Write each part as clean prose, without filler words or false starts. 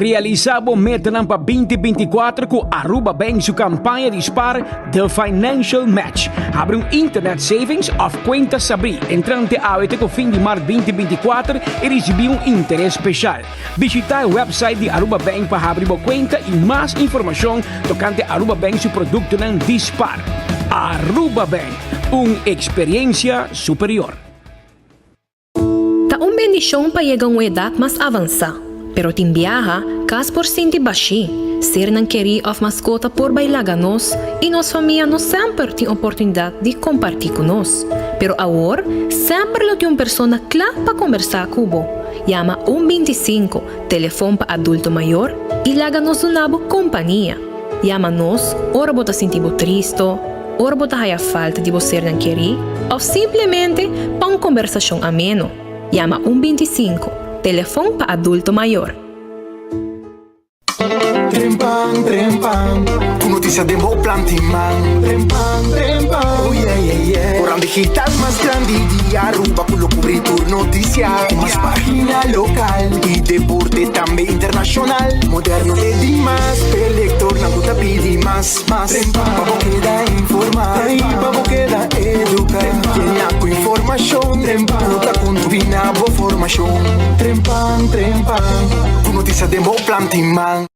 realizado metanang pa 2024 com Aruba Bank sua campanha de dispar del Financial Match. Abre internet savings of conta Sabri. Entrante até com fim de março 2024 e receber interesse especial. Visita o website de Aruba Bank para abrir uma conta e mais informação tocante Aruba Bank seu produto não dispar. Aruba Bank, uma experiência superior. Ta un bendición pa llegar a una edad más avanzada, pero tin viaja cas por senti baixi, ser nan querer of mascota por bailar nos e nos família não sempre tem oportunidade de compartilhar com nós. Pero agora, sempre lo tem uma pessoa clara para conversar com bo. Llama 125, telefone para adulto maior e laga nos unabo companhia. Llama nos, ora bota sentibo triste, ora bota haya falta de você não querer, ou simplesmente para uma conversação ameno. Llama 125, telefone para adulto maior. Trempang, trempang, tu noticia de mo plantiman. Trempang, trempang, oh yeah, yeah, yeah. Orang digital más grande de Aruba, culo cubrir tu noticia. Más página local y deporte también internacional. Moderno de más, pelector, na guta pidi más. Trempang, pavo queda informar, pavo queda educar. Llena con información, trempang, nota con tu binabo formación. Trempang, trempang, tu noticia de mo plantiman.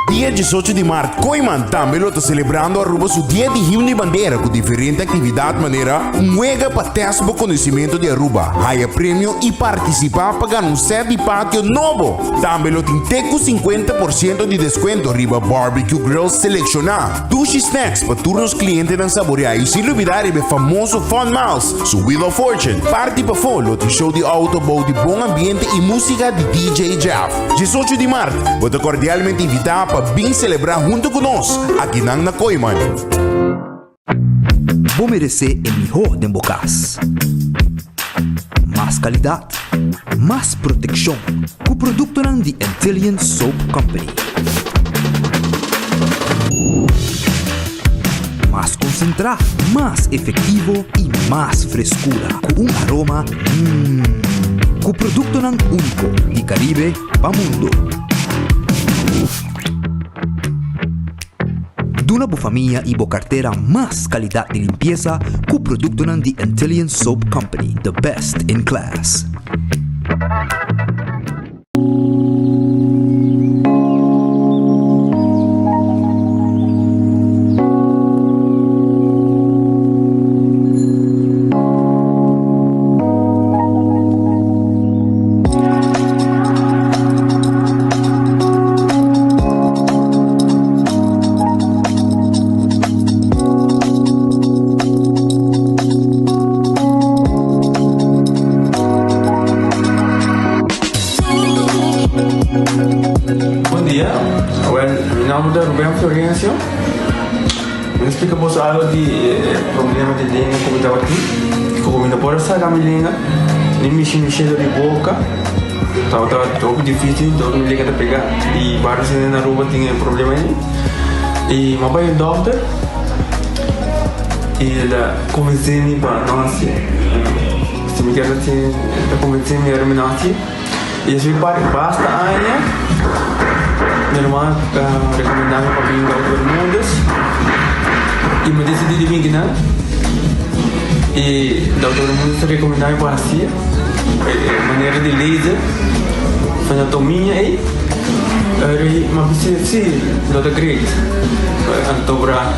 Dia 18 de março, Coiman também está celebrando Aruba seu Dia de Himno de Bandeira com diferentes atividades maneira muega para testar o conhecimento de Aruba, ganhar prêmio e participar para ganhar um set de pátio novo. Também tem com 50% de desconto riba barbecue grill selecionado, sushi snacks para todos os clientes não saborear e sem olvidar o famoso Fun Mouse, su Wheel of Fortune, parte para fora, tem show de autobow de bom ambiente e música de DJ Jeff. 18 de março, vou te cordialmente invitar para vir celebrar junto conosco aqui na Coiman. Vou merecer o melhor de bocas. Mais qualidade, mais proteção. Com o produto de Intelligent Soap Company. Mais concentrado, mais efetivo e mais frescura. Com um aroma com o produto único de Caribe para o mundo. Duna bu família e bo carteira mais qualidade de limpeza com o produto de Intelligent Soap Company, the best in class. Explicamos algo de problema de língua como estava aqui, como ainda pode sacar minha língua, nem mexer de boca, estava todo difícil, todo me liga de pegar e vários na rua tinha problema aí e meu pai é doutor e ele convenceu-me para nós, se me quer assim, ele convenceu-me para nós e eu fui basta ainda, minha irmã recomendava para vir para todo mundo. E me decidi de vir aqui, e o doutor Mundo recomendava para assim, maneira de laser, anatomia e mas sim, doutor Great, então para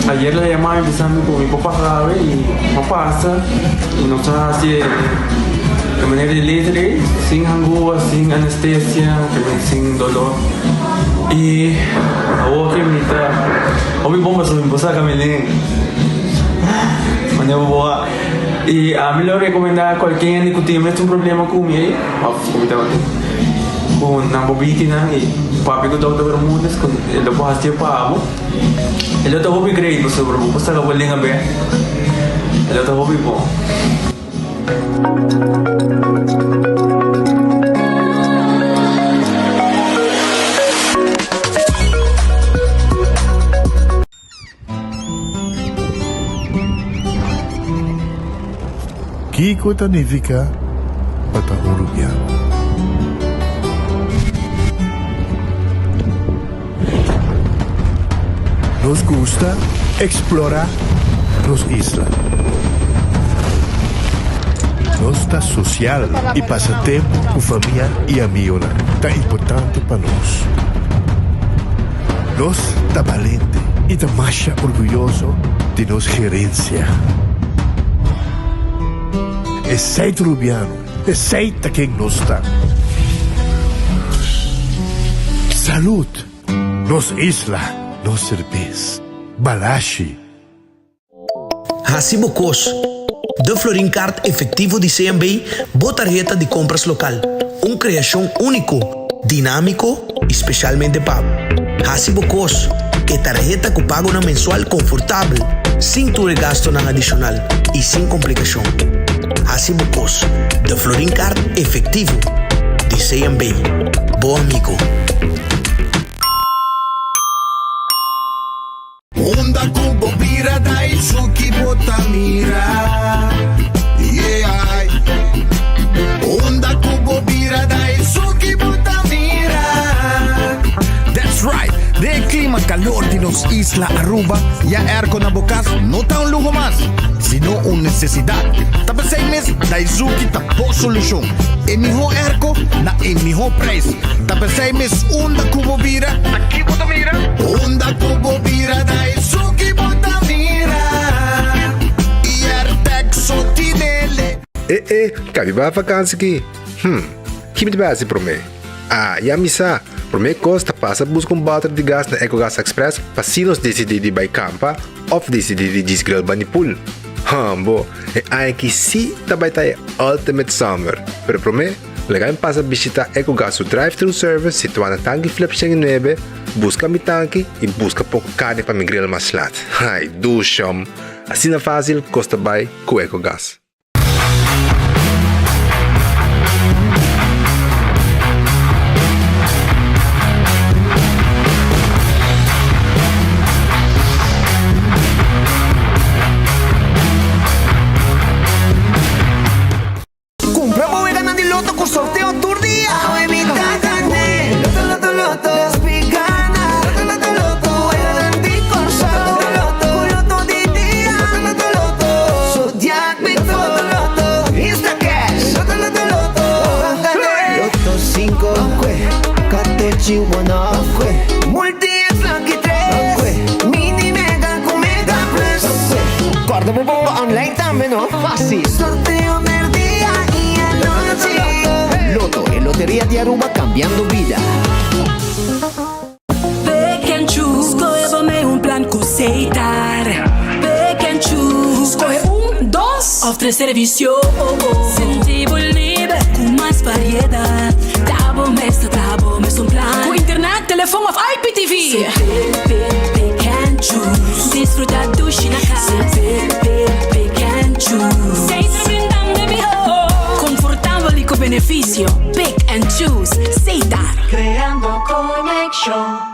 ayer la llamaba empezando con mi papá grave y no pasa y no sabe si de manera de laser, sin angúa, sin anestesia, sin dolor. E a outra me está ouvi bomba sobre impulsar caminhando maneira boa e a melhor recomendar qualquer que tenha um problema com ele como estava com na bobitina e papi que estava todo mundo ele pode fazer para amo ele está hobby great sobre o postar a bolinha bem ele está hobby bom. Kiko significa patahurugyan. Nos gusta explorar nos islas. Nossa social e passatempo com família e amigos tá importante para nós. Nós tá valente e tá mais orgulhoso de nossa gerência. É seito rubiano, é seita quem nós tá. Salud, nos isla, nos cerveza, balashi. Hasibo Cos, de Florin Card efetivo de CMB, boa tarjeta de compras local. Criação único, dinâmico, especialmente pago. Hasibo Cos, que tarjeta que pago na mensual confortável, sem ter gasto na adicional e sem complicação. Hasibo Cos, de Florin Card efetivo de CMB. Bom amigo. Onda kubo bira dai suki botamira. Yeah. Onda kubo bira dai suki botamira. That's right. De clima calor de nos isla Aruba, ya airco na bocas no tá lujo más, sino una necesidad. Tapos 6 meses dai suki tapo solução. E miho airco na e miho preço. Tapos 6 meses onda kubo bira. Aqui botamira. Onda kubo bira dai suki botamira. E artek sotinele. Cabe ba vakansie aqui? Que me base para mim? Já me sa. Para mim costa passa buscar balde de gás na EcoGas Express para se nós decidir de ir campa ou decidir de desgrill banipul. Bo, aqui sim também tá Ultimate Summer. Pero para mim, legal passa visitar EcoGas o drive-thru service situado na tanque flip 9, busca mi tanque e busca pouco carne para me grill mais lat. Ai, ducham. Assim na fácil, costa bem com EcoGas. Sorteo tour día. Hoy mi gané. Loto, Spigana. Loto, Elanti Corsa. Loto di dia. Zodiac Big Loto, Insta Cash. Loto 5, Catechi 1, Multi Lucky 3, Mini Mega con Mega Plus. Guarda un po' online también, no? Fácil. Sorteo del día y anoche. Loto en Lotería de Aruba cambiando vida. Pick and choose, escolhe um plano com aceitar. Pick and choose, escolhe 1, 2 ou 3 serviços. Sentivo livre com mais variedade. Tá bom mesmo um plano. Com internet, telefone ou IPTV. Pick and choose, desfrutar do China casa. Pick and choose, sem se brindar de viho. Confortável e com benefício. Pick and choose, Seitar. Creando conexão.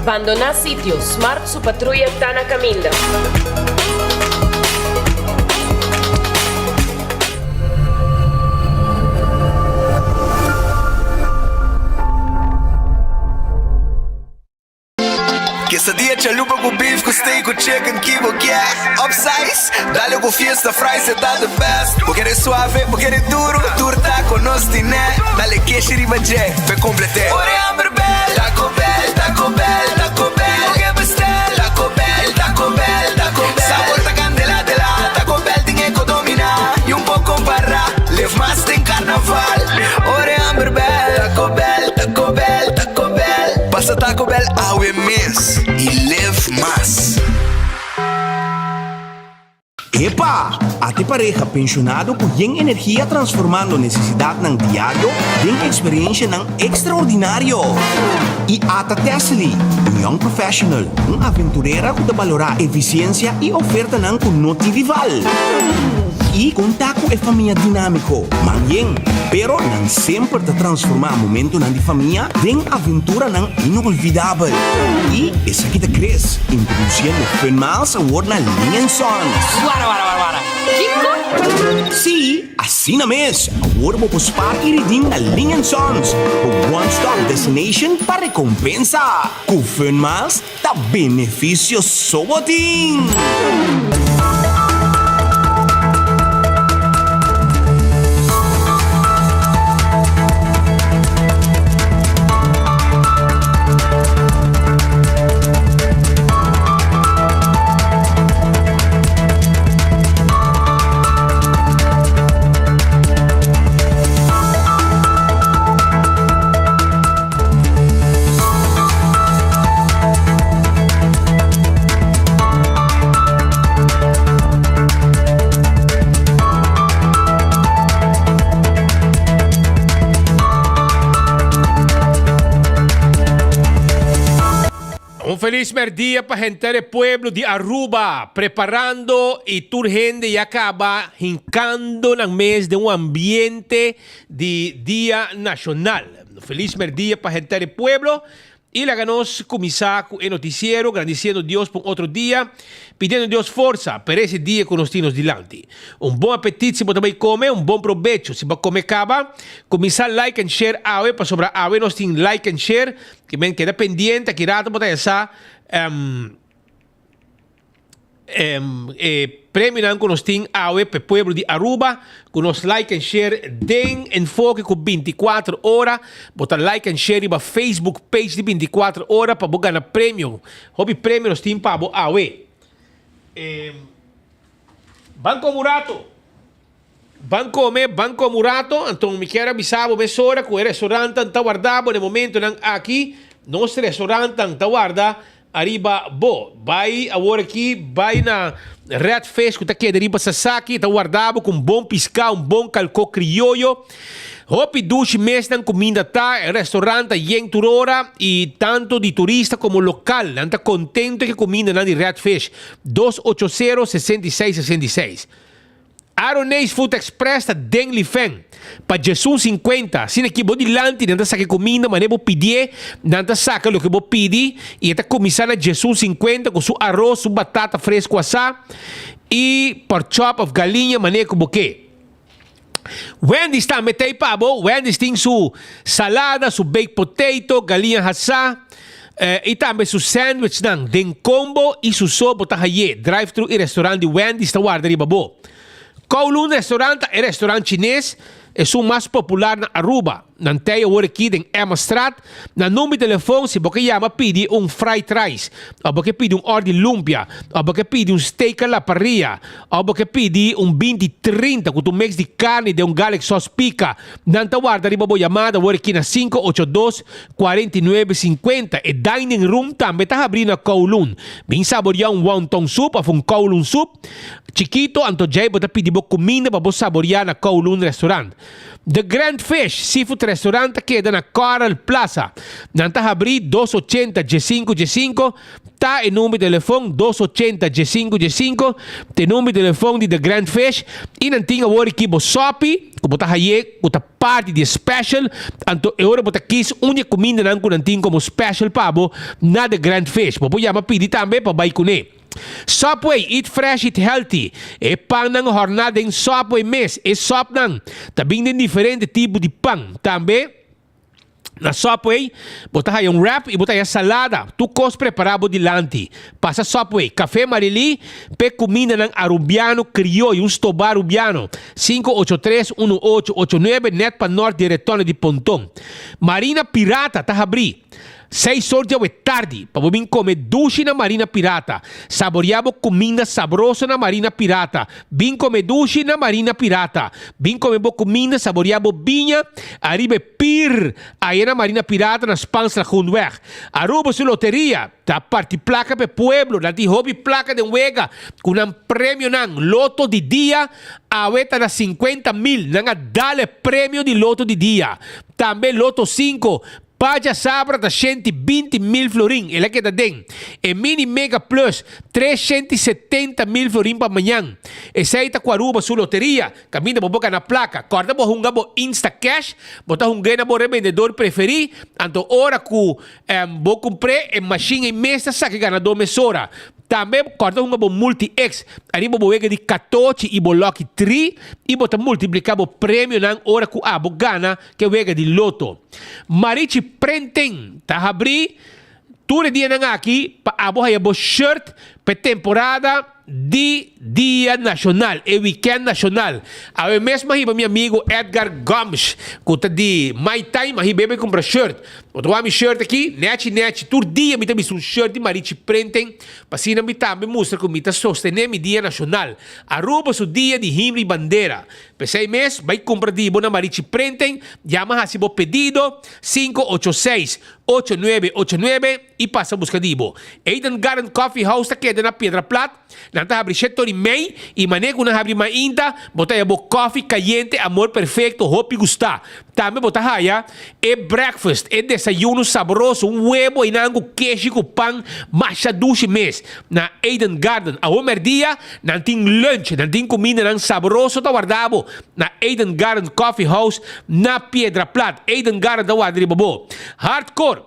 Abandonar sitio. Smart su patrulla está na caminda. Quesadilla chalupa com beef, com steak, com chicken, kibo, yeah. Upsize, dale com fiesta, fries, tá the best. Porque é suave, porque é duro, turta com nós tiné. Dale queijo e ribajé, pe complete. Ore Amber Bell, Taco Bell, Taco Bell, Taco Bell. Oye bestel, Taco Bell, Taco Bell, Taco Bell. Sabor ta candela de la, Taco Bell tem que dominar. E pouco barra, live mais tem carnaval. Ore Amber Bell, Taco Bell, Taco Bell, Taco Bell. Passa Taco Bell awe mês e live mais. Epa! Ate pareja pensionado com energia transformando necessidade ng diário em experiência ng extraordinário. E ata Tesli, young professional, aventureira que valorar eficiência e oferta ng Noti Vival. e contato e família dinâmico. Manhã, pero não sempre te transformar momento na de família em aventura não inolvidável. E essa aqui te cresce, introduzindo Fun Miles Award na Linha Sons. Guara. Kiko? Sim, assim na mesa. Award mo pospar e redeem na Linha Sons. O one-stop destination para recompensa. Com Fun Miles, tá benefício soboting. Un feliz merdia para gente del pueblo de Aruba, preparando y turgente y acaba hincando en el mes de un ambiente de Día Nacional. Un feliz merdia para gente del pueblo y la ganos comenzar con el noticiero, agradeciendo a Dios por otro día, pidiendo a Dios fuerza para ese día que nos tiene delante. Un buen apetito si también come, un buen provecho si va a comer cava, comenzar like and share ave, para sobre ave nos tiene like and share, que me queda pendiente, que rato para esa premio nan con nos tiene ave para pueblo de Aruba, con nos like and share den enfoque con 24 horas, botar like and share para Facebook page de 24 horas para ganar premio. Hobby premio nos tiene para ave. Banco Murato. Banco Murato. Então, me quero avisar vocês hora que o restaurante está guardado no momento aqui. Nosso restaurante está guardado arriba bo. Vai agora aqui, vai na Red Fish que está aqui arriba Sasaki, está guardado com bom pescado, bom calco criollo. Hopi dushi mes ng comida ta, restaurante yen turora e tanto de turista como local. Nanta contento que comida na de Red Fish. 280-6666. Aronês Food Express ta Deng Lifeng. Pa Jesus 50. Sina que bo dilanti, nanta sa que comida, mas bo pedir, nanta saca lo que bo pedi. E esta comissão na Jesus 50 com su arroz, su batata fresco assá. E por chop of galinha, mané com boquê. Wendy's também tem pabo. Wendy's tem su salada, su baked potato, galinha assá. E também su sandwich ng den combo e su sopa tahaye. Drive-thru e restaurante de Wendy's ta guarda riba bo. Kowloon restaurante é restaurante chinês. É o mais popular na Aruba. Nanteia o aqui em Emma Strat. Na número de telefone, se você chama, pede fried rice. Ou você pede ordem lumpia. Ou você pede steak à la parrilla. Ou você pede 20-30 com mix de carne de garlic sauce pica. Nanta guarda riba bo chamada o aqui na 582-4950. E dining room também está abrindo na Kowloon. Bem saborear wonton soup ou Kowloon soup. Chiquito, anto jay bota pedi bo comida para saborear na Kowloon restaurant. The Grand Fish Seafood Restaurant queda na Coral Plaza. Nanta abrir 280-G5-G5. Tá em número de telefone 280-G5-G5. Tem número de telefone de The Grand Fish. E não tinha o aqui bo sopi. Como tá aí, com a parte de special. Anto eu bota quis única comida não tinha como special pabo na The Grand Fish. Bo chama pedir também para vai com ele. Subway, eat fresh, eat healthy. E pang ng jornada em Subway mes. E sop nang. Tabing din diferente tipo de pang. Também, na Subway, botar aí wrap e botar aí salada. Tu cos preparado dilante. Passa Subway, café marili, pe comida ng arubiano criollo, stobar arubiano. 583-1889, net pa norte de retorno de Pontong. Marina Pirata, tahabri. 6 horas de tarde, para vir comer dushi na Marina Pirata. Saboreamos comida saborosa na Marina Pirata. Vim comer dushi na Marina Pirata. Vim comer comida, saboreamos vinha, arriba pir, aí na Marina Pirata, nas pans na Hundweg. Aruba su loteria, tá parte placa para pueblo, na di hobby placa de Wega, com um prêmio nang loto de dia, aweta na 50,000, nang dale prêmio de loto de dia. Também loto 5, Paja Sabra tá 120 mil florim. Ele que tá den. E Mini Mega Plus 370 mil florim para amanhã. Esse aí tá com a Aruba sua loteria. Caminha pra boca na placa. Corta bo hunga bo Insta Cash. Bota hunga na bo revendedor preferido. Anto hora ku bo compre em machine em mesa saque ganador mesora. Também corta hunga bo Multi-X. Aí bo wega de 14 e bo Lucky 3. E bota multiplicar bo prêmio nang hora ku abo gana que wega de loto. Marichi Prenten. Tá abri. Tudo dia nang aqui. Pa abo haya bo shirt. Pa temporada de Dia Nacional, e Weekend Nacional. A mesmo hiba meu amigo Edgar Gomes, que tá de My Time, a hiba compra shirt. Eu tô a shirt aqui, net, todo dia me também um shirt de Marichi Prenten, assim me também mostra como me sostener mi Dia Nacional. Aruba su dia de himno e bandeira. Pensei mês, vai comprar de bona Marichi Prenten, llama a seu pedido 586-8989 e passa a buscar dibo. Eden Garden Coffee House tá queda na Pedra Plata. Nanta abri setor e meio e maneco na abri mainda, botar a coffee caliente, amor perfeito, hope gustar. Também botar haya e breakfast, e desayuno saboroso, huevo e nango queijo com pão, macha dulce mês. Na Eden Garden, a homer dia, não tem lunch, não tem comida não saboroso, tá guardado. Na Eden Garden Coffee House, na Pedra Plata. Eden Garden da guardari bobo. Hardcore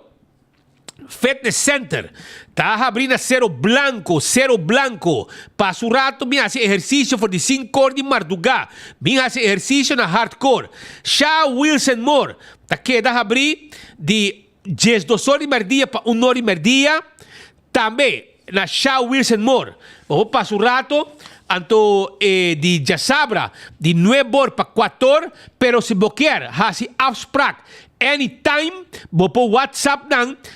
Fitness Center. Tá abrindo Cero Blanco. Passa o rato, me hace exercício por de 5 horas de madrugada. Me hace exercício na hardcore. Chá Wilson Moore. Tá queda abrir de 12 horas de merdia para 1 hora de merdia. Também na Chá Wilson Moore. Vamos passar o rato. Anto de Jasabra, de 9 horas para 4 horas. Pero se boquear, hasi afspraak. Anytime, vou pôr WhatsApp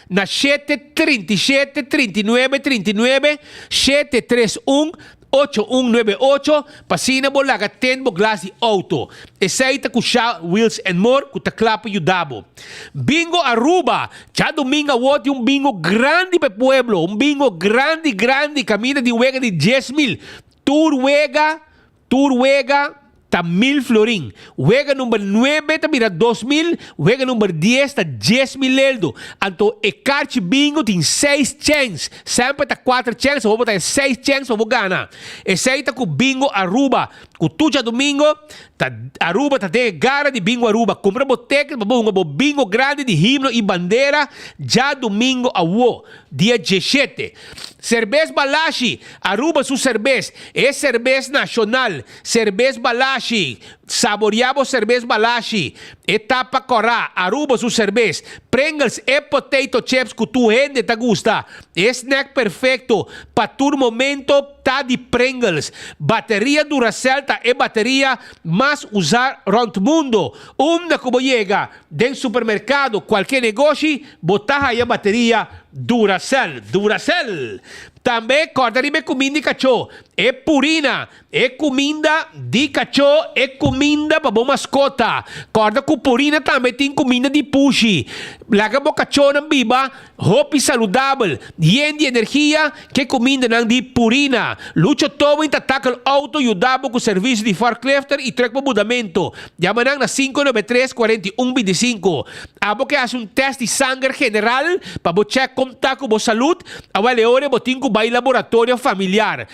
na 737 39 39 731 8198 pasina mo laga 10 mo glass de auto. Essaita com Chá Wheels and More com taklapa yudabo. Bingo Aruba. Já domingo wote bingo grande para pueblo. Bingo grande camina de wega de 10,000. Tour wega tá 1,000 florim. Wega número 9 tá mira 2,000. Wega número 10 tá 10,000 eldo. Então, e carte bingo tem 6 chances. Sempre tá 4 chances. Vou botar 6 chances. Vou ganhar. Esse aí tá com bingo Aruba. Com tu já domingo, tá Aruba tá de gara de bingo Aruba. Compra boteca, bingo grande de himno e bandeira. Já domingo a wo. Dia 17. Cerveza Balashi. Aruba su cerveza. É cerveza nacional. Cerveza Balashi. Saboreamos cerveza Balashi. Etapa Corá. Aruba su cerveza. Pringles e potato chips que tu gente te gusta. É snack perfeito. Para tu momento tá de Pringles. Bateria Duracell tá é bateria mais usar around mundo. Da como chega dentro do supermercado, qualquer negócio, botar aí a bateria Duracell. Também corta de comida de cachorro. É purina. É comida de cachorro. É comida para boa mascota. Corta com purina também tem comida de puxi. Laga bo cachorro na biba. Hope saudável. Yen de energia. Que comida não de purina. Lucho todo em tatakal auto yudabo com serviço de forklifter e truck para mudamento. Llama na 593-4125. Abo que hace teste de sangue general para bo check contato com bo saúde. Awale ore botin com vai laboratório familiar.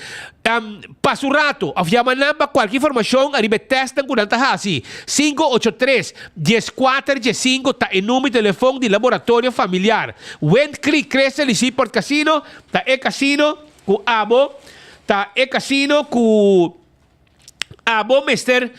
Passa o rato, llama para qualquer informação, arriba testam com anta hasi. 583-1415 tá em número de telefone de laboratório familiar. When click cresce ali por casino, tá é casino com abo, tá é casino com abo mister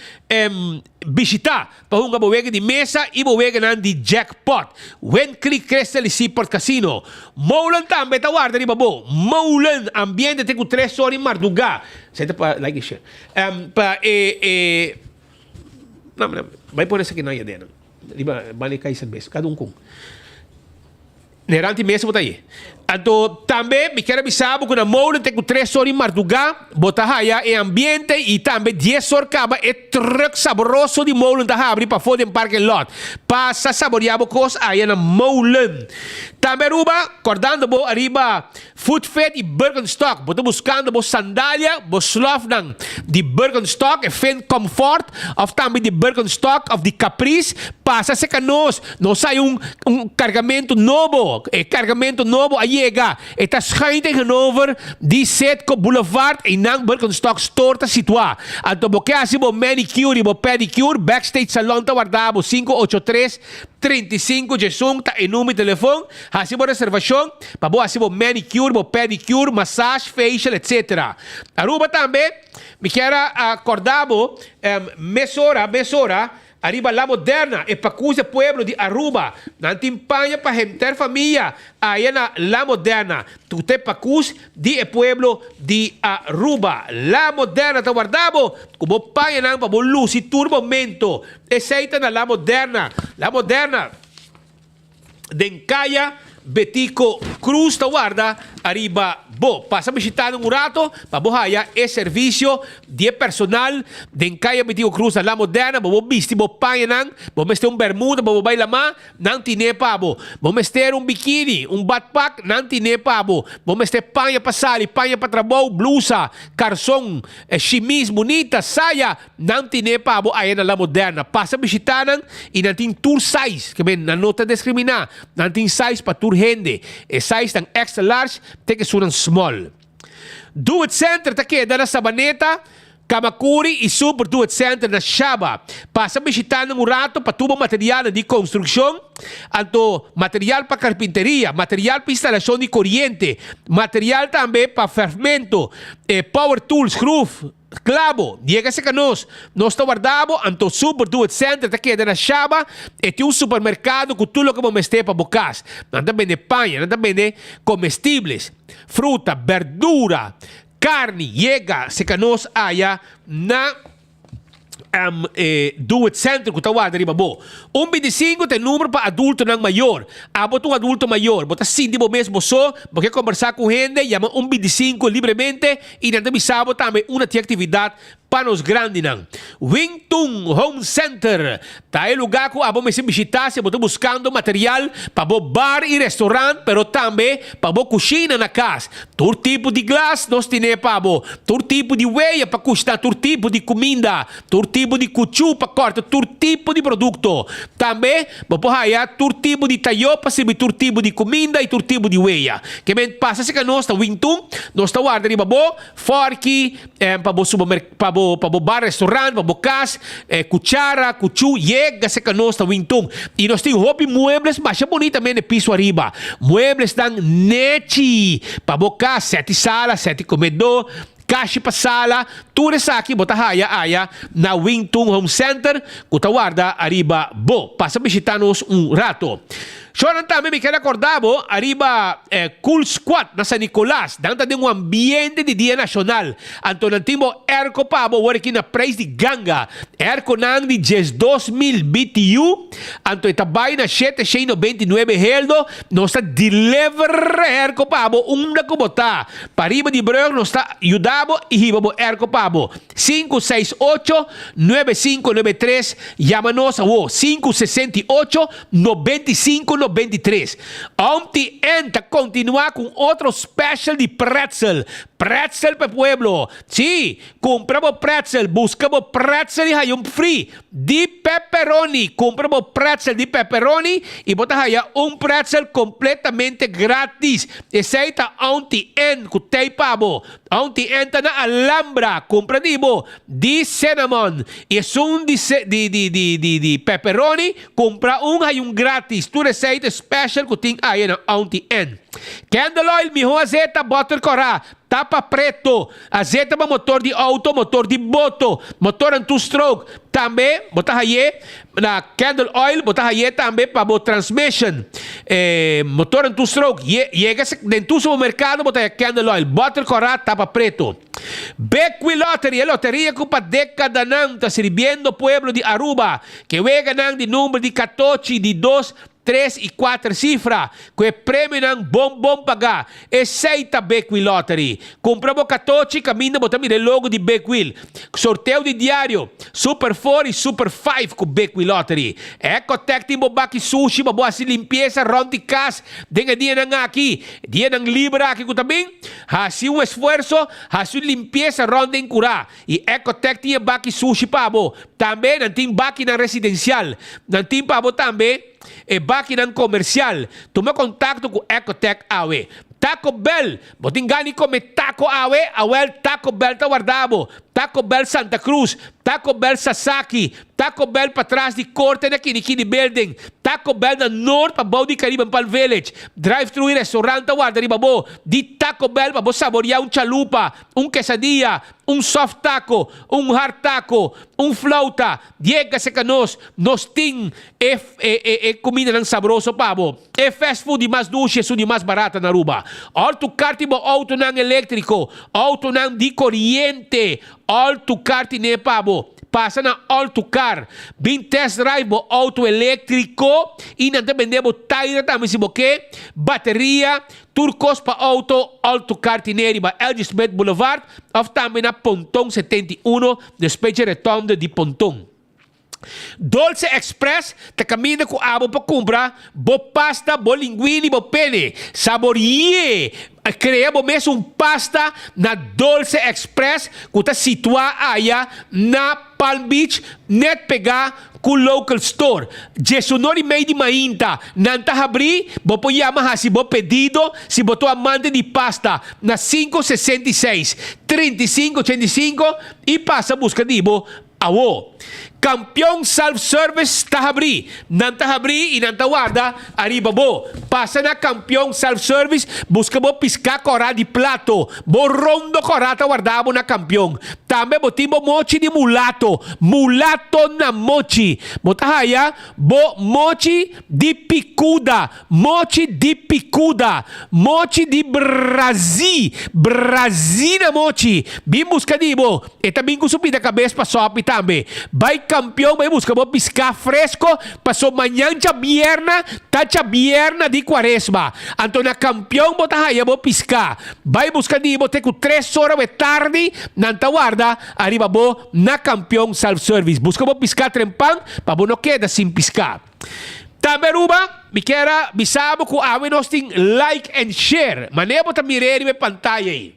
visitar para uma boega de mesa e boega de jackpot. When click cresce ali por casino. Moulan também tá guarda riba bo. Moulan ambiente tem com 3 horas em madrugada. Senta para like e share. Não, vai por essa que não é dena. Riba balik kay cerveza cada com. Nerante mesa botar aí. Anto também me quero avisar que na molen tem 3 horas em Marduga, bota haya e ambiente e também 10 horas acaba e truck saboroso de molen da abrir para fora em parking lot. Passa saborear cos aí na molen. Também Aruba, acordando bo arriba Food Fed e Birkenstock, bota buscando bo sandália, bo slof nang de Birkenstock e Fen Comfort, of também de Birkenstock of de Caprice, passa se canos, não sai cargamento novo, e cargamento novo aí está schijnt in Hannover die Setco Boulevard in Nang Birkenstock Store está situado. Anto bo kasi bo manicure e bo pedicure backstage salon ta guardabo 583-35 Jesung ta inumi telefone hasi bo reservação pa bo hasi bo manicure bo pedicure massage facial etc. Aruba também me quero acordar bo mesora arriba La Moderna e Pacusa Pueblo de Aruba. Nantimpanha para gente família aí na La Moderna. Tu te Pacus de Pueblo de Aruba. La Moderna te guardabo como panha nang para luz e turbomento. Eceita na La Moderna. La Moderna Dencaya Betico Cruz te guarda arriba bo. Passa visitando un rato para bo haya e servicio de personal de Encaya Betico Cruz a La Moderna bo visti bo payanan bo meste un bermuda bo baila ma nan tine pa bo meste un bikini un backpack nan tine pa bo meste panya pasali panya patrabaho blusa calzón chemise bonita saya nan tine pa bo aí na La Moderna. Passa visitando e nan tin tour size que ben na nota discriminar nan tin size pa tour gente e size tang extra large take sunan small. Do It Center ta queda na Sabaneta, Kamakuri e Super Do It Center na Shaba. Passa visitando um rato para tubo material de construção, anto material para carpinteria, material para instalação de corriente, material também para fermento, power tools, groove, clavo, llega-se que nós está guardado, anto Super Do It Center, tá queda na Shaba, e tem um supermercado com tudo que vamos ter para bocas. Nada vende panha, nada vende comestíveis, fruta, verdura, carne, llega-se que nós haya na Do It Center que tawad riba bo. 25 tem número para adulto nang maior. Abot um adulto maior. Bota sim de mesmo só, porque conversar com gente, chama 25 livremente e não bisabo também uma atividade para os grandes nang. Wingtung Home Center. Tá lugar que abo me se visitar, se botou buscando material para bo bar e restaurante, pero também para bo cozinha na casa. Todo tipo de glass nós temos para bo. Todo tipo de weia para custar, todo tipo de comida, todo tipo de cuchu para cortar, todo tipo de produto. Também bo haya todo tipo de tayo para servir todo tipo de comida e todo tipo de weia. Que men passa se que nós tá Wingtung, nós tá guarda riba bo, forky, para bo supermercado para bar, restaurante, para casa, cuchara, cuchu, llega se que nós está Wingtung. E nós temos hobby muebles, mas é bonita também de piso arriba. Muebles dan nechi, para casa, 7 salas, 7 comedor, caixa para sala, tudo isso aqui, bota haya na Wingtung Home Center, que tá guarda arriba bo. Passa visitar-nos rato. Choran também me quero acordar, bo, arriba Cool Squad na San Nicolás, dando de ambiente de dia nacional. Anto nantimo erco pabo, working na price de ganga. Erco nang de 2.000 BTU, anto itabay na 799 heldo, nossa deliver erco pabo, na kubota. Pariba de brug, nossa ayudabo e hibabo erco pabo. 568-9593, llamanos a 568-9593. Ontem entra continuar com outro special de pretzel. Pretzel para pueblo. Sim, compramos pretzel, buscamos pretzel e hayam free. De pepperoni. Compramos pretzel de pepperoni e bota haya pretzel completamente grátis. Eceita ontem entra com teipabo. Ontem entra na Alhambra. Compra de cinnamon. E de pepperoni. Compra hayam grátis. Tu receita special que tem aí na ontem entra. Candle oil, miho azeta, butter cora. Tapa preto, azeta para motor de auto, motor de boto, motor en two-stroke. Também, bota aí na Candle Oil, bota aí também para o transmission. Motor en two-stroke. Chega dentro do supermercado, bota aí Candle Oil. Butter corado, tapa preto. Bequi Lottery, a loteria que para década não está sirviendo pueblo de Aruba, que juega de número de 14, de 2, 3 e 4 cifra. Que prêmio ng bom paga. E 6 ta Beckwil Lottery. Compra mo 14, caminho mo também o logo de Beckwil. Sorteio de diário. Super 4 e Super 5 com Beckwil Lottery. Ecotec mo baki sushi, mabuha si limpieza, ronti cas. Denga dia ng aqui. Dia ng libra aqui ko também. Hasi um esforço, hasi limpieza, ronti em cura. E Ecotec tinha baki sushi pa mo. Também nanting baki na residencial. Nanting pa mo também e baki ng comercial. Toma contato com Ecotec Awe. Taco Bell, boting gani come Taco Awe, awel Taco Bell Tawardabo, Taco Bell Santa Cruz, Taco Bell Sasaki, Taco Bell para trás de corte na Kinikini Building, Taco Bell na North pa Baudi Caribbean Pal Village, drive-thru e restaurante Tawarda Ribabo, di Taco Bell pa bo saborear chalupa, quesadilla, soft taco, hard taco, flauta, diega se canos, nosting comida ng sabroso pabo, fast food di mas dulce su di mas barata na Aruba. All to karti mo auto ng elektriko, auto ng di kuryente, all to karti ne pabo. Passa na all to car. Bin test drive mo auto elektriko, inanta vendemo tayo na si boke, bateria, turcos pa auto, all to car tineri ba LG Smith Boulevard, of também na Pontong 71, despeche retombe de Pontong. Dolce Express, ta caminha com abo para comprar, bo pasta, bo linguine, bo pene, saborie. Criamos mesmo pasta na Dolce Express, que está situada aí na Palm Beach, net pegar com local store. Jesunori made mainta, nanta abri, bo po yama si bo pedido, si bo to amante de pasta na 566 3585 e passa busca de bo awo. Campeão Self-Service Tahabri. Nantahabri e Nantawarda, arriba bo. Passa na Campeão Self-Service, busca bo piscar corá de plato. Bo rondo corá guardavo na Campeão. Também bo timbo mochi de mulato. Mulato na mochi. Motahaya, bo mochi de picuda. Mochi de picuda. Mochi de Brasil. Brasil na mochi. Bim busca de bo. E também com subida cabeça pa sopi também. Vai campeão, vai buscar vou piscar fresco, passou manhã cha bierna, tacha bierna de quaresma. Então na campeão bota aí vou piscar. Vai buscar de bote com 3 horas de tarde, na Tawarda, arriba bo na campeão self-service. Busca vou piscar trempang, para bo não queda sem piscar. Também Aruba, me quero bisabo com a nós tem like and share. Mané bota mirar e pantalla aí.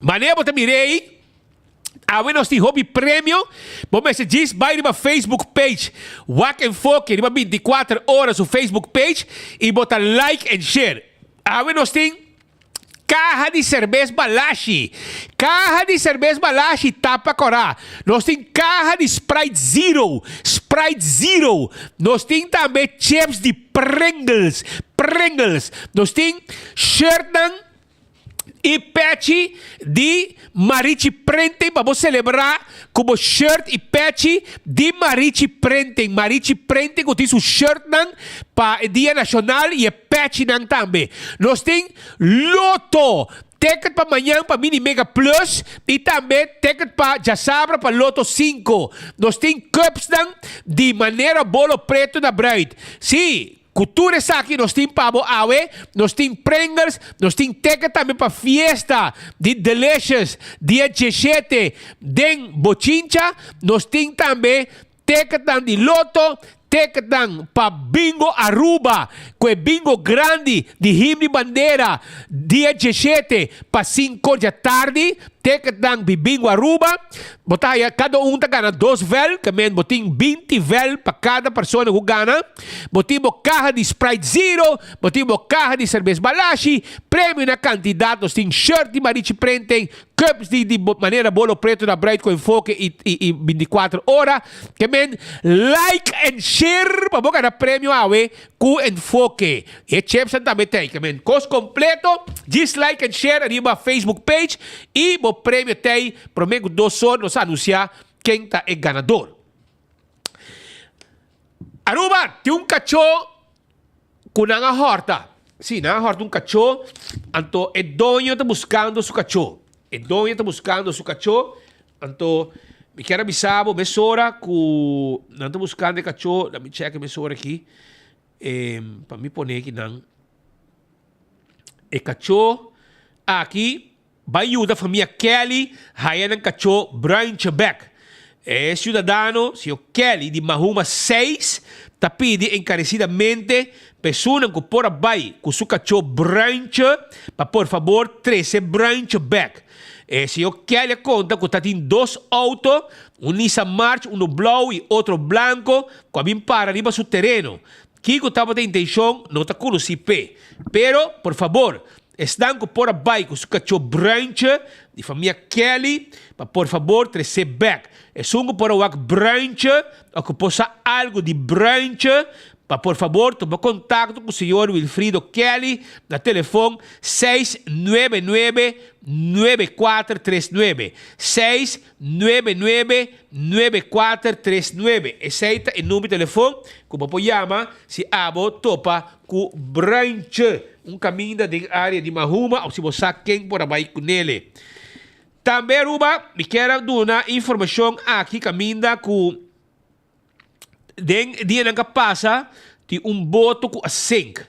Mané bota mirei. Awe nós tem hobby prêmio. Bom, mas diz, vai na Facebook page. Wak and Foque, riba 24 horas o Facebook page. E bota like and share. Awe nós tem caja de cerveja Balashi. Caja de cerveja Balashi tapa corá. Nós tem caja de Sprite Zero. Sprite Zero. Nós tem também chips de Pringles. Pringles. Nós tem Shirtan e patch de Marichi Printing para celebrar como shirt e patch de Marichi Printing. Marichi Printing que tem o shirt para o Dia Nacional e patch também. Nós tem Loto. Ticket para amanhã para Mini Mega Plus e também ticket para Jasabra para Loto 5. Nós tem cups de maneira bolo preto da Bright. Sim. Cultura aqui, nós temos pavo awe, nós temos Pringles, nós temos teca também para fiesta de Delicious, dia 17 de Bochincha, nós temos também teca de Loto, teca para Bingo Aruba, que é bingo grande de Himne Bandeira, dia 17 para 5 da tarde, teca de Bingo Aruba, botaya cada tá ganha 2 vel, que men botin 20 vel para cada pessoa que ganha, botin caja de Sprite Zero, botin caja de cerveja Balashi, prêmio na quantidade, nós tem shirt de Marichi Printing, cups de maneira bolo preto da Bright com enfoque e 24 horas, que men like and share para boca da prêmio awe com enfoque. E chips também tem, que men cost completo, dislike and share arriba Facebook page e o prêmio tem, prometo 2 horas, nos anunciar quem tá é ganador. Aruba, tem cachorro com uma horta. Sim, na horta cachorro, então é dono está buscando seu cachorro. E doña está buscando su cachorro. Anto, me quero avisar, mesora, que não estou buscando cachorro. Let me check a mesora aqui. Para me poner aqui, não. E cachorro, aqui, vai ajudar a família Kelly, aí um cachorro Brian Chebeck. É cidadano, senhor Kelly, de Mahuma 6, está pedindo encarecidamente pessoas que por vai com seu cachorro Branch, para por favor, 13 Branch back. Senhor Kelly conta que está em 2 autos, um Nissan March, um blau e outro branco, que vem para arriba do terreno. Que estava de intenção, não está com o CP. Pero, por favor, estão que por vai com seu cachorro Branch, de família Kelly, para por favor, 13 back. Sungo por o Branch, ou que possa algo de Branch, para por favor, toma contato com o senhor Wilfrido Kelly, na telefone 699-9439. 699-9439. Esse é o número de telefone que você chama se abo topa com Branch, caminho da área de Mahuma, ou se você quer por aí com ele. Também, Ruba, me quero dar uma informação aqui caminda que dia que passa tem boto com a 5.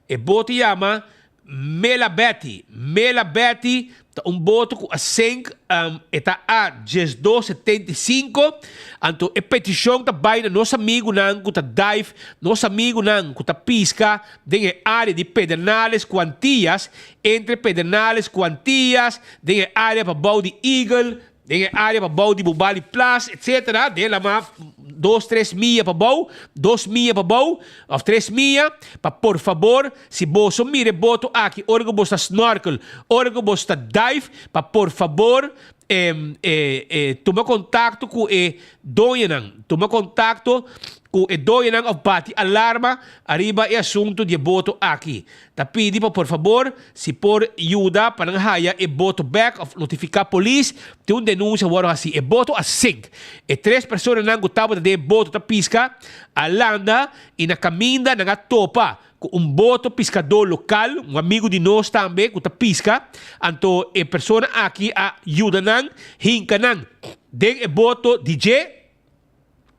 E boto chama Mela Betty. Mela Betty boto com a 5 está a 1275. Então, a petição está vai na nosso amigo não que está dive, nosso amigo não que está pisca na área de Pedernales, Quantias, entre Pedernales, Quantias, na área para Baudi Eagle, na área para Baudi Bubali Plus, etc. Dela mas 2-3 milhas para Bau, 2 milhas para Bau, ou 3 milhas, para por favor, se você mire boto aqui, ora que você snorkel, ora que você dive, para por favor, toma contato com o doinan, toma contato com o doinan of bati alarma, arriba e assunto de boto aqui. Tá pedindo por favor, se por ajuda para não haya e boto back of notificar police, tem denúncia agora assim, e boto a 5. E 3 pessoas não gostavam de boto tá pisca, a landa e na caminda na topa com boto pescador local, amigo de nós também, que tá pisca, então a pessoa aqui ajuda não, hinca não, de boto DJ,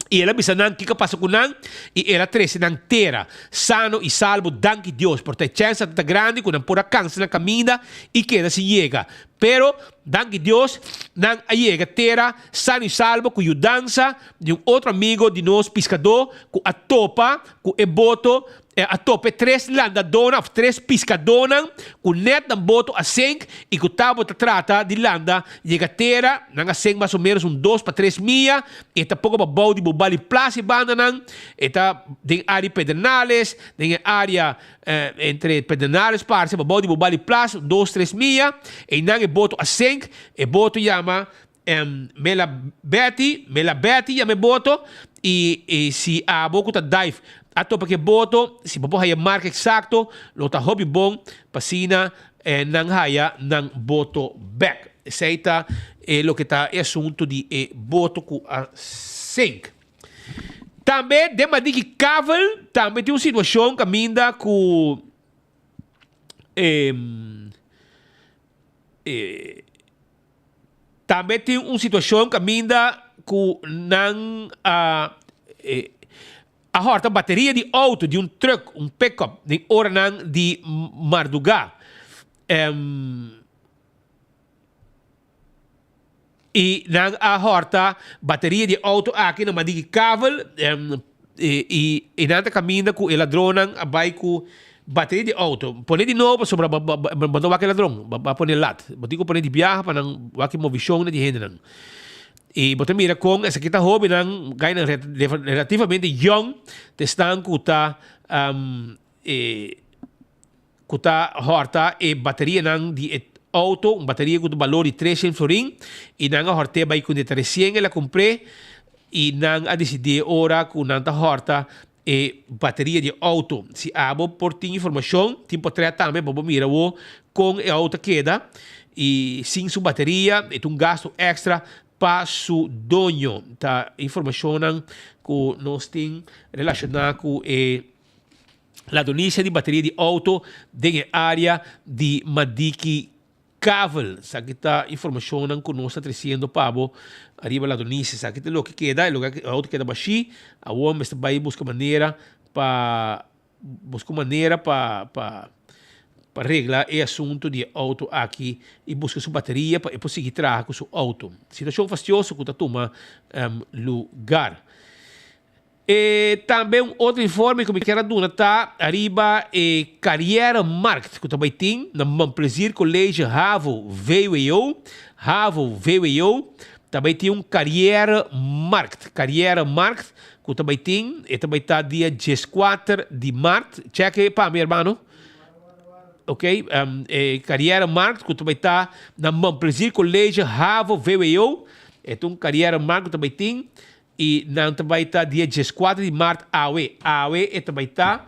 e ela bisa nang kika pasok ko nang e ela 13 nang tera sano e salvo danke Dios por ter chance tanta grande con pura cáncer na caminda e queda se llega pero danke Dios nang llega tera sano e salvo com ajudança de outro amigo de nós pescador com a topa com e boto a tope 3 landa dona of 3 piscadona com net ng boto a 5 e com tabo trata de landa llega tera nang a 5 mais ou menos 2 para 3 milha e tapoco para Baudi Bubali Plus e banda nang eta de área Pedernales de área entre Pedernales parse para Baudi Bubali Plus 2-3 milha e nang e boto a 5 e boto chama Mela Betty chama boto e se a boco tá dive ato porque boto, se papo haya marca exacto, lo ta hobby bom, pasina, nang haya, nang boto back. Seita, lo que tá é assunto de boto com a 5. Também, de madiki caval, também tem uma situação que aminda com também tem uma situação que aminda com nang a horta bateria de auto de truck, pick-up, de Oranan de Mardugá. E a horta bateria de auto aqui na Madigi Caval e nanta caminha com o ladrão vai com bateria de auto. Põe de novo sobre o ladrão, vai pôr lat. Botico põe de viagem para não vai movição de gente. E você mira com essa aqui tá hobby nang ganha relativamente young testan kuta horta e bateria nang di auto bateria com valor de 300 florin e nang horte vai com de 300 ela comprei e nang a decidir ora com nanta horta e bateria de auto se abo por ter informação tipo trata também para mira o com a auto queda e sem sua bateria é gasto extra para su dono. Ta informação que nós temos relacionado com a donícia de bateria de auto na área de Madiki Cavel, sa kita informação não conosco trazendo pabo arriba lá do Nice, sa kita lo que queda, lo que auto queda baixi, a homem está vai busca maneira para reglar o assunto de auto aqui e busca sua bateria para depois seguir trabalhar com seu auto. Situação fastidiosa que está toma lugar. E também outro informe que me quero dar tá arriba Carriera Markt que também tem na Montplaisir Colégio Havo VWO também tem Carriera Markt que também tem e também está dia 14 de março cheque para meu irmão ok Carriera Markt que também está na Montplaisir Colégio Havo VWO então Carriera Markt também tem e não também está dia 14 de março AWE também está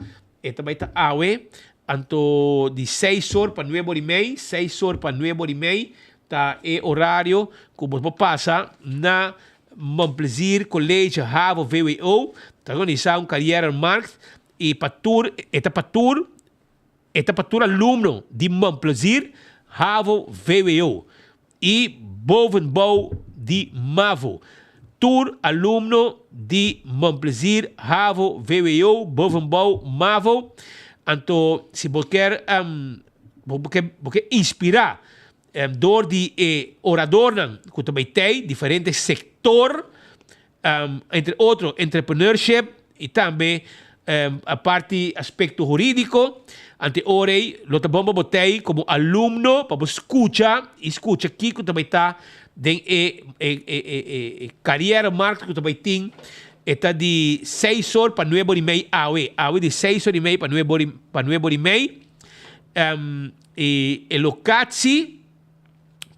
AWE anto de 6 horas para 9h30 tá é horário que você passa na Montplaisir Colégio Havo VWO está organizado Carriera Markt e para tour aluno de Montplaisir Havo VWO e bovenbouw de MAVO tour aluno de Montplaisir Havo VWO bovenbouw MAVO então se você quer inspirar door die orador que também tem diferentes sectores, entre outros entrepreneurship e também a parte aspecto jurídico. Ante orei, lota bomba botei como aluno para escuta aqui que também está den Carriera Markt que também tem está de 6 horas para 9h30 AWE de 6 horas e meia para 9h30 e locatie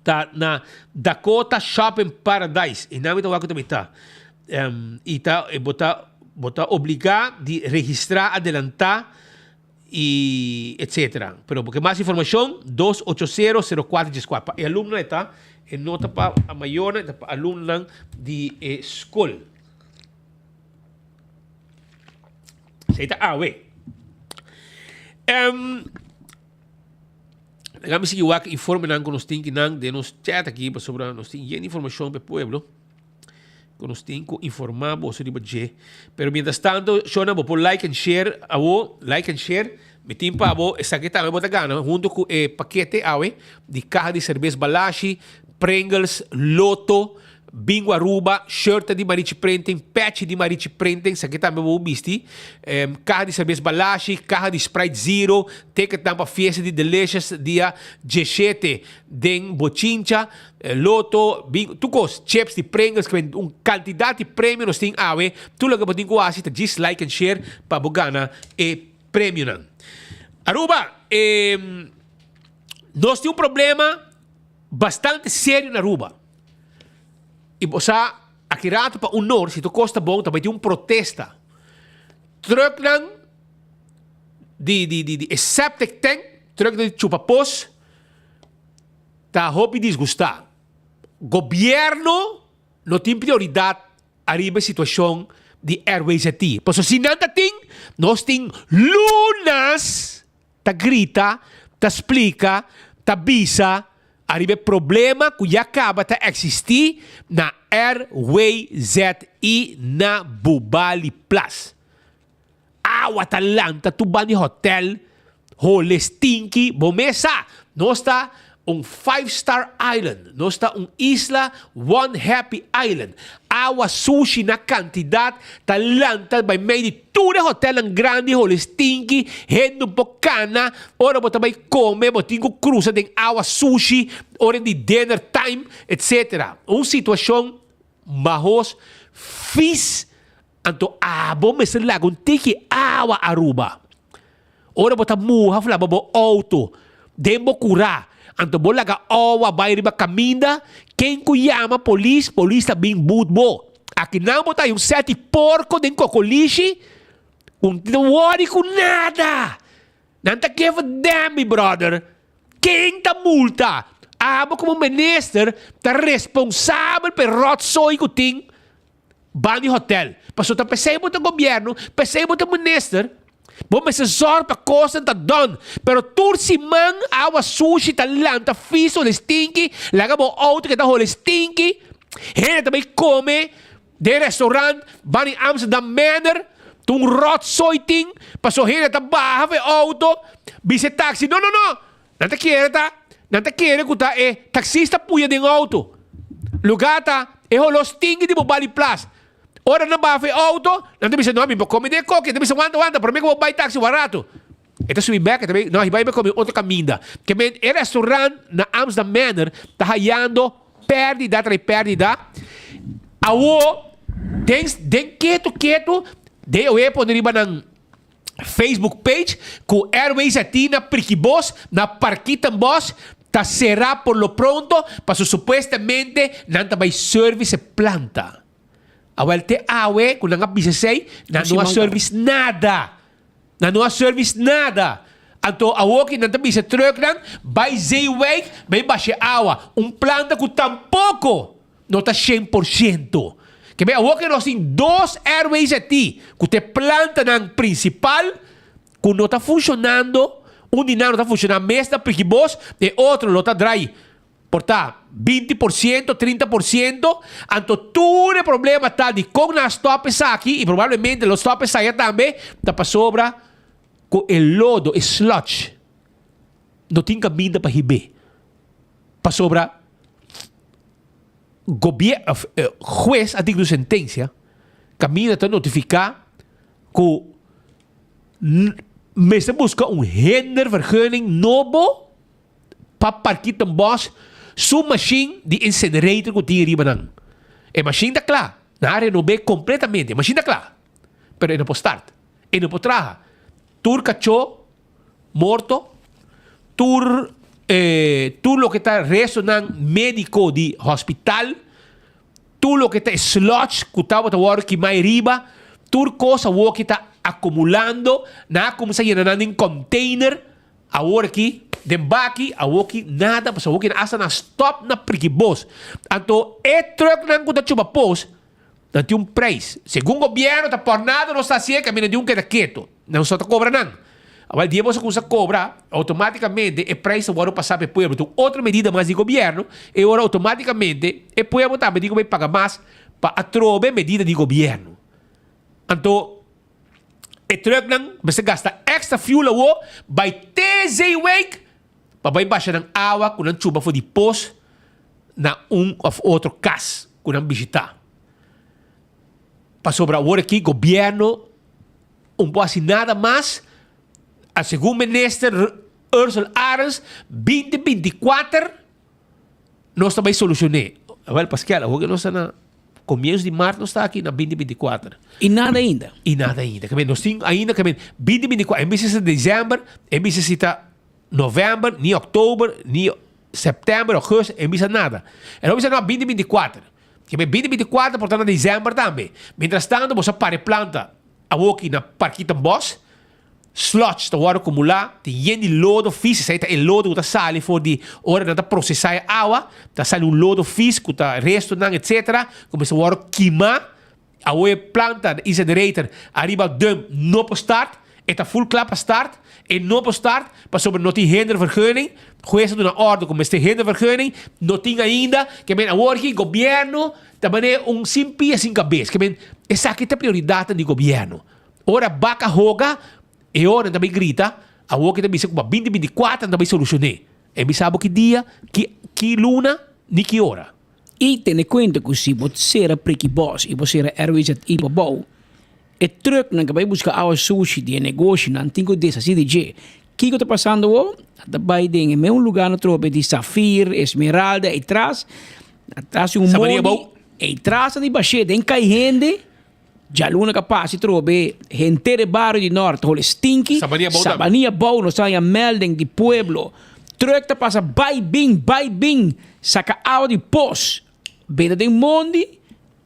tá na Dakota Shopping Paradise e não me toca também tá e tá botar obrigar de registrar adelantar e etc. Pero porque mais informação 280-0414 e aluno está e nota para a maior para aluno de escola se está awe Vamos seguir o informe que nós temos de nos chat aqui sobre nós temos informação para o povo que nós temos que informar sobre o que pero mientras tanto Shona vou por like and share me tem para abo essa aqui também bota gana junto com o paquete de caja de cerveja Balashi Pringles Lotto Bingo Aruba, shirt di Marici Printing, patch di Marici Printing, sa kita mo bisti, caja di cerveja Balashi, caja di Sprite Zero, ticket para fiesta di Delicious dia 17 den Bochincha, Lotto, bingo, tukos, chips di Pringles, que quantidade de prêmio nos tem awe, tu laga botin ko asi, ta just like and share, pa bugana prêmio nan. Aruba, nós temos problema bastante sério na Aruba. E você, aqui rato para o norte, se tu costa bom, também tem protesta. Truck lang, de septic tank, truck de chupapos, tá hobby disgustar. Governo não tem prioridade arriba a situação de airways aqui. Por isso, se nada tem, nós temos lunas, tá grita, tá explica, tá bisa, arriba problema que já acaba de existir na Airway ZI na Bubali Plus. Atalanta, tu bani hotel, hole stinky, bomesa. Não está 5-star island, não está isla, one happy island. Sushi na quantidade, talanta, by meio de tudo hotel ang grande, hole stinky, hendo bocana, ora mo também come, mo tingo cruza den sushi, ora de dinner time, etc. Situação mahos, fis, anto abo, me se lagun tiki Aruba. Ora mo tamuha, flaba mo auto, dembo cura. Anto bolaga awa bayri ba kaminda, quem kuyama police tá bem budbo. Aqui não botar um sete porco den cocolishi, não worry com nada. Não tá give a damn, me brother. Quem tá multa? Abo como minister tá responsável per rotsoi que tem bani hotel. Passou tá pensei mo tá governo, pensei mo tá minister. Bom, mas só para coisa tá done. Pero tursi man, awa sushi, tá lanta, fiso, le stinky, laga mo auto que tá hole stinky. Gente também come de restaurante, van in Amsterdam Manor, tung rotzoiting, passou gente tá barra, ve auto, bise taxi, não. Não te quer que tá taxista puya de auto. Lugar tá, holo stinky de Bali Plus. Ora na ba fe auto, nanti bisa no, mi come de coque, nanti bisa wanta, pero me ko buy taxi barato. Ito sui back, no, iba come outro caminho. Que men el restaurant na Amsterdam Manor tá hayando perdida, Awo, den quieto, de eu poner iba ng Facebook page, ku Airways Atina, Priquibos, na Parquita Boss, tá será por lo pronto, paso supuestamente, nanta by service planta. Awal te awe, kung nga bisasay, na no service nada. Anto awoki nanta bisa truck lang, by Zeeweg, may basya awa. Planta ko tampoco, no ta 100%. Que may awoki no sin 2 airways a ti, kung te planta ng principal, kung no ta funcionando, dinero está funcionando, mes na prikibos, e outro no ta dry. Porta 20%, 30%, anto todo el problema está de con las topes aquí y probablemente los topes allá también, está para sobra con el lodo, el sludge. No tiene camino para hibe. Para sobra juez a digno sentencia, camina a notificar que me se busca hindervergunning nobo para parquita en bos. Su machine de incinerator que tinha riba nang. A machine da klaar. Na renové completamente. A machine da klaar. Pero não pode start. Não pode trabalhar. Tur cacho morto. Tur lo que está resto nang médico de hospital. Tur lo que está sludge que estava tawar que mais riba. Tur cosa wo que está acumulando. Na como sa yan em container. Agora aqui. Den baki, awoki nada, mas awoki na asa na stop na prikibos. Anto, truck nang kuta chupa pos, nanti price. Según gobyerno, ta por nada no está así, camina de queda quieto. Não só ta cobra nang. Awal dia mo sa kung sa cobra, automaticamente, price agora passar para o pueblo. Então, outra medida mais de governo, e agora automaticamente, o pueblo também digo vai pagar mais para atrobe medida de governo. Anto, truck nang, basta gasta extra fuel awo, by Zeeweg, babay ba siya ng awa kung ang chuba for di pos na of outro kas kung ang bisita. Pasobra agora aqui, gobyerno, po assim nada mais, a segundo minister Ursula Arens, 2024, nós também solucionei. Well, Pascal, agora nós na começo de março, nós está aqui na 2024. E nada ainda? E nada ainda. Nós temos ainda, 2024, em vez de dezembro, em vez de novembro, nem outubro, nem setembro, agosto, em vez de nada. Então, vamos a 2024. Que 2024, portanto, dezembro também. Mientras tanto, você para planta aqui na Parquita Boss, sludge, está agora acumular, tem de lodo físico, está o lodo que está saindo for de hora de processar a água, está saindo lodo físico, está resto, etc. Começa agora a queimar, a planta, incinerator, arriba dump, não pode start, está full clap para start, e não pode start, para sobre não tem hindervergunning, juez na ordem, como este hindervergunning, não tem ainda, que agora aqui, governo, também é simples assim cabeça, que essa aqui é a prioridade do governo. Ora, vaca roga, e ora também grita, a que também se ocupa 2024 também solucionei. E me sabe que dia, que luna, nem que hora. E tendo em conta que se você era prequibos e você era Airways at Ibabou, e truck na vai buscar a sushi de negócio na antigo dessa CDG, que está passando o, da Biden em lugar no trope de Safir, Esmeralda e traz monte, e traz de baixo, tem cai gente. Já luna capaz de trobe gente de barrio de norte, hole stinky, Sabania Bau, no saia melding de pueblo, truck ta passa by bing, saca água de pos, beda de mondi,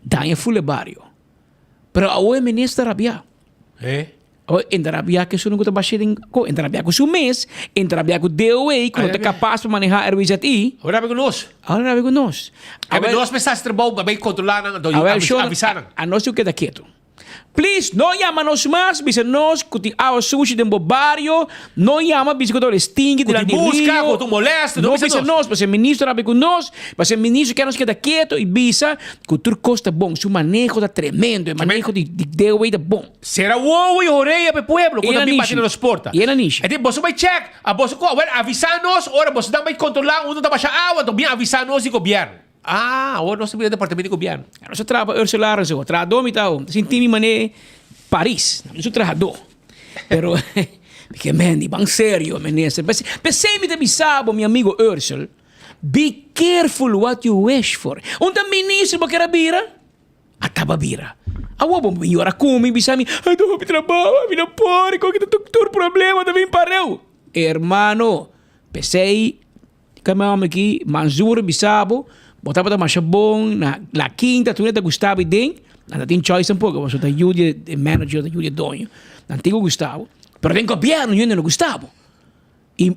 daia fule barrio. Pero a ministro rabia. Entra rabia que não está baixando, entra rabia com seu mês, entra rabia com DOA, que não está capaz de manejar Airways at I. Agora rabia com nós. Agora rabia com nós. Nós pensamos que trabalho bem controlar, avisar. A nós o que dá quieto. Please, no llama-nos más, bisa nos, kuti awa sushi de barrio, no llama, bisa kuto stingi de la busca, kuto molesta, no bisa nos, bisa ministro rabi con nos, bisa ministro que nos queda quieto, e bisa, kutur costa bom, su manejo da tremendo, e manejo de way da bom. Será uovo e oreia pe pueblo, quando a bimba nos porta. E na niche. E tipo, você vai check, a você, avisar-nos, ora, você dá mais controlar, uno da baixa água, também avisar-nos e governo. Ah, o não sabia do departamento de governo. Nós trabalhamos Ursula Aranzo, trabalhamos então, senti-me mané Paris, nós trabalhamos. Pero porque mendi, bang sério, menese. Pensei me de sabo, meu amigo Ursula. Be careful what you wish for. Onde ministro porque era bira? Ataba bira. Awo bom melhor come bisami. Ai do me trabalho, me não pode, com que tu problema também pareu. Hermano, pensei que meu amigo aqui, Manzur bisabo. Botava da marcha bom, na quinta, tu ainda gostava e den, ainda tem choice um pouco, você tá ajuda de manager, da ajuda de dono, antigo Gustavo, pero tem governo, eu não gostava. E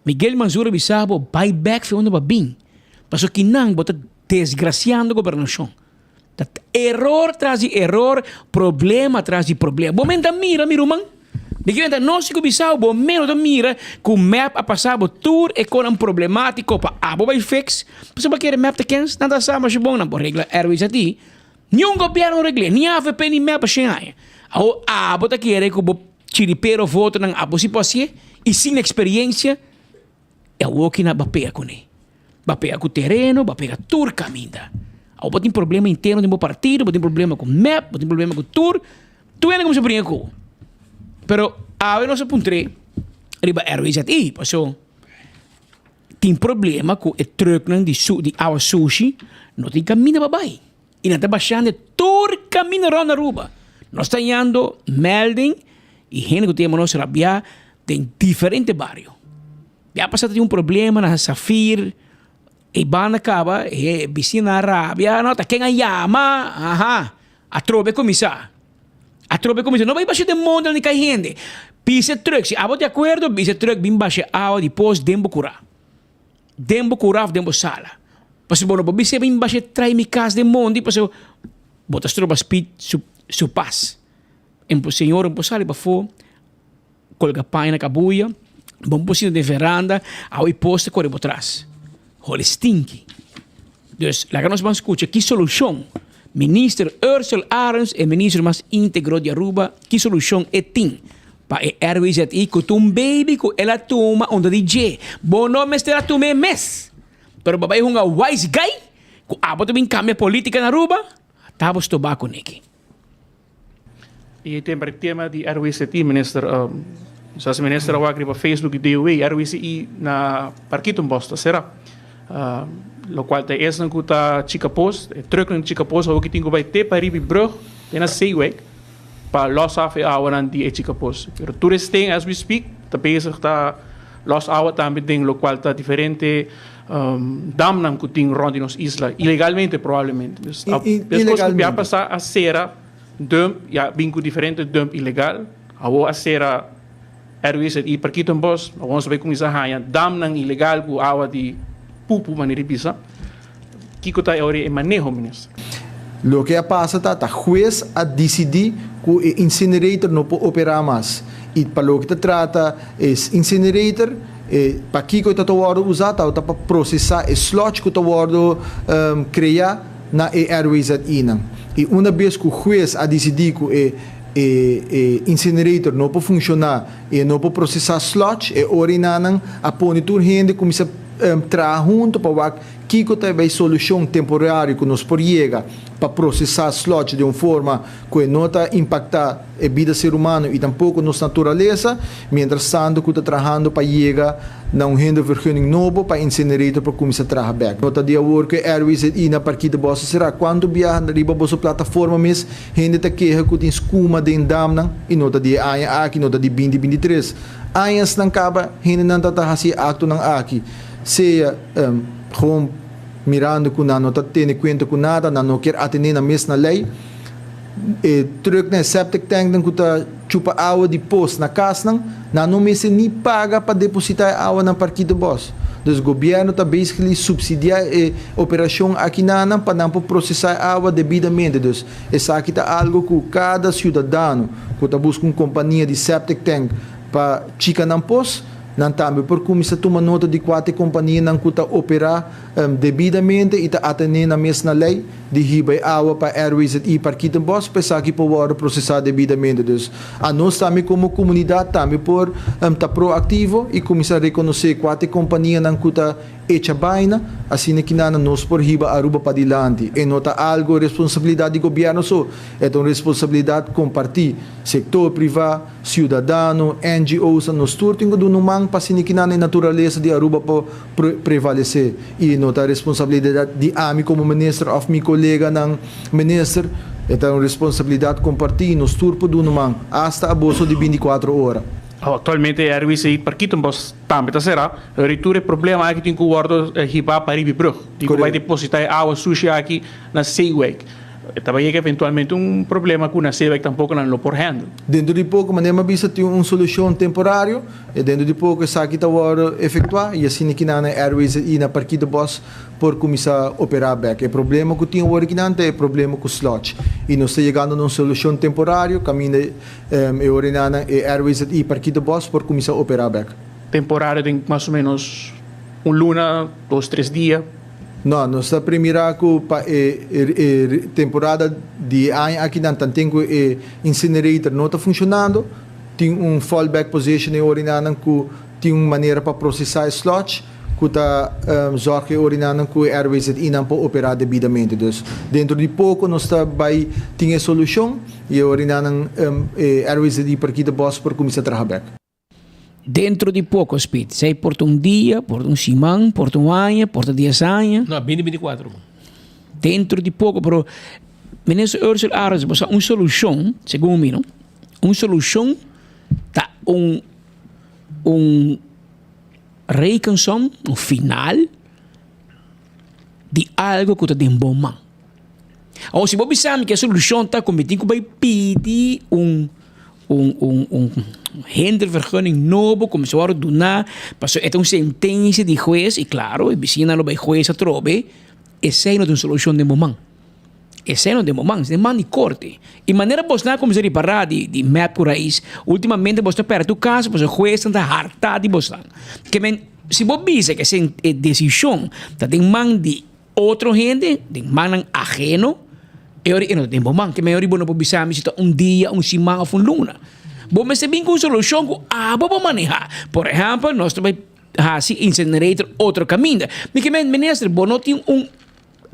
Miguel Manzura Bissabo, buyback foi onde vai bem, passou que não, bota desgraciando a governação. Error traz de error, problema traz de problema. Momento mira, man. Diquenta nós que bisau bo menos da mira com map a passar bo tour e com um problemático pa abo vai fix. Você vai querer map de kens nada sama se bom na por regra Airways ati. Nenhum governo regle, nem AVP nem map chenai. Ao abo ta querer que bo chiripero voto nang abo si posse e sem experiência é o que na bapea com ele. Bapea com terreno, bapea tour caminda. Ao botem problema interno de bo partido, botem problema com map, botem problema com tour. Tu ainda como se brinca com. Pero a nossa puntre riba Airways at passou tem problema com o truck de our sushi não tem caminho babai e não está baixando todo caminho around na Aruba nós está indo melding e gente que temos nossa rabia tem diferente barrio já passado tem um problema na Safir e banda acaba e vicina rabia não tá quem a llama a trobe começar a trobe como dice, no vai baixar de mundo nem cai gente. Pise truck, se abo de acordo, pise truck bem baixa ao depois dembo curar. Dembo curar, dembo sala. Passo bom, bise bem baixa trai mi casa de mundo, passo botas tropa speed su paz. Empo senhor, empo sala para fo, colga pai na cabuia, bom possível de veranda, ao poste corre por trás. Hole stinky. Dus, lá que nós vamos escutar, que solução? Minister Ursula Arens e ministro mais íntegro de Aruba, que solução é tem? Para a Airways at i kutum baby ko ela tuma onda DJ. Bono mestre tume mes. Pero babay hunga wise guy, ko abo também cambia política na Aruba, tabos tobacco neki. E tem para tema de Airways at i minister zoals minister awagri pa Facebook DOE Airways i na parkitum bosta será. Lo qual te is een chica post, terug naar chica post, ook tingo bij te paribi brug, en een zeeweg, pa los af aan die chica post. Pero toeristing as we speak, te bezig ta los af también ding lo qual ta diferente dam nam kuting rond in ons isla, ilegalmente probablemente. Dus después que ya pasa a cera dump, ja bingo diferente dump ilegal, awo a cera Airways et i parkitum bos, awo ons bij kumisa hayan dam nang ilegal ku awa di pupu maniripisa, kiko tayo ori e manejo ministro. Lo que pasa tá juez a decidir que o incinerator não pode operar mais. E para lo que te trata é incinerator, para que está todo usado, tá para processar o slot que está criar na Airways at Inam. E uma vez que o juez a decidir que o incinerator não pode funcionar e não pode processar slot, e orinanan a ponitur gente começa trabalhar junto para que tem solução temporária que nos pode para processar slot de uma forma que não está impactar a vida do ser humano e tampouco nossa natureza, mientras tanto que está trabalhando para chegar a um renda vergunning novo para incinerator para começar a trabalhar back. Nota de agora que Airways e na partida bossa será quando viaja na riba bossa plataforma mes renda te queja que tem escuma de damna e nota de aia aqui nota de 2023 aias não acaba renda não está hasi acto não aqui seja gewoon mirando que não está tendo conta com nada, não quer atender na mesma lei, terug na septic tank que está chupa água de poço na casa, não me se nem paga para depositar água na parquinho do boss. Dus governo está basically subsidiar a operação aqui na para não processar água devidamente. Dus essa aqui está algo que cada cidadão que está buscando uma companhia de septic tank para chica não pos, não também por começar a tomar nota de quatro companhias não que está operar devidamente e está atendendo a mesma lei de riba água para Airways e para Kittenbos, pensar que pode processar devidamente. Dus a nós também como comunidade também por estar proativo e começar a reconhecer quatro companhias não que está hecha baina, assim que nós por riba Aruba para dilante. E nota algo responsabilidade do governo, é uma responsabilidade compartir setor privado, cidadão, NGOs, nós todos temos de numang para assim que a natureza de Aruba para prevalecer. E nota responsabilidade de mim como ministro of meu colega não ministro, é uma responsabilidade compartir nós todos por numang hasta a bolsa de 24 horas. Atualmente a Airways aí para Kittenbos também será reture problema aqui tem que o guardo riba para ir brug e vai depositar água suja aqui na Seaweg. Também é eventualmente problema com a Seaweg tampouco não lo por handle. Dentro de pouco, mas visa ter uma solução temporária e dentro de pouco essa aqui está efetuar e assim que na Airways e na Parque Boss por começar a operar back. O problema que tinha agora é o problema com o slot. E nós estamos chegando a uma solução temporária, caminho na Airways e Parque Boss por começar a operar back. Temporário tem mais ou menos luna, 2-3 dias. Não, nós estamos primeiro com a temporada de ano aqui não tem o incinerator não está funcionando, tem fallback position em Orinana que tem uma maneira para processar slot que está zorge Orinana que a Airways e não pode operar devidamente. Dus dentro de pouco nós vai ter a solução e Orinana Airways e para aqui de boss por começar a trabalhar. Dentro de pouco, Speed, sei por dia, por semana, por ano, por 10 anos. Não, 2024. Dentro de pouco, pero ministro Ursula Aras, você uma solução, segundo mim, uma solução tá reconstrução, final de algo que está em bom mão. Ou se você sabe que a solução está cometindo que vai pedir hindervergunning novo, como se vai donar, passou é uma sentença de juiz e claro, a vicina vai juiz a trobe, essa não é uma solução de momento. Essa não é de momento, é de corte. E maneira você como se reparar de map por aí, ultimamente você perde o caso, você juiz está hartado de você. Que se você diz que essa decisão está em mão de outro gente, de mão ajeno, e não tem momento que melhor não pode pensar se está dia, semana ou luna. Bom, mas bem com solução que vamos manejar. Por exemplo, nós também assim incinerator outro caminho. Porque ministro, bom não tem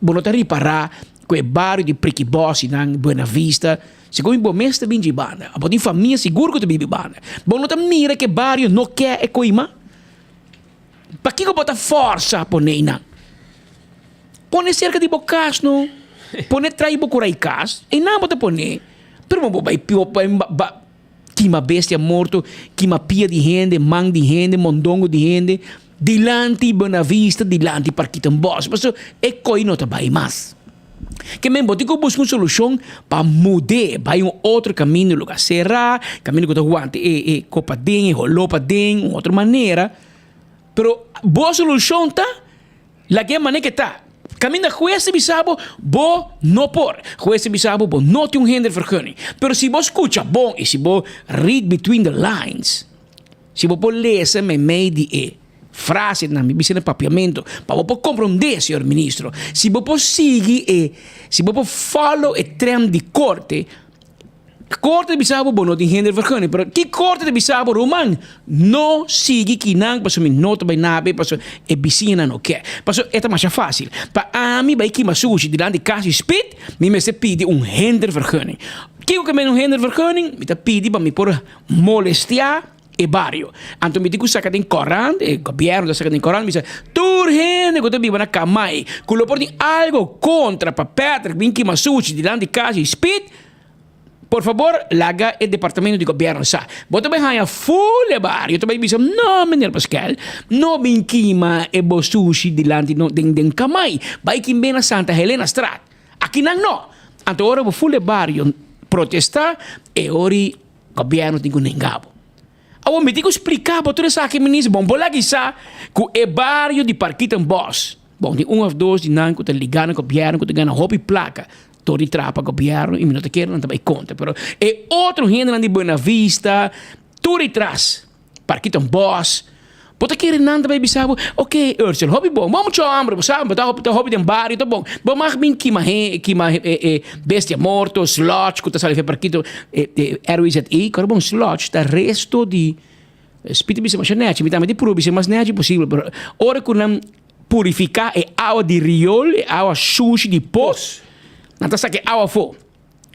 bom não reparar que o bairro de Priquibos na Buena Vista, segundo o bom mestre bem de banda, a boa família seguro que tu vive banda. Bom não tem mira que bairro não quer coima. Para que eu botar força por neina? Põe cerca de bocas não. Põe trai bocurai cas e não bota põe. Pero mo vai que uma bestia morto, que uma pia de gente, man de gente, mondongo de gente, dilante Buena Vista, dilante Parquitambos. Mas é coi não trabalha mais. Que me botico busca uma solução para mudar, vai outro caminho, lugar será, caminho que tu aguante e copa den, rolopa den, outra maneira. Pero boa solução tá, la que maneira que tá. Caminho juez bisabo, bo não por. Juez bisabo, bo não tem hindervergunning. Pero se você escuta bom e se você read between the lines, se você lê me meio de frase na minha visão de papiamento, para você compreender, senhor ministro, se você sigue se você follow o trem de corte de bisabo não tem hindervergunning, pero que corte de bisabo romano não sigue que não, para mim não vai nada, para a vizinha não quer, para é mais fácil. Para mim vai que mais sujo diante de casa speed, me se pede hindervergunning. Que eu que me hindervergunning, me pede para me por molestar e barrio. Então me digo saca den Coran, o governo saca den Coran, me diz, tur gente que tu vive na camai, que lo portem algo contra para Patrick, vem que mais sujo diante de casa speed. Por favor, laga o departamento de governo sa. Você também há full barrio, também bisa, não, menino Pascal, não bem quima e bosushi dilante den camai, vai que bem na Santa Helena Strat. Aqui não. Então ora o full barrio protestar e ori governo tem que nengabo. Awo me digo explicar para toda essa que ministro, bom, bola que sa, com o barrio de Parquita em Boss. Bom, de ou dois de não que tá ligando com o governo, que tá ganhando roupa e placa. Todo trapa governo e não te quero, não te vai conta, pero é outro gente de Buena Vista, tudo atrás. Parquita em Boss. Bota querer nada vai bisabo. Ok, Ursula, hobby bom. Vamos cho hambre, sabe? Bota hobby de barrio, tá bom. Bom, mas bem que bestia morto, slot, que tá salindo parquito, RWZI, cara bom slot, tá resto de spiti bisa mas net, me dá de puro bisa mas net possível. Ora que não purificar é água de riol, é água suja de poço. Não tá saque água fo.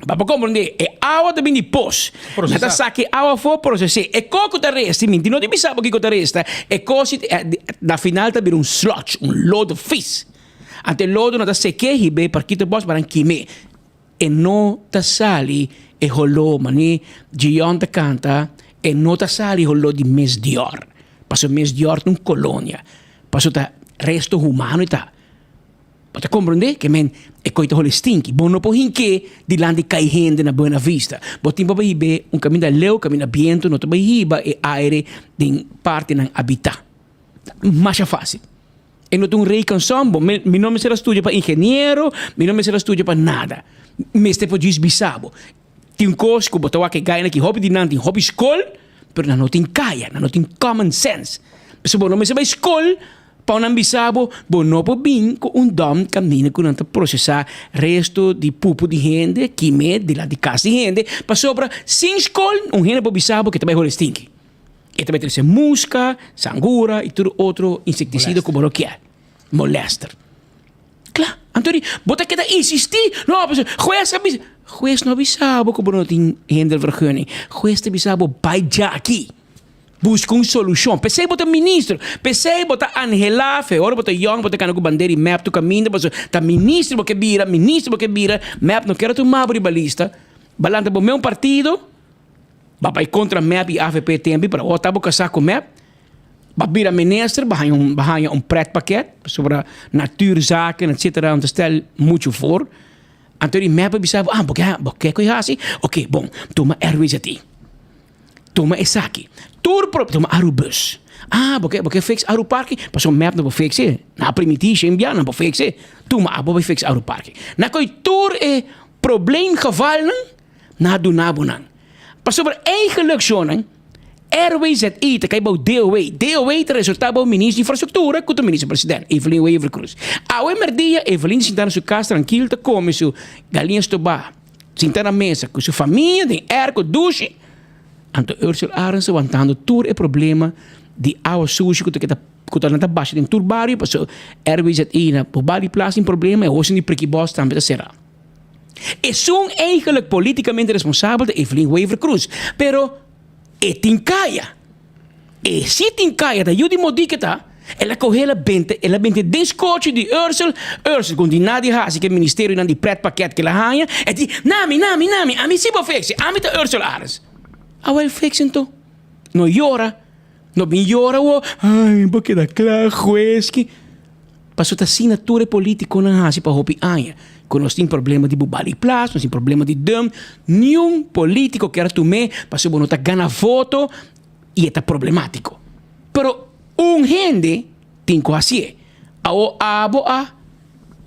Para compreender, é água também de poço. Não tá saque água fo processar. É coco da resta, menti não te sabe o que da resta. É coisa na final tá vir slot, load of fish. Ante lodo não tá seque hibe parquito boss para queimar. E não tá sali e rolou mani de onde canta e não tá sali rolou de mês de or. Passou mês de or num colônia. Passou tá resto humano e tá. Pode compreender que men é coisa holistinque. Bom não pode que de lá de cai gente na Buena Vista. Botim para ir caminho da leu, caminho da viento, não vai ir e aire de parte na habitat. Mais fácil. E não tem rei canção, bom, meu nome será estúdio para engenheiro, meu nome será estúdio para nada. Mas te pode bisabo. Tem coisa que botou que ganha que hobby de não tem hobby school, pero não tem caia, não tem common sense. Mas bom, não me sabe school. Para não bisabo, bom, não pode vir com dom caminho que não está processar resto de pupo de gente, que me de lá de casa de gente, para sobra sem escola, gente pode bisabo que também holestinque. E também tem que ser musca, sangura e tudo outro inseticida como lo que é. Molester. Claro, Antônio, bota que insistir, não, juez não bisabo como não tem gente vergonha, juez te bisabo vai já aqui. Busca solução. Pensei botar ministro. Pensei botar Angela, Feora, botar Young, botar cano com bandeira e map tu caminho. Tá ministro porque vira, map não quero tu mapa de balista. Balanta pro meu partido. Vai contra map e AFP tempo para o tabo casar com map. Vai vira ministro, vai pret paquete sobre natuurzaken, etc. Onde stel muito for. Então map bisabo, porque coisa assim. Ok, bom, toma RWZI. Toma essa aqui. Toma arubus. Porque fix aru parking. Passou map não pode fixar. Na primitie, enviar não pode fixar. Toma pode fix aru parking. Na coi tour é probleem geval na do nabo não. Passou por eigenlijk zo'n RWZI te kijken bij DOW te resultaat bij minister de infrastructuur, com o ministro-presidente, Evelyn Wever Cruz. A emerdia, Evelyn sentar na sua casa tranquilo, te come sua galinha estobá, sentar na mesa com sua família, tem com douche. Então, Ursula Arens aguantando todo o problema de água suja que está na baixa de turbário, passou RWZI na Bobali Plaza, tem problema, e hoje de prequibos também será. É são eigenlijk politicamente responsável de Evelyn Wever Cruz, pero é tincaia. E se tincaia da Judy Modiketa, ela corre ela 20 descoche de Ursula com de Nadia Hasi, que é o ministério não de pret paquete que ela ganha, e diz, nami, a mim se vou fixar, a mim tá Ursula Arens. Awel fixen to. No llora. No bin llora, ai, porque da claro, juez que passou a assinatura política na Hasi para hopi anya. Que nós tem problema de Bubali Plus, nós tem problema de dum. Nenhum político que era tomar, passou a nota gana voto e é problemático. Pero gente tem que assim. Ao abo a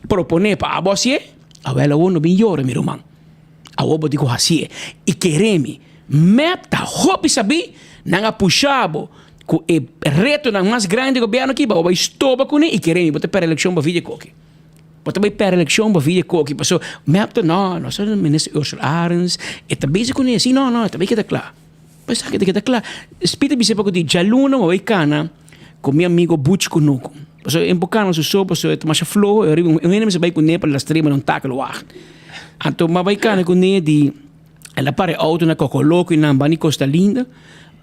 proponer para abo assim, awel no bin llora, meu irmão. Ao abo digo assim. E quereme map ta hopi sabi nanga puxabo com o reto na mais grande governo aqui, vai estoba com ele e queremos botar para eleição para vídeo coque. Botar para eleição para vídeo coque, passou map ta não só o ministro Ursula Arens, e tá busy com ele, sim, não, tá bem que tá claro. Mas sabe que tá claro. Espírito bise pouco de jaluna ou icana com meu amigo Butch Kunuko. Passou embocando su sopa, passou tomar flow, eu arrivo um enemy se vai com ele para a extrema não tá que lo ar. Então mas vai cana com ele de ela pare auto na cocoloco in Bani Costa Linda.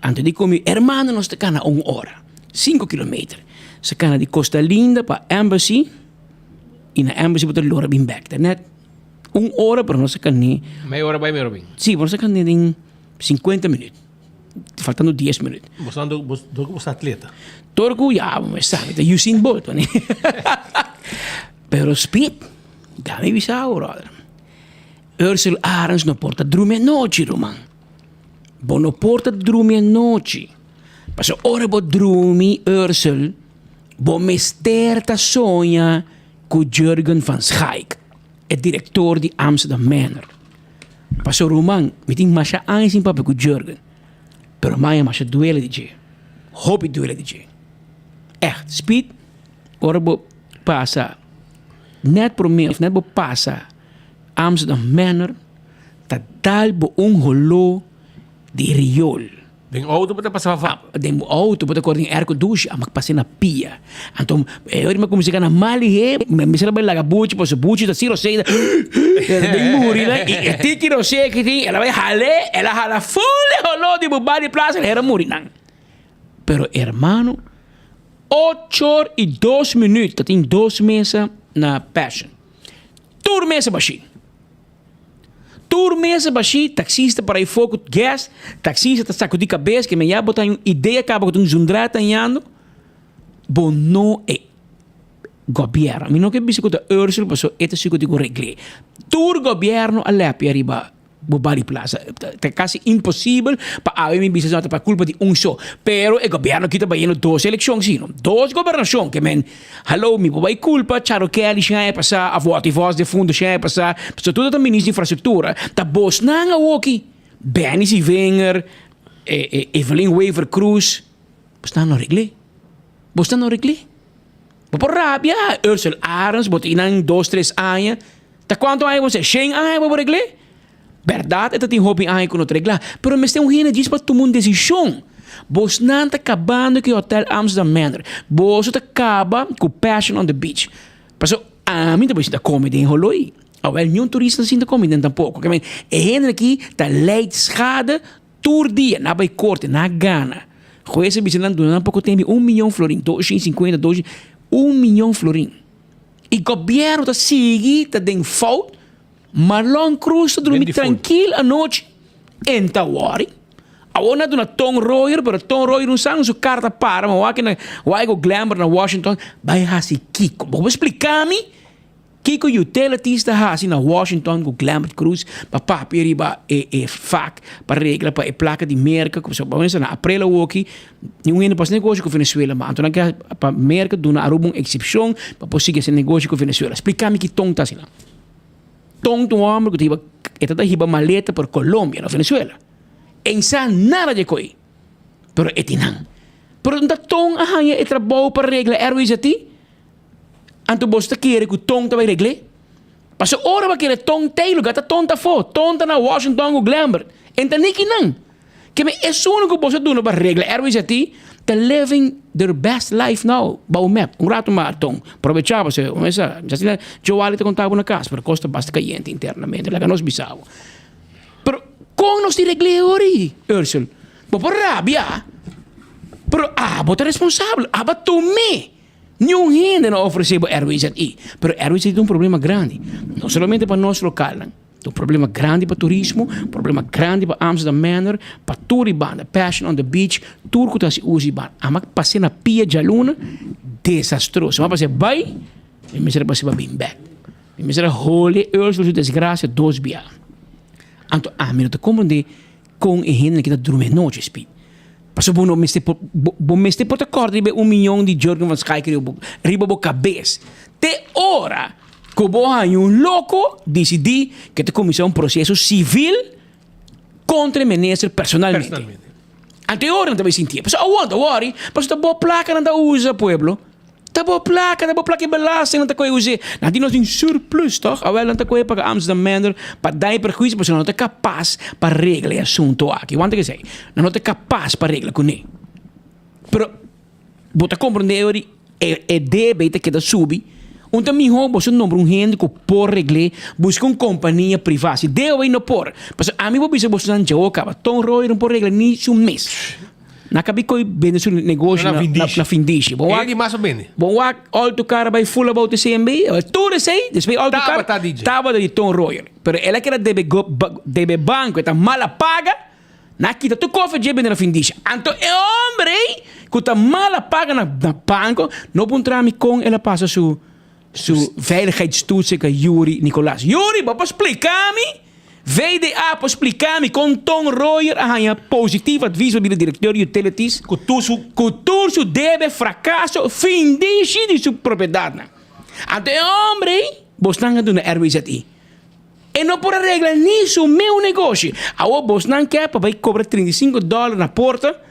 Anto di come hermano non sta cana 1 ora. 5 kilometer. Sa cana di Costa Linda pa Embassy. In Embassy poter l'ora bin back. Net 1 ora però non sa cani. Meia hora vai me robin. Sì, però sa cani in 50 minuti. Faltando 10 minuti. Você atleta. Torco ja, ma sabe, Usain Bolt, né? Pero speed. Dami bisao, brother. Ursula Arens não porta drume noite, Roman. Bom, não porta drume noite. Paso ora bo drumi Ursel, bo mesterta sonha com Jurgen van Schaik, é diretor de Amsterdam Manor. Paso Roman, me tem mais aanzien papo com Jurgen, pero mais duele de je. Hobby duele de je. Echt, speed, ora bo passa, net pro mês, net bo passa Amsterdam Manor, tá dal bo holo de riol. Den auto pata passava. Den auto pata correm air condition, a magpassin na pia. Então, eu me comecei a na mali he, me será bem laga buchi, pois buchi da siro sei, den muri lá, e tiki no sei que tem, ela vai hale, ela hala full holo de bobari plaza, era muri nang. Pero hermano, 8:02, tem 2 meses na Passion. 2 meses baixinho. 2 meses baixinho, taxista para ir foco gas, taxista está sacudindo a cabeça, que me ia botar uma ideia, acaba com um zundrata anhando. Bom, não é governo. Eu não quero dizer que o Ursula passou, este é o que eu reglei. Todo governo a lepe arriba. Bobari plaza. É quase impossível para a minha business para culpa de só. Pero o governo que está fazendo 2 eleições, sino 2 governações que men, hello, mi bobai culpa, Charo Kelly já passar, a voz de fundo já passar, so tudo o ministro de infraestrutura, tá bos na nga woki, Benny Wenger, Evelyn Wever Cruz, basta no regle. Basta no regle. Por rabia, Ursula Arens, botinang 2-3 anos, tá quanto anos você? 100 anos para regle? Verdade, é que tem hobby aí com o regla, pero me tem um hina diz para tomar uma decisão. Vos não está acabando com o Hotel Amsterdam Manor. Vos está acaba com Passion on the Beach. Passo, a mim também está comida em Holoi. Alhoewel, nenhum turista não está comida tampouco. Que é gente aqui está leid schade todo dia, na bij korte, na Ghana. Goeie biziland doen, pouco tempo 1 milhão florin, 250, 1 milhão florin. E o governo está seguindo, está dando fout. Marlon Cruz está dormindo tranquilo à noite. Então, worry. Agora não é Tom Royer, mas Tom Royer não sabe sua carta para, mas vai o Glamour na Washington, vai assim Kiko. Vou explicar-me. Kiko utilities está assim na Washington com Glamour Cruz, para papel e fac, para regra, para placa de merca, como se vamos na aprela o aqui, não é para negócio com Venezuela, mas então para merca do na aruba uma excepção para conseguir esse negócio com Venezuela. Explicar-me que Tom está assim. Tom do homem que está hiba maleta por Colômbia, na Venezuela. Ensa nada de coi. Pero etinan. Pero da Tom ahanya e trabalho para regla Airways ati. Anto bosta querer que Tom tá vai regle. Passo hora para querer Tom Taylor, gata Tom tá fo, Tom tá na Washington com Glamour. Enta niki não. Que me é só único bosta do para regla Airways ati. Tá living their best life now. Bau map, rato maratón. Aprovechava se, já se Joe Ali te contava na casa, pero costa basta caliente internamente, la ganos bisao. Pero com nos di regle ori, Ursula. Bo por rabia. Pero bota responsável, tu me. Nenhum gente não ofereceu Airways aí. Pero Airways tem um problema grande, não somente para nós local. Um problema grande para turismo, um problema grande para Amsterdam Manor, para Turibanda, Passion on the Beach, tudo que se usa ban. Mas passei na pia de aluna, desastroso. Mas passei vai, e me será passei bem back. E me será holy, Ursula, desgraça, 2 bias. Então, me não te compreender com a gente que está dormindo noite, speed. Passou bom meste por acorde de 1 milhão de Jurgen van Schaik riba bo cabeça. Te ora como um louco decidir que te começar processo civil contra o ministro personalmente. Anterior não estava sentindo. Mas aguanta, worry. Mas tá boa placa não tá usa, pueblo. Tá boa placa e belasting não tá coisa usa. Não tem nós em surplus, toch? Awel não tá coisa para Amsterdam Manor, para dar prejuízo, mas não tá capaz para reglar o assunto aqui. Quanto que sei? Não tá capaz para reglar com ele. Pero, bota compreender é débito que tá subi. Então, me roubo seu nome, gente que por regle, busca uma companhia privada. Se deu aí no por. Mas a mim vou dizer, você não já acaba. Tom Roy não por regle nem um mês. Na cabe que vende seu negócio na findiche. Ele mais ou menos. Bom, alto cara vai full about the CMB. Tudo sei, depois alto cara tava de Tom Roy. Pero ela que era debe banco, está mal paga. Na quita tu cofre de na findiche. Então, é homem que está mal paga na banco, não pode entrar com ela passa su veiligheidstoetsen Yuri Nicolaas. Yuri, wat explicar-me? VDA para explicar-me com Tom Royer a positivo aviso do diretor de utilities que tu deve fracasso fim de sua propriedade. Até homem, você do na RWZI. E não por regra nisso meu negócio. Agora você não quer para cobrar $35 na porta.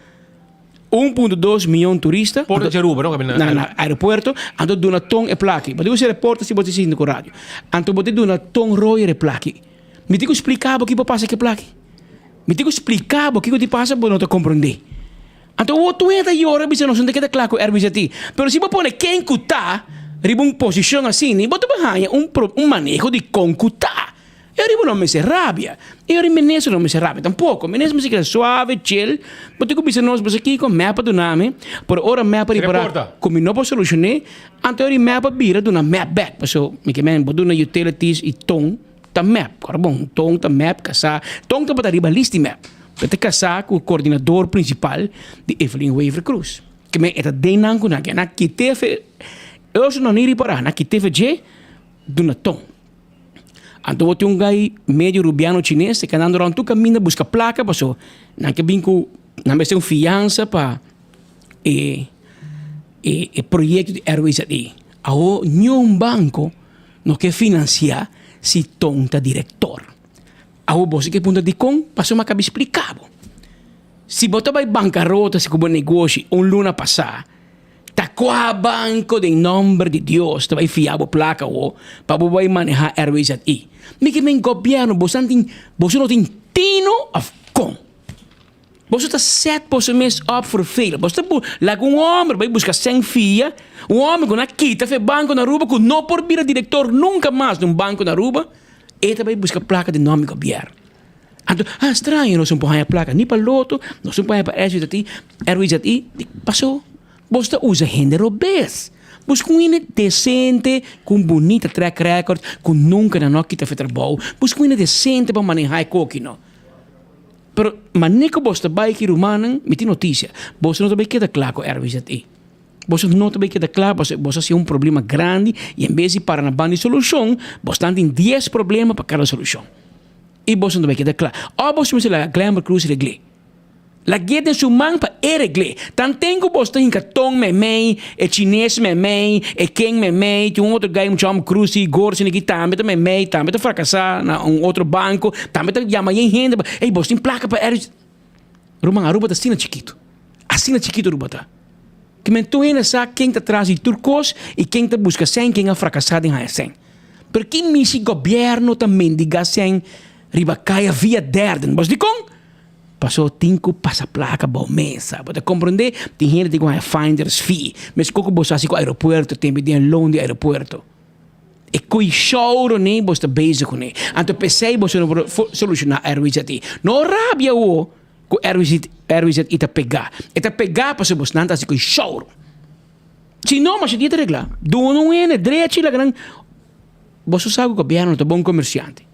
1.2 milhão de turistas. Porta de Aruba, não? No aeroporto. Então, dona tom e plaque. Mas você reporta se você sente com rádio. Então, você dona tom Royer e plaque. Me digo explicar o que passa que plaque. Me digo explicar o que te passa para não te compreender. Então, o tu entra e ora, você não sente que é claro com o RBZT. Mas se você põe quem cutar, riba uma posição assim, você vai manejo de concutar. Eu riba não me se rabia. Eu riba nisso não me se rabia tampouco. Me nisso me se suave, chill. Mas tu bisa nós você aqui com mapa do nome. Por hora mapa para como não posso solucionar. Então eu mapa bira do na map back. Paso me que men bodo na utilities e tom ta map. Carbon tom ta map casa. Tom ta para riba list map. Para casar com o coordenador principal de Evelyn Waver Cruz. Que me eta denan com na que na que teve eu não niri para na que teve je do na tom. Então, eu tenho um gai meio rubiano chinês que andando around tu caminho busca placa, passou. Não que binco, não vai ser fiança para projeto de RWZI. Ao nenhum banco não quer financiar se tonta diretor. Ao você que punta de com, passou uma cabeça explicado. Se botar vai bancarrota se como negócio luna passar, tá qua banco de nome de Deus, tá vai fiar placa o para vai manejar RWZI. Me que men governo, você não tem tino of com. Você está set para mês up for fail. Você está lá com homem, vai buscar sem filha, homem com na quita, fez banco na Aruba, com não por vir diretor nunca mais num banco na Aruba, e vai buscar placa de nome governo. Então, estranho, não se põe a placa, nem para loto, não se põe para RWZI, passou. Você usa gênero bes. Busca decente, com bonita track record, com nunca na noite feita trabalho. Busca decente para manejar o coquino. Pero, maneco você vai que rumana, me tem notícia. Você não também queda claro com a RWZI. Você não também queda claro, você tem problema grande e em vez de para na banda de solução, você tem 10 problemas para cada solução. E você não também queda claro. Ou você me la Glamour Cruise regle. La guia su man pa regle. Tan tengo bosta hinka tong me mei, e chinês me mei, e king me mei, tem outro guy um chama cruci, gorsi niki também me mei, também fracassar na outro banco, também chama yen gente, ei bosta tem placa pa Rumang Aruba tá sina chiquito. Assina chiquito Aruba tá. Que men tu ainda sabe quem tá atrás de turcos e quem tá busca sem quem a fracassado em haia Porque misi governo também diga sem riba caia via derden. Bos di kong? Passou 5 passa placa bom mesa. Para compreender, tem gente que tem finder's fee. Mas como você assim com o aeroporto, tem de loan de aeroporto. E coi choro nem você basic com ele. Então pensei você não solucionar RWZI. Não rabia o com RWZI tá pegar. E tá pegar para você não tá assim com choro. Se não, mas dia regla. Do não é direito lá gran. Você sabe que o governo é bom comerciante.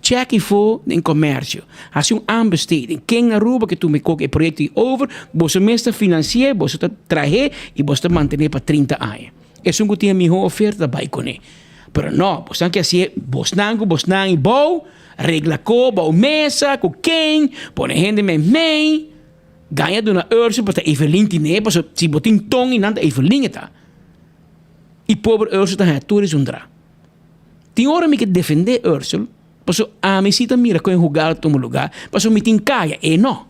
Check e for em comércio. Assim um ambesteden. Quem Aruba que tu me coque o projeto over, você mesmo financia, você traje e você manter para 30 anos. Isso não tem a minha oferta vai com ele. Pero não, você não quer ser, você não e bom, regla co, bom mesa, com quem, põe gente me, ganha de uma urso para Evelyn tine, para se botin tong e nada Evelyn está. E pobre urso está turismo dra. Tem hora me que defender urso. Paso a mí sí mira que jugar a todo lugar. Paso me tin caia no.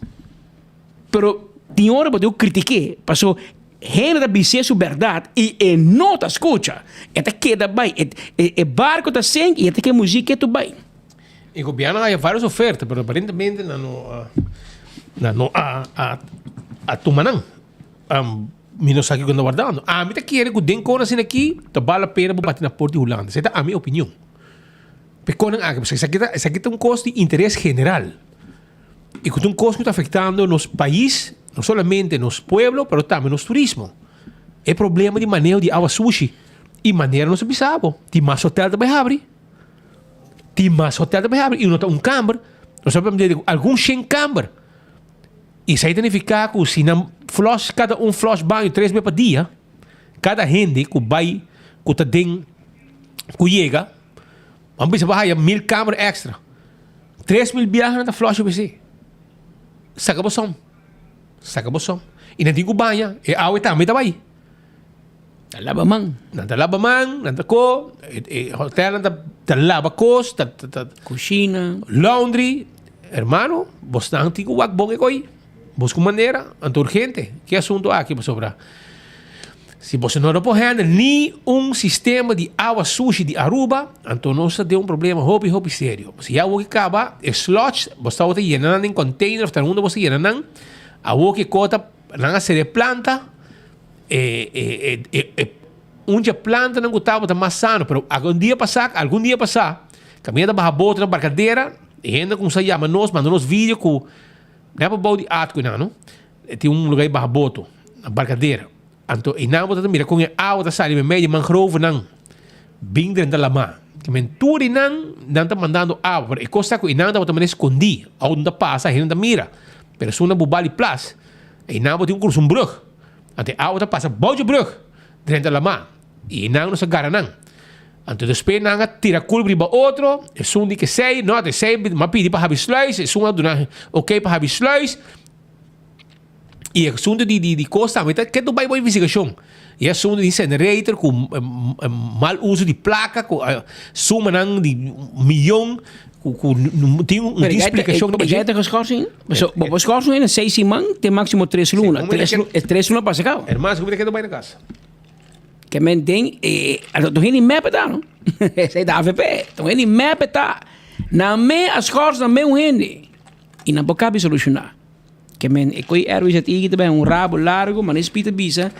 Pero tem hora para eu critiquei. Paso gente da dizer sua verdade e não tá escuta. Até queda bem. E barco tá sem e até que música tu bem. O governo há várias ofertas, mas aparentemente não a tumanang. Não sabe quando guardando. A mim tá querendo que den coisa assim aqui, tá vale a pena para bater na porta de Holanda. Essa é a minha opinião. Isso aqui tem um custo de interesse general. E que tem um custo que está afetando nos países, não somente nos pueblos, mas também nos turismo. É problema de manejo de água sushi. E maneira não se pensava. Tem mais hotel também abre. E não tem um camber. Nós sabemos de algum 100 camber. E isso aí significa que se não flush, cada flush banho 3 vezes por dia, cada gente que vai, que está dentro, que chega, vamos pensar, 1000 câmeras extra. 3,000 viajes na flush BC. Sakabosom. E nanti ko banha, awet também também. Talabamang. Talabamang, ko, hotel talabakos, Kusina. Laundry. Hermano, vos não tem que wak bom ekoi. Vos com maneira, anto urgente. Que assunto aqui para sobrar? Se você não pode nem sistema de água sushi de Aruba, então nós temos problema hobby sério. Se já o que acaba, slots, você está llenando em container, está mundo você llenando, a o que cota, não se planta, onde a planta não gostava está mais sano, mas algum dia passar, caminhando para a bota na barcadeira, e ainda com se chama mandando nos vídeos com, não é para bode atco não, tem lugar para a bota, na barcadeira. Anto inamo ta mira kung aw ta sali medio mangrove nang bing dentro da lama que menturi nang ta mandando aw pero costa ko inanda ta manes escondi aonde passa hinda mira pero suna bubali plus inamo tem curso brug ante aw ta passa bojo brug dentro da lama inang no sa garanang anto despe nanga tira culbri ba outro e sundi que sei no te sei ma pidi pa habi sluis e suna duna okay pa habi sluis. E assunto de costa, mas que tu vai boa investigação. E assunto de generator com mal uso de placa, com suma de milhão, tem uma explicação. Já tem geschorsing? Mas geschorsing é 6 man, tem máximo 3 lunas. 3 lunas para secar. Hermanos, como é que tu vai na casa? Que men tem, tu tem mapa tá, não? Sei da AVP, tu tem mapa tá. Na me as geschorsing na me hende. E não pode solucionar. Que men koi ergens het igi também rabo largo, mas nesse pita bisa.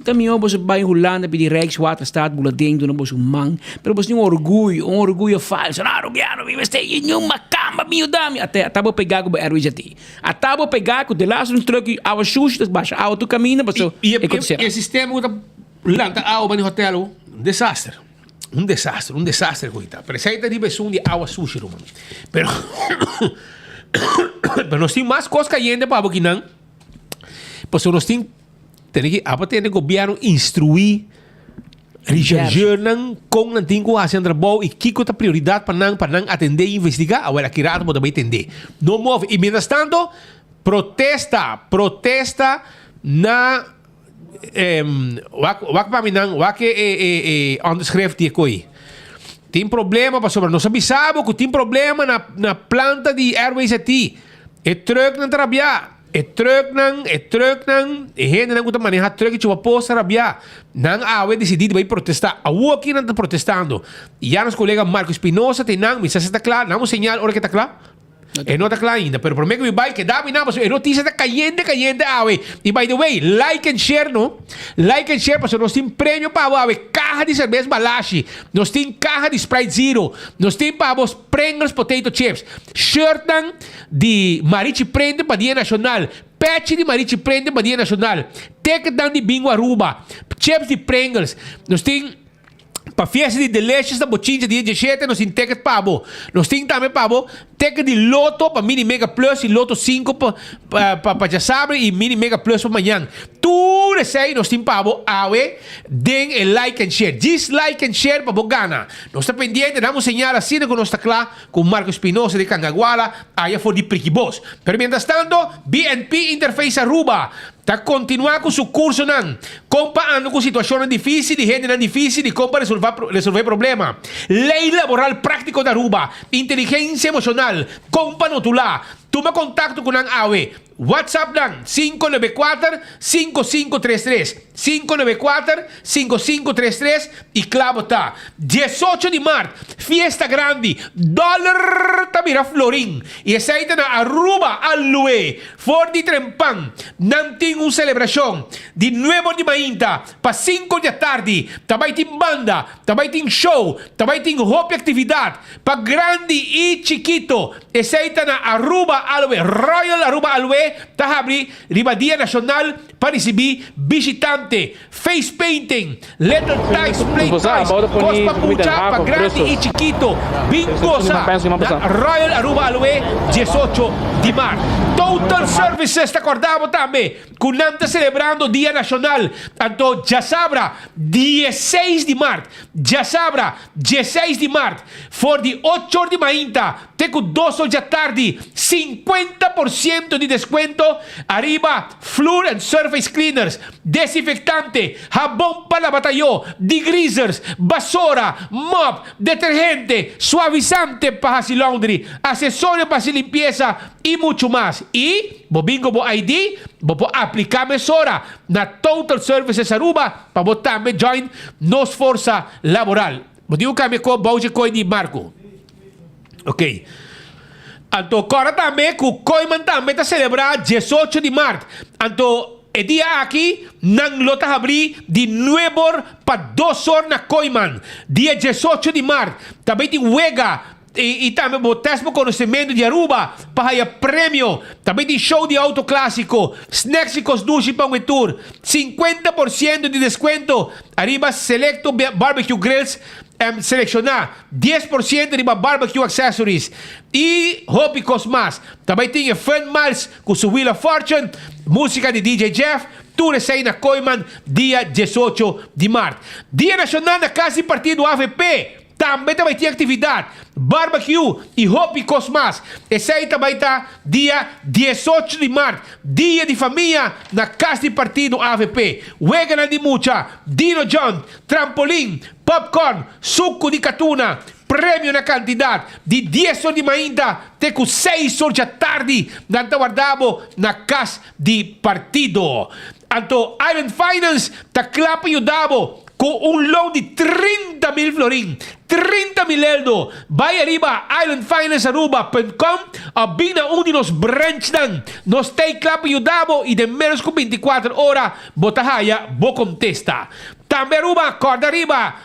Também eu vou bij Holanda bij die Rijkswaterstaat bulading doen bos man, pero bos um orgulho falso. Ah, Rubiano, vive este em uma cama meu dami. Até tava pegar com ergens het. Atabo pegar com de laço um truque, a sushi das baixa, a tu caminho, bos. E sistema uta lanta ao bani hotel, desastre. Um desastre coita. Preceita de besum de água sushi, Romano. Pero mas nós temos mais coisas caindo para aqui não. Porque nós temos que o governo instruir rechercher com não tem que fazer trabalho e que é a prioridade para não atender e investigar. Agora que rato pode atender. Não move. E mientras tanto protesta na wak para mim não wak onderschrift die coi. Tem problema, pastor. Nós avisamos que tem problema na planta de Airways aqui. É truck não trabalhar. É truck não. E gente não gosta manejar truck e chuva posta trabalhar. Não há decidido vai protestar. A rua aqui não está protestando. E já nosso colega Marco Espinosa tem não, mas está claro. Não señal, hora que está claro. Não está claro ainda. Pero por meio que vai que dá não, mas a notícia está caindo. E by the way, like and share, no? Like and share, porque nós temos prêmio para a caja de cerveja Balashi. Nós temos caja de Sprite Zero. Nós temos para os Pringles Potato Chips. Shirt de Marichi Prende para Dia Nacional. Patch de Marichi Prende para Dia Nacional. Ticket de Bingo Aruba. Chips de Pringles. Nós temos para fiesta de delicious da bochinha de 17, nós temos ticket pabo. Nós temos também pabo ticket de Loto para Mini Mega Plus e Loto 5 para Jasabre e Mini Mega Plus para amanhã. Tudo isso aí nós temos pabo. Awe, den el like and share. Dislike and share para Bogana. Nós estamos pendientes, damos señal assim que nós está claro com Marco Espinosa de Cangaguala, aí for de Priquibos. Pero mientras tanto, BNP Interface Aruba está continuando com seu curso não. Compa ando com situações difíceis, de gente não difícil, de compa resolver problema. Lei laboral prático da Aruba, inteligência emocional, compa notulá. Toma contato com a AWE. WhatsApp lang 594-5533 594-5533 e clavo tá 18 de março, fiesta grande, dólar tamira florin e essa aí tá na Aruba Alue for de Trempan não tem uma celebração de 9 de mainta para 5 da tarde também tem banda, também tem show, também tem roupa e atividade para grande e chiquito essa aí tá na Aruba Alue Royal Aruba Alue tá abri riba Dia Nacional para receber visitante, face painting, letter ties, plate ties, cospa pucha para grande e chiquito, bingosa, Royal Aruba Alue, 18 de março. Total Services, te acordamos também, que não está celebrando o Dia Nacional. Então, já sabra, 16 de março, já sabra, 16 de março, for de 8 horas de manhã, até com 2 horas da tarde, 50% de desconto, arriba, Floor and Surface Cleaners, desinfectante, jabón para batalhão, degreasers, vassoura, mop, detergente, suavizante para hacer laundry, acessórios para hacer limpieza e muito mais. E, bobingo bo ID, bo aplicar mesora na Total Services Aruba para botar me join nos força laboral. Bodiu kami ko bouje ko ni Marco. Ok. Anto agora também que o Coiman também está celebrar 18 de março. Anto e dia aqui não lota abrir de 9 horas para 2 horas na Coiman. Dia 18 de março. Também tem Wega. E também botas para conhecimento de Aruba para prêmio. Também tem show de auto clássico, snacks e cosduche para um tour, 50% de desconto. Arriba selecto barbecue grills, selecionar 10% de barbecue accessories e hobby mais. Também tem Fun Miles com sua Wheel of Fortune, música de DJ Jeff. Tour sai na Coiman dia 18 de março. Dia Nacional na Casa e Partido AVP. Também vai ter atividade, barbecue e hobby cosmas. Esse aí também está dia 18 de março, dia de família na Casa de Partido AVP. Wegana de Mucha, Dino John, trampolim, popcorn, suco de catuna, prêmio na quantidade de 10 horas de manhã até com 6 horas da tarde. Nanta guardavo na Casa de Partido. Anto Island Finance, ta clapa e davo com loan de 30 mil florin, 30 mil euros. Vai arriba islandfinancearuba.com a bina um de nos branch dan. Nos tem clap e davo e de menos com 24 horas botahaya bo contesta. Também Aruba, corda arriba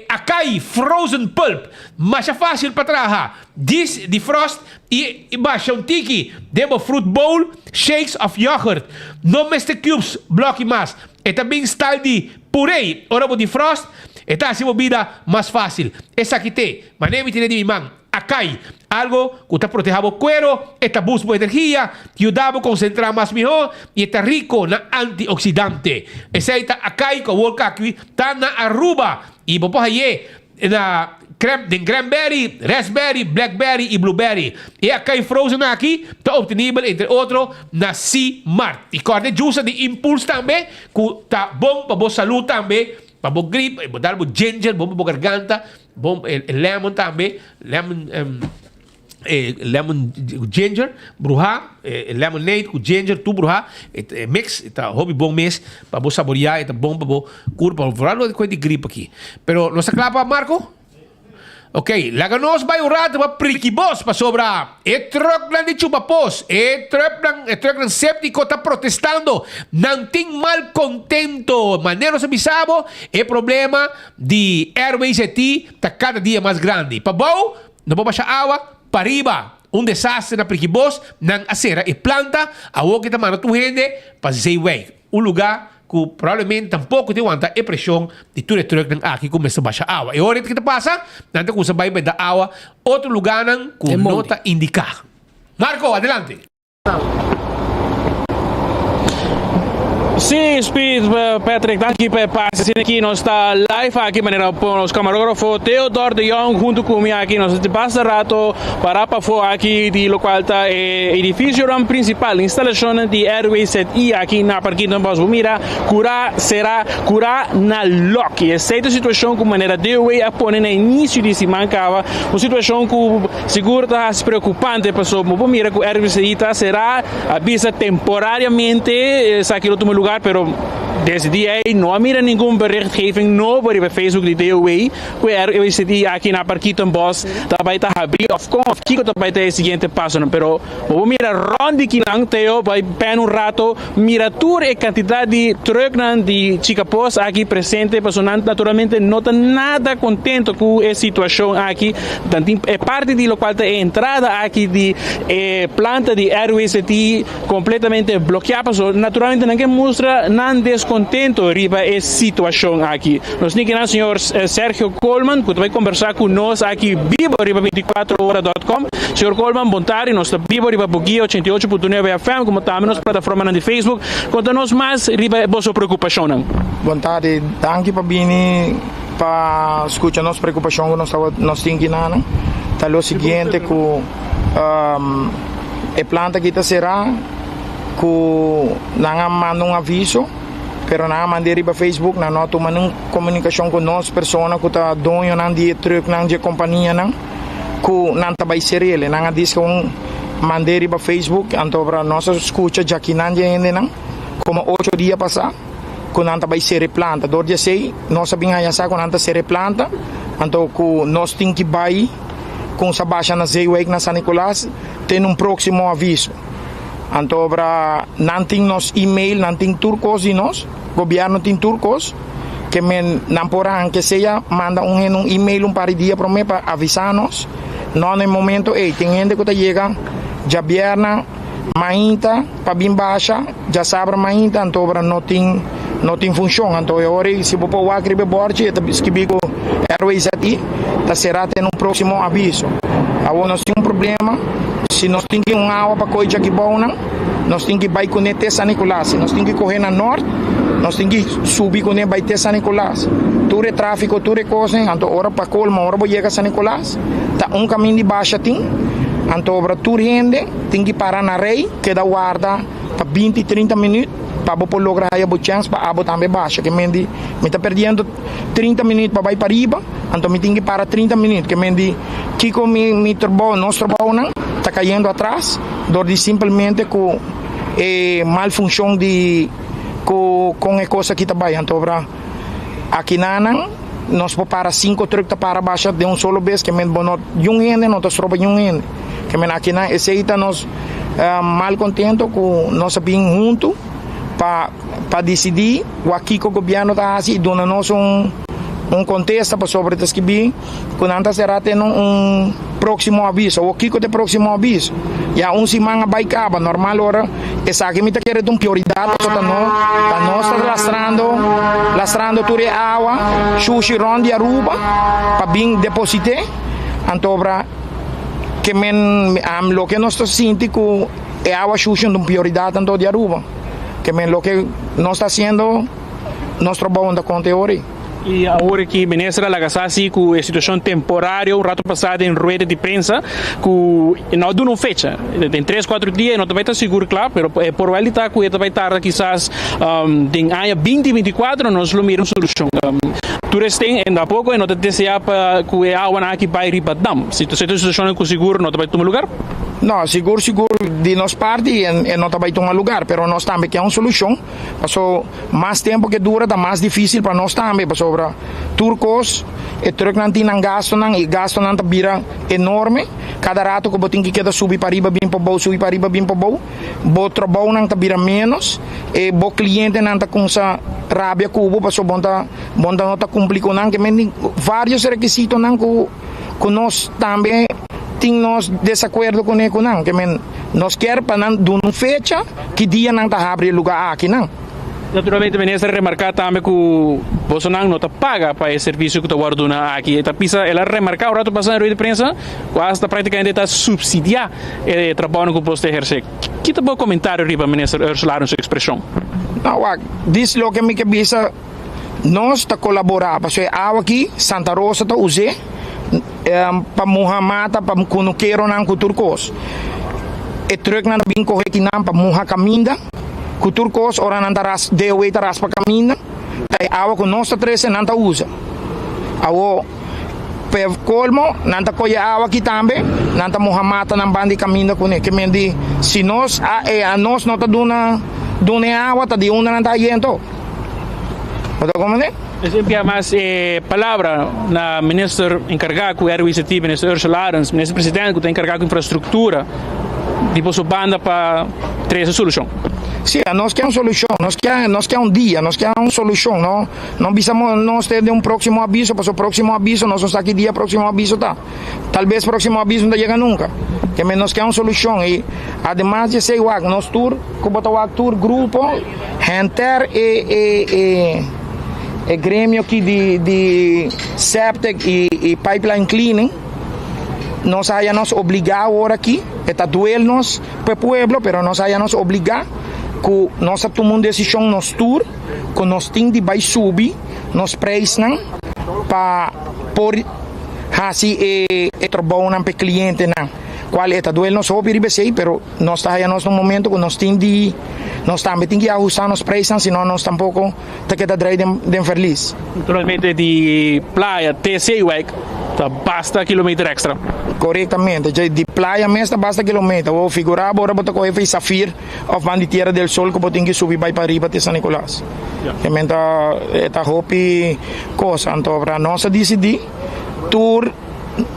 acai frozen pulp, mas é fácil para trabalhar. This defrost e baixa tiki, demo fruit bowl, shakes of yogurt, no meste cubes, bloque mais. E também style de puree, ora de frost, e tá assim vida mais fácil. Essa aqui tem, mas nem me tira de mim, acai, algo que está protegendo o cuero, está busca energia, que ajuda a concentrar mais melhor e está rico na antioxidante. Essa aí tá acai com o aqui, tá na Aruba e vou pôr aí na de cranberry, raspberry, blackberry e blueberry. E acai frozen aqui, está obtenível entre outros na C-Mart. E corda juice de impulso também, que está bom para a saúde também, para a gripe, para dar ginger, bom para a garganta, bom lemon também, lemon ginger, bruja, lemonade com ginger, tu bruja, mix, está hobby bom mês para saborear, está bom para curva, para falar de coisa de gripe aqui. Pero não se clapa, Marco? Ok, laganos vai rato para priquibos para sobrar. E truck lang de chupapos. E truck lang séptico está protestando. Não tem mal contento. Maneiro se bisabo, é problema de Airways ET está cada dia mais grande. Para bom, não pode baixar água para riba. Desastre na priquibos, não acera e planta, a o que está mano tu rende para Zeyway. Lugar que provavelmente tampouco tem aguenta a pressão de tudo aqui que começa a baixar água. E a hora que passa, não tem que vai dar água, outro lugar que não está indicar. Marco, adelante. Sim, Speed, Patrick, aqui aqui nós está live aqui maneira por os camarógrafo Theodor de Jong junto comigo aqui nós passa rato para fora aqui de local tá edifício principal instalação de Airways e aqui na parquinho nós mira será na lock. Essa situação com maneira de way a pôr no início de semana uma situação que seguro tá preocupante pessoal mira que Airways será avisa temporariamente essa aqui no lugar pero desde dia aí não mira nenhum berichtgeving nobody bij Facebook die deel way que RWCD aqui na Parquito Boss também tá abrir of kiko também tem seguinte passo pero vou mira rondi que não teo vai pen rato mira tour e quantidade de truck de chicapos aqui presente pessoal naturalmente não tá nada contento com a situação aqui é parte de local é entrada aqui de planta de RWCD completamente bloqueada pessoal naturalmente não que mostra não contento riba essa situação aqui. Nós temos o senhor Sergio Colman, que vai conversar com nós aqui vivo riba 24horas.com. Senhor Colman, bom tarde, nós estamos vivo riba Buguia 88.9 FM, como também nas plataformas de Facebook. Conta-nos mais riba a vossa preocupação. Bom tarde, danke para vir para escutar nossa preocupação que nós temos aqui. Tá o seguinte, que a planta que será que não manda um aviso, pero não manda riba Facebook, não toma uma comunicação com nós, pessoas que está dono não de truck, não de companhia, não que não tá vai ser ele, não diz que manda riba Facebook, então para nós escuta já que não ainda não, como 8 dias passar, que não tá vai ser planta, do dia 6, nós sabemos já que não tá ser planta, então que nós temos que vai com essa baixa na Zeeweg na San Nicolás, tem próximo aviso. Então, não tem nos e-mail, não tem turcos de nós, governo tem turcos, que não porão que seja, manda um e-mail par de dia para mim para avisar nós. Não no momento, tem gente que chega, já vierna, mainta, para bem baixa, já sabe mainta, então não tem função. Então, agora, se você vai escrever bordo, escrever com Airways aqui, será ter próximo aviso. Agora, nós temos problema. Se nós temos água para correr aqui bom, nós temos que ir com até San Nicolás. Nós temos que correr na norte, nós temos que subir com até San Nicolás. Tudo é tráfico, tudo é coisa. Então, hora para Colma, hora para chegar a San Nicolás. Tá caminho de baixo, então, tudo rende, tem que parar na rei, que dá guarda para 20, 30 minutos, para você lograr a chance para a também baixa. Que me está perdendo 30 minutos para ir para riba, então me tem que parar 30 minutos. Que me que com nosso trabalho está caindo atrás, de simplesmente com mal função com a coisa que está bem. Então, aqui nós para 5 truques para baixo de solo vez, que me não está tropa que me aqui esse aí está nós mal contento com nós bem junto para decidir o aqui que o governo está assim, dando nós contexto para sobre isso que bem, quando será ter próximo aviso, o que tem próximo aviso, já semana vai acabar, normal hora, essa aqui me está querendo prioridade, para nós lastrando tudo água, sushi ronde e Aruba, para bem depositar, então que lo que nós sentimos que a água sushi é prioridade tanto de Aruba, que lo que nós está fazendo, nós trabalhamos da conta agora. E agora que ministra Lagasasi com a situação temporária, rato passado em rueda de prensa, que não dá uma fecha, em 3, 4 dias, não vai estar seguro, claro, mas por ele está que vai estar quizás em ano 2024, nós vamos ver uma solução. Todos têm ainda pouco e não te deseja para que a água aqui vai riba dam. Se a situação é seguro, não vai tomar lugar? Não, seguro de nossa parte não vai tomar lugar, mas nós também queremos uma solução. Passou mais tempo que dura, está mais difícil para nós também, passou para turcos, e truque não tem gasto, e gasto não vira enorme. Cada rato que você tem que subir para riba, bem para bom, subir para riba, bem para bom, o trabalho não vira menos, e o cliente não está com essa rábia cubo, passou bom não está cumprindo, que vários requisitos que nós também temos desacordo com ele, que nós queremos para não dar uma fecha que dia não está abrindo lugar aqui, não. Naturalmente, ministra, remarcar também que o Bolsonaro não paga para esse serviço que está guardando aqui. Ela remarcar o rato passado na rueda de prensa, quase praticamente está subsidiar o trabalho que o posto exerce. Que bom comentário, riba, ministra Ursula, na sua expressão? Não, diz lo que me cabeça, nós está colaborando, porque a água aqui, Santa Rosa está usando, para Muhammad, para Kunuqueiro, não com turcos. E truque não bem correr aqui, não, para Muhammad caminha. Com turcos, ora não está de oito ras para caminhar, a água com nossa 13 não está usa. Agora, para colmo, não está com a água aqui também, não está Muhammad não bande caminha com ele. Que me diz, se nós não está dando água, está de onde não está indo. Pode compreender? Sempre mais palavra na ministra encarregada com o RWCT, ministra Ursula Arens, ministro presidente que está encarregado com infraestrutura, tipo sua banda para ter essa solução. Sim, nós queremos solução, nós queremos dia, nós queremos solução, não precisamos nós ter um próximo aviso, para o próximo aviso, nós estamos aqui dia, próximo aviso está. Talvez o próximo aviso não chega nunca, que nós queremos solução e, además de ser nós tour, como tour grupo, Enter e grêmio aqui de septic e pipeline cleaning, nós hayamos obrigar agora aqui, está duel nós para o pueblo, pero nós hayamos obrigar que nós tomamos decisão nos tour, que nós temos de vai subir nos preços para por assim e trabalhar para cliente não. Qual é a duel nós ouvir bem, pero nós está hayamos no momento que nós temos de nós também temos que ajustar nos preços, senão nós tampouco te queda atrás de feliz. Naturalmente de praia TC basta quilômetro extra. Corretamente, de praia mesmo basta quilômetro. Vou figurar agora para correr fez Safir ou de Tierra del Sol que eu tenho que subir para arriba de São Nicolás. Que menta é hopi coisa, então para nós decidir tour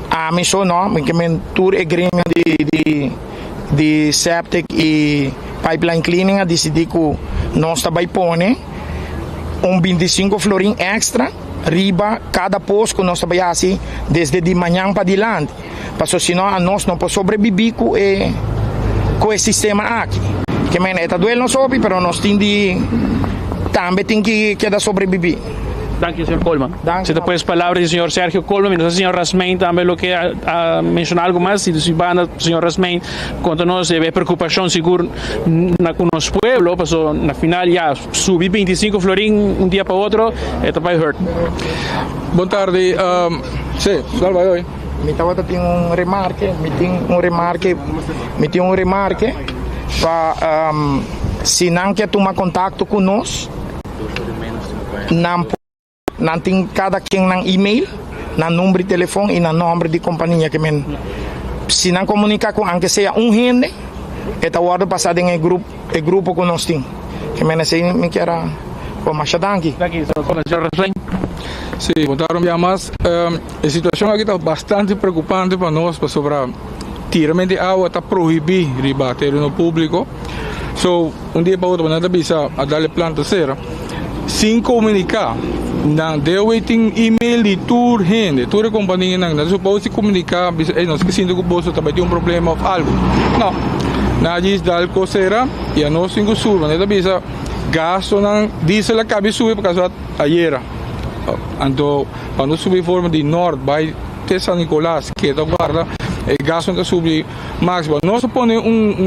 a missão não, que men tour é grêmio de septic e pipeline cleaning a decidir que nós também põe 25 florim extra riba cada posto que nós trabalhamos assim desde de manhã para adiante, porque senão nós não podemos sobreviver com esse sistema aqui. Que é doer não sobe, mas nós também temos que sobreviver. Gracias, señor Coleman. Si después palabras del señor Sergio Coleman y no sé, señor Rasmein también lo que ha mencionado algo más, si van señor Rasmein, cuando nos ve preocupación seguro con los pueblos, pero al final ya subí 25 florín un día para otro, esto va a hurt. Boa tarde, sí, salva hoy. Mi tawata tiene un remarque, para si não quer tomar contato com nós, não tem cada quem na e-mail, na número de telefone e na nome de companhia que se não comunicar com aunque seja gente, esta hora passada em grupo que nós temos. Que assim me quero mais danke. Sí, botaram já mais. A situação aqui está bastante preocupante para nós, para sobre tiramento de água está proibido de bater no público. So, dia para outro, nada bisa a dar planta cera. Sem comunicar, não deu e-mail de tour gente, tour companhia não supôs se comunicar, nós esquecendo que o bolso também tem problema ou algo. Não, nada disso dá coceira e a nós temos que subir, nada bisa gasto não diesel a cabe subir por causa ayer. Então, para nós subir forma de norte, vai ter São Nicolás, que é da guarda, e gasto não subir máximo. Nós põe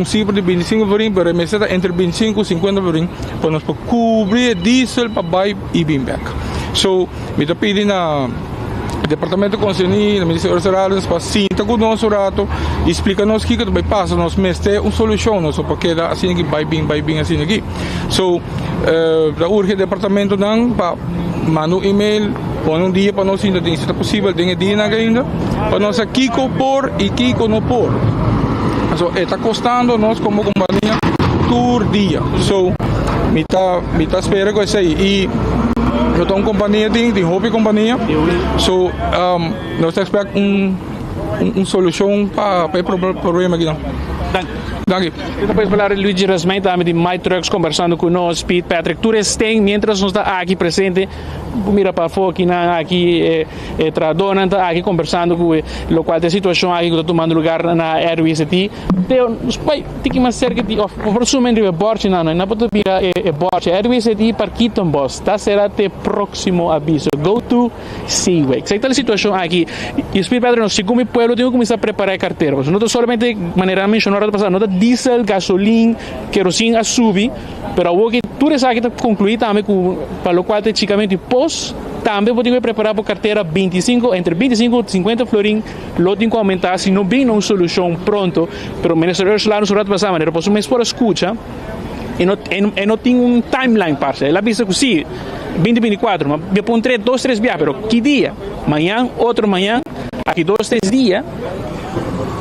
cifra de 25 florim, mas me está entre 25 e 50 florim, para nós cobrir diesel para vai e vir back. So, me está pedindo na departamento concernido, na Ministério Salários, para sentar com o nosso rato, explica-nos o que vai passar, nós mestre uma solução, nós para que assim que vai bem assim aqui. So, da urge departamento não para mandar e-mail, põe dia para nós ainda tem se é possível, tem dia ainda, para nós Kiko por e Kiko não por. So, está custando nós como companhia por dia. So, me está esperando com isso aí. E eu tenho uma companhia, tem hobby companhia. So, nós esperamos uma solução para o problema aqui. Danke. Depois falar de Luigi Rasmein também de My Trucks conversando com nós, Pete Patrick. Tu tem, mientras nós está aqui presente, mira para fora aqui Tradona está aqui conversando com o qual a situação aqui que está tomando lugar na RWCT. Tem que mais cerca de oportunamente de borte não pode vir borte RWCT para Quito Boss. Tá será até próximo aviso. Go to Seaway. Sei tal situação aqui. E Pete Patrick nós como pueblo tem que começar a preparar a carteira. Não somente maneira mencionada passar, não diesel, gasolina, querosene a subir, pero o que tudo isso aqui está concluído também para o qual praticamente pós também podemos preparar para a carteira entre 25 e 50 florim, lo tem que aumentar, se não vem uma solução pronto, pero o Ministério do Salário no passar maneira, posso me expor a escuta e não tem um timeline para ela visa que sim, 2024, mas eu põe 2-3 dias, pero que dia? Manhã, outro manhã, aqui 2-3 dias.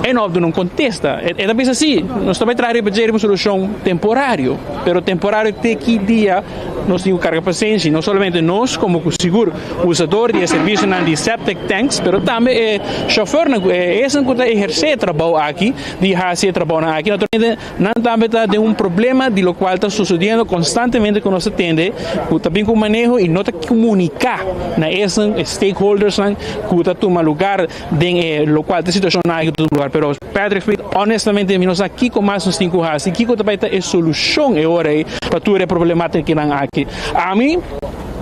É novo, não contesta. É talvez assim, nós também traremos uma solução temporária, mas temporário até que dia nós temos carga paciência, não somente nós, como seguro usador de serviço de septic tanks, mas também chauffeur, esse que exerce trabalho aqui, de fazer trabalho aqui, naturalmente, não também tem problema de lo qual está sucedendo constantemente com nossa tenda, que também com manejo e não está comunicar na esses stakeholders que está tomando lugar de lo qual está situação aqui todo lugar. Pero Patrick, honestamente, nós aqui com mais uns 5 anos, aqui que também é solução agora para toda a problemática que não aqui. A mim,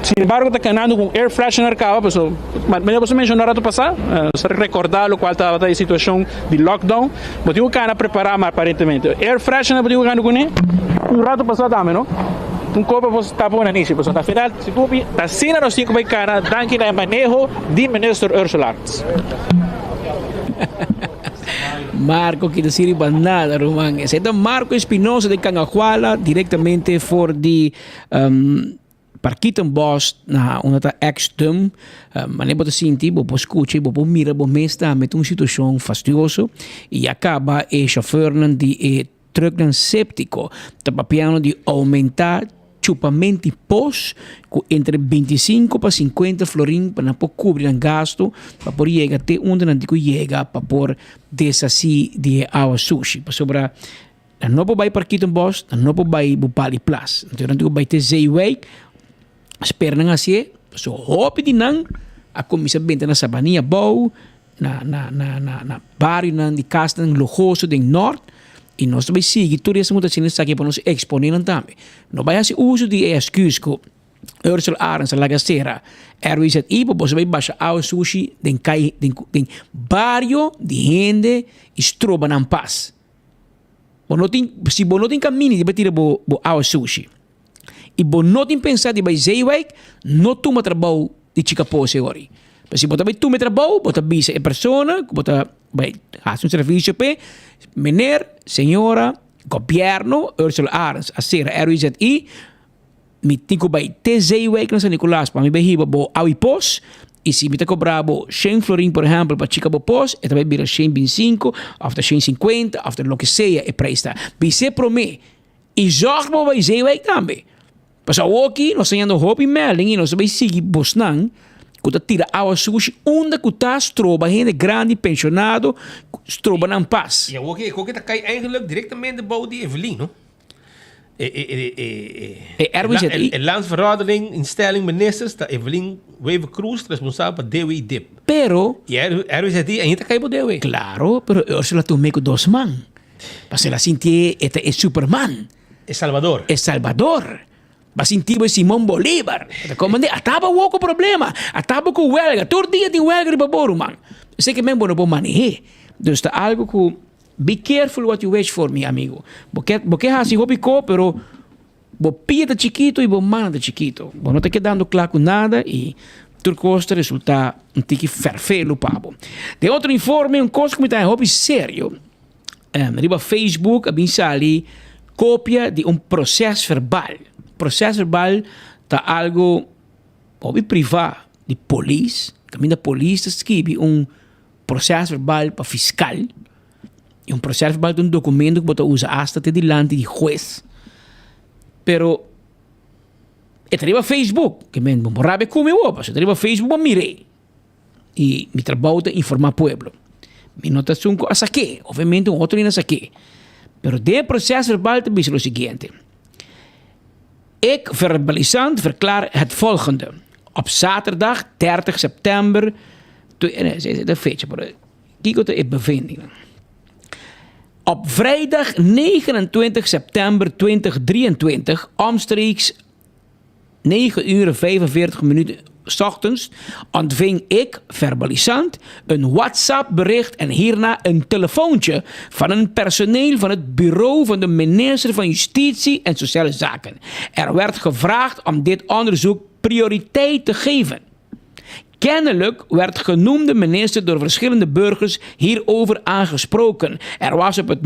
sin embargo, está ganhando com air freshener cá, mas você mencionou no passado, se recordar o qual estava a situação de lockdown, mas eu quero preparar mais aparentemente. Air freshener, eu quero com ele, rato passado também, não? Copa você está bom nisso, mas na final, se tu está sendo nos 5 cara, danke ao manejo de minister Ursula Arns. Marco que decir nada, Román. Ese es Marco Espinosa de Cangajuala, directamente for the Parkitenbos na una ex-dum. Mas nem pode sentir, vou escutar, vou mira, vou mesta, met uma situação fastidiosa e acaba o chauffeur de truck séptico, tá papiando de aumentar chupamento pós entre 25 para 50 florin para não cobrir o gasto para poder chegar até onde não chega para poder desassi de água sushi para sobra não pode vai para Kittenbos não pode vai Bupali Plus então não vai ter Zeeweg espera não assim so hope de não a comissão benta na Sabania Bow na barrio na de Castan Lujoso de Norte e nós também seguimos toda essa mutação aqui para nos exponer também. Não vai fazer uso de excuse que Ursula Arns, a lagaceira, RWZI, para você baixar ao sushi, tem barrio de gente estroba na paz. Se você não tem caminho de bater ao sushi, e você não tem pensado de vai Zeeweg, não toma trabalho de chica pose agora. Se você toma trabalho, você avisa a pessoa, você vai fazer um serviço para menor, senhora, governo, Ursula Arns, a ser RWZI, me tenho que ter Zeeweg na São Nicolás, para me behiba bo awipos, e se me te cobrar bo 100 florin, por exemplo, para chica bo pos, e também vira 125, after 150, after lo que seja, e presta. Bise pro me, e zorg bo bij Zeeweg também. Pas aqui, nós temos hopi melding, e nós vamos seguir bosnan, que tira água sushi, onde que está troba gente grande, pensionado, troba na paz. Ja, oké, dat kan je eigenlijk directamente bij die Evelien, no? Landsverradering, instelling, ministers, dat Evelien Wever Cruz, responsabel por DWI-DIP. Pero... Y RWZI, ainda cai por DWI. Claro, pero Ursula tomei com 2 man. Para ela sentir, este é Superman. Es Salvador. Es Salvador. Mas sentiu Simão Bolívar. Comandante, atava o outro problema. Atava com o huelga. Todo dia tem huelga de baboro, man. Eu sei que mesmo não vou manejar. Então, está algo que... Be careful what you wish for, meu amigo. Porque assim, eu pico, pero... Vou pia de chiquito e vou manda de chiquito. Vou não te quedando claro com nada e... Tudo costa resulta um tique ferfelo, pabo. De outro informe, coisa que me está em hobby sério. Riba Facebook, a ali cópia de processo verbal. Processo verbal está algo hobby privado de polícia. Caminho da polícia escreve processo verbal para fiscal. E processo verbal de documento que você usa hasta delante de juez. Pero arriba Facebook, que me morrabe como eu, mas arriba Facebook eu mirei. E me trabalho de informar pueblo. Me notação a saque, obviamente outro não saque. Pero de processo verbal te diz o seguinte. Ik, verbalisant, verklaar het volgende. Op zaterdag 30 september... De feestje, maar kijk de bevindingen. Op vrijdag 29 september 2023, omstreeks 9:45 's ochtends, ontving ik, verbalisant, een WhatsApp-bericht en hierna een telefoontje van een personeel van het bureau van de minister van Justitie en Sociale Zaken. Er werd gevraagd om dit onderzoek prioriteit te geven. Kennelijk werd genoemde minister door verschillende burgers hierover aangesproken. Er was op het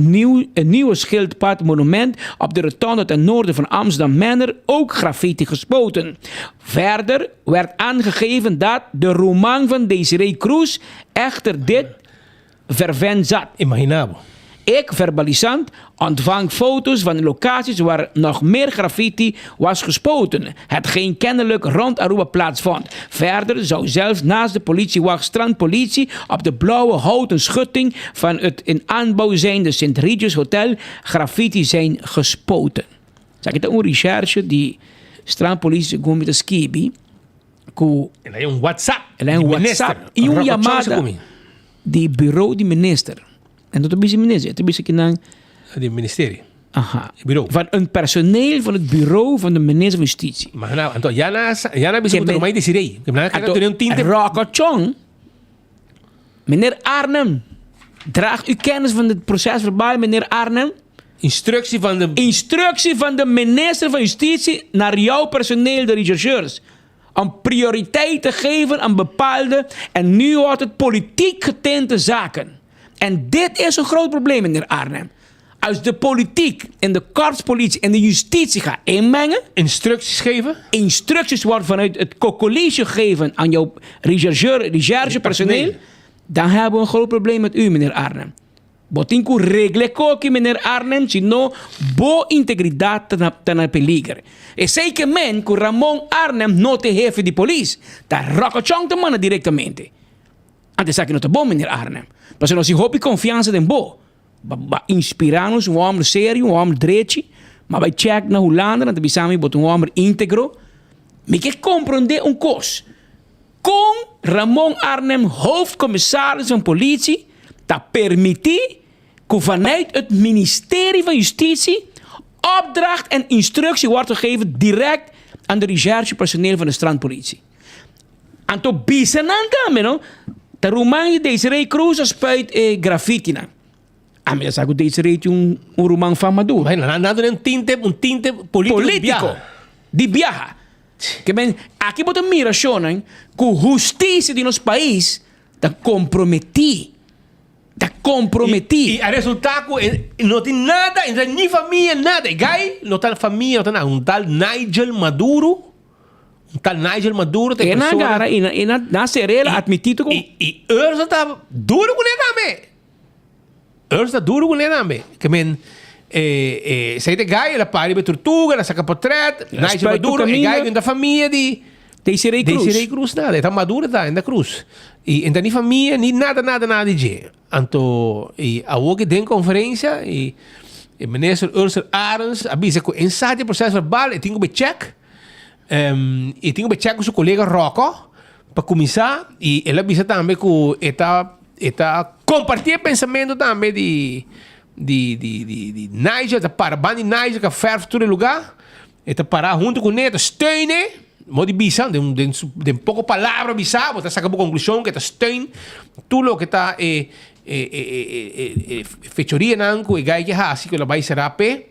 nieuwe schildpad monument op de rotonde ten noorden van Amsterdam Manor ook graffiti gespoten. Verder werd aangegeven dat de roman van Desiree Cruz echter dit verven zat. Imaginabo. ik, verbalisant, ontvang foto's van de locaties waar nog meer graffiti was gespoten, hetgeen kennelijk rond Aruba plaatsvond. Verder zou zelfs naast de politiewacht strandpolitie op de blauwe houten schutting van het in aanbouw zijnde St. Regis Hotel graffiti zijn gespoten. Zeg ik een recherche die strandpolitie gewoon met de skibi. En hij een WhatsApp. En een WhatsApp. E een chamada die bureau die minister. En dat is de minister. Dat is het ministerie. Aha. Bureau. Van een personeel van het bureau van de minister van Justitie. Maar nou, Anto, Jana bisa untuk rumah Desiree. Rakachong. Meneer Arnhem. Draagt u kennis van het proces verbaal, meneer Arnhem? Instructie van de minister van Justitie naar jouw personeel, de rechercheurs. Om prioriteit te geven aan bepaalde en nu wordt het politiek getinte zaken. En dit is een groot probleem, meneer Arnhem. Als de politiek en de korpspolitie en de justitie gaan inmengen. Instructies geven? Instructies worden vanuit het college gegeven aan jouw recherchepersoneel. Dan hebben we een groot probleem met u, meneer Arnhem. Botinku regle koki, meneer Arnhem, sino bo integridad ten peligro. E zeker men que Ramon Arnhem no te jefe de police. Da rocochong te mannen directamente. Antes sa que no te bom, meneer Arnhem. Mas nós hopi confiança den bo. Ba inspirarnos um homem sério, um homem direito. Mas vai check na Holanda, na bisami bot um homem íntegro. Me que compreender um cos. Com Ramon Arnhem, hoofdcommissaris van politie, dat permitie que vanuit het ministerie van Justitie opdracht en instructie wordt gegeven direct aan de recherchepersoneel van de strandpolitie. En to bisananta, no? De Roemang Desiree Cruz spuit graffiti na. A mí saco Desiree un Roemang van Maduro. Nada un tinte político. Die viaja. Que ben, aqui bota miração, que a justiça de nosso país está comprometida. E a resultado não tem nada, não tem nem família, nada. E gai, não tem família, não tem nada. Um tal Nigel Maduro. Tem pessoa... Agora, e na serela, admitido como... E Ursa está duro com ele também. Que men... sei de gai, ela pare de tortuga, ela saca portrait, Nigel Maduro, e gai da família de... Desiree Cruz, nada. Está madura, está na cruz. E então, nem família, nem nada de. Então, a outra tem conferência, e o ministro Ursula Arens avisa que ensaio processo verbal, e tem que check. E tem que check com seu colega Rocco, para começar, e ele avisa também que está compartilhando pensamento também de Nigel, para banda Nigel, que ferve todo lugar, está parar junto com ele, steune. Modi bisa, de pouco palavra bisa, você saca a conclusão que está steun, tudo que está fechoria nanco e gai que ha, assim que ela vai ser a pé,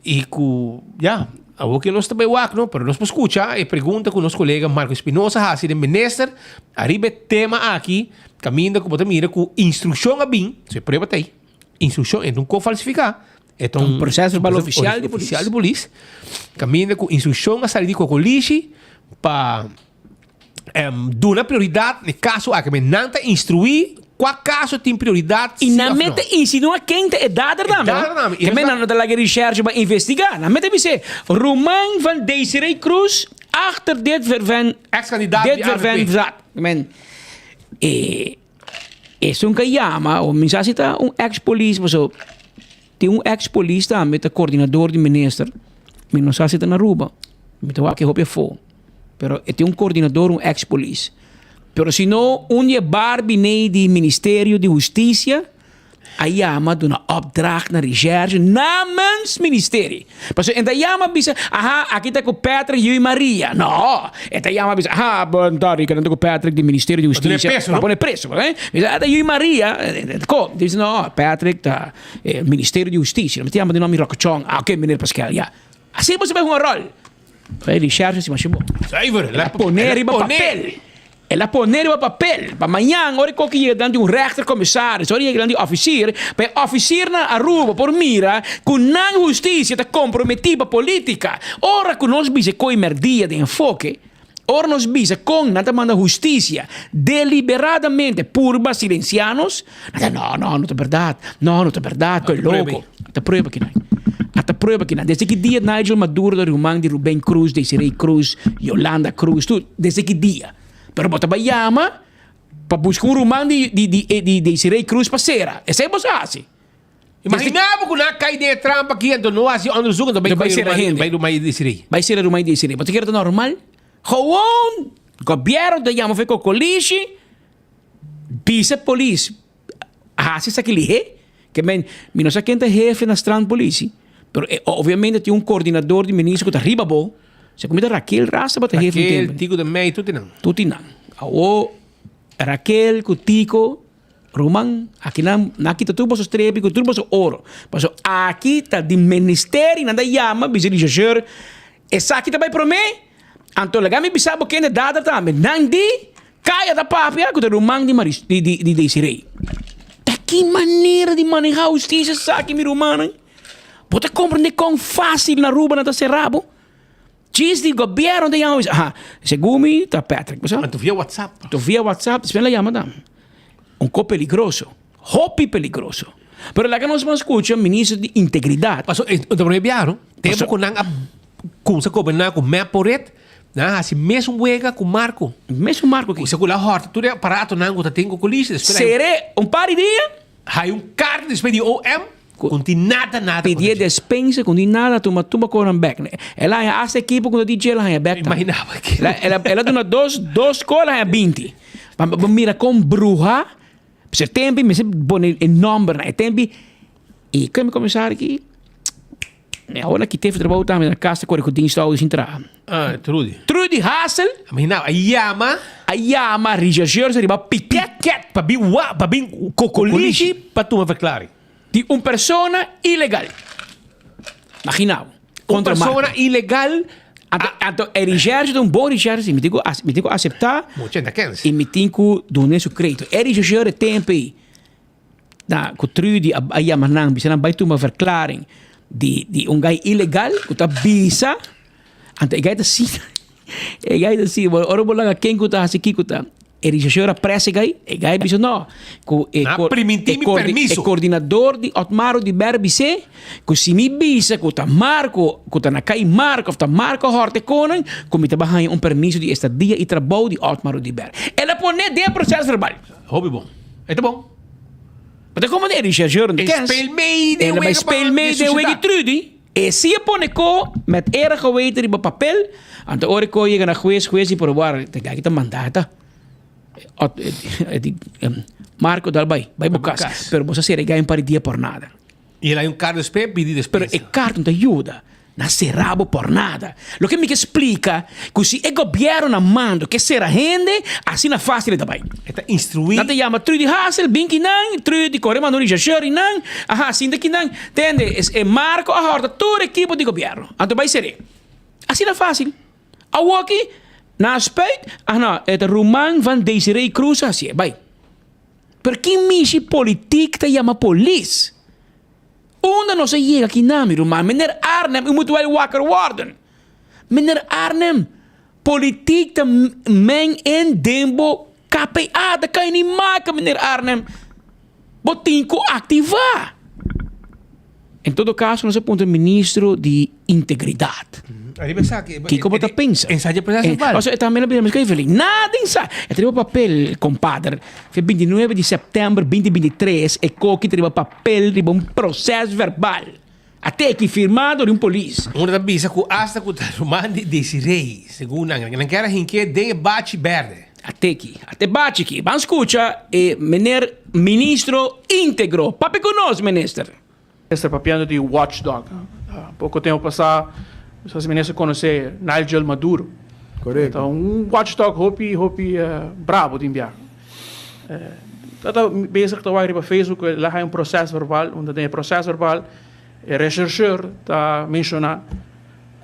e que, já, algo que nós também wak, não, pero nós escuta e pergunta com nosso colega Marco Espinosa, assim, de minister, arriba tema aqui, caminho que você mira com instrução a bem, você prova aí, instrução, então não falsificar. É um processo verbal oficial de polícia. Caminha com instrução a sair com o colégio para dar uma prioridade no caso a que me nanta instruir qual caso tem prioridade. E na mente insinua quem é dada também. Que me não da recherche para investigar. Na mente dice Roemang van Desiree Cruz achter dit verven ex-kandidaat dit verven zat. Men é um que chama ou mensaje tá ex-police, mas tem ex-police também, o coordenador do ministro. Mas não sabe se está na Aruba. Então, aqui é for. Pero tem coordenador, ex-police. Pero se não, Barbie do Ministério de Justiça, aí chama de uma opdracht na recherche namens ministério. Mas então chama bisa, aqui está com Patrick e Maria. Não, então chama bisa, bondari, que não com Patrick do Ministério de Justiça. Para pôr preso, né? Então e Maria, diz não, Patrick da Ministério de Justiça. Não chama de nome Rocochong. Ok, menino Pascal, já. Assim você vai um rol. Vai recherche se machimo. Ela poner em papel. Ela poner o papel. Para amanhã, hora que chega dando um rechtercommissaris, hora chega dando officier, para officier na Aruba por mira, que não justiça está comprometida política. Ora que nós vise coi merdia de enfoque, Ora nos bisa con nata manda justicia deliberadamente purba silencianos. No, não é verdade. Não é verdade, que louco. Até prova que não. Até prova que não. Desde que dia Nigel Maduro, de Rumang, de Rubén Cruz, de Desiree Cruz, Yolanda Cruz, tudo. Desde que dia. Pero bota bayama para buscar Rumang de Desiree Cruz para sera. Essa é assim. Imaginava que na cai de trampa aqui, então não há onderzoek, então vai ser a gente. Vai do mais Desiree. Vai ser do mais Desiree. Você quer normal? Gewoon, governo da Yama foi com colício, bisa polícia. Assim se aquele que não sei quem é jefe na strand polícia, pero obviamente tem coordenador de ministro que está arriba bo. Se comida Raquel Rasta bota jefe tempo. Raquel, Tico de Mei, tudo não. Tudo não. O Raquel, Tico, Roman, aqui na kita tudo boso strepe, tudo boso ouro. Mas aqui tá de ministério na da Yama, bisa de gestor. Essa aqui também para mim. Anto lagami bisa bo kene dada também. Nandi kaya da papia com o Rumang de Desiree. Da que maneira de manejar a justiça sabe mi rumana? Pode compreender quão fácil na rua na serrabo? Diz de governo de Yahoo. Segumi tá Patrick. Tu via WhatsApp. Tu via WhatsApp, se la llama un co peligroso. Hobby peligroso. Pero la que nos escucha ministro de integridade. Paso, te proibiaram. Tempo com nang com sa governar com Meporet. Assim, mesmo wega com Marco. Mesmo Marco aqui. Se com a horta, tudo é aparato nango, tá tem com colícia. Seré par de dia? Hai carta de OM, com nada. Pedia despensa, com nada, toma com um back. Ela é essa equipe com o DJ, ela é back. Imaginava que. Ela dona dois colas, é 20. Mira, com bruxa, se tempo, me se põe em nome, né? Tempo, e como começar aqui? Agora que teve trabalho também na casa, quando eu tinha estado sem entrar. Trudy Hassel. Imaginava, a Yama, Rijajeur, seria piquet, para vir cocoliche, para tu me verklare. De uma persona ilegal. Imaginava. Uma persona ilegal. Então, é Rijajeur de um bom Rijajeur, me digo aceitar. E me digo donar seu crédito. É Rijajeur de tempo aí. Com Trudy, a Yama não, se não vai tu me verklaren. De gai ilegal, que está bisa, ante gai da si, ora bola quem que está assim que está, ele já chora pressa gai bisa não, permiso, coordenador de Otmaro de Berbise, que se me bisa, que está Marco, que está na cai Marco, está Marco Horte Conan, como está barrando permisso de estadia e trabalho de Otmaro de Ber. Ela põe de processo verbal. Hobby bom, é bom. Maar como é Rijajeur de kens? Speelmeiden, bij speelmeiden, wege Trudy. E se je ponico met erg geweten op papel, aan de ore ko je gaan juez y probar, te kijk het mandata. Marco dalbay, bij bocas, pero vos hacer ga en paridia por nada. Y él hay un cargo de spam, pidi despensa. Pero el cargo te ayuda. Nasce rabo por nada. Lo que me explica que se el gobierno manda que será gente, así na fácil também. Está instruído. Nada llama Trudy Hassel, Binky Nang, Trudy Corema Nuri Jasheri Nang, assim daqui Nang, entende? É Marco a horta todo equipo de governo. Então vai ser. Assim na fácil. A aqui, na aspect, é Rumang van Desiree Cruz, assim, vai. Por que misi politiek te llama police? Onda não se chega aqui na Rumang. Meneer Arnhem, u moet wel wakker worden. Meneer Arnhem, politiek te meng in Dembo KPA. Dat kan je niet maken, meneer Arnhem. Botinco activar. In todo caso, nós aponta ministro de integridade. Que como está pensa? Ensaio processo verbal. Ou seja, também não que feliz. Nada ensaio. Eu tenho papel, compadre. Foi 29 de setembro de 2023. E coque tem papel de processo verbal. Até que firmado de polícia. Uma da bisa que hasta que o Romandi Desiree, segundo não quer que de bate verde. Até bate aqui. Vamos escutar, meneer ministro íntegro. Papi conosco, ministro. Ministro papiando de watchdog. Pouco tempo passado, se ministro conhecer Nigel Maduro. Correto. Então, watchdog hopi bravo de enviar. Tata bezig te waren op Facebook, lá há processo verbal, onde tem processo verbal, o rechercheur está mencionando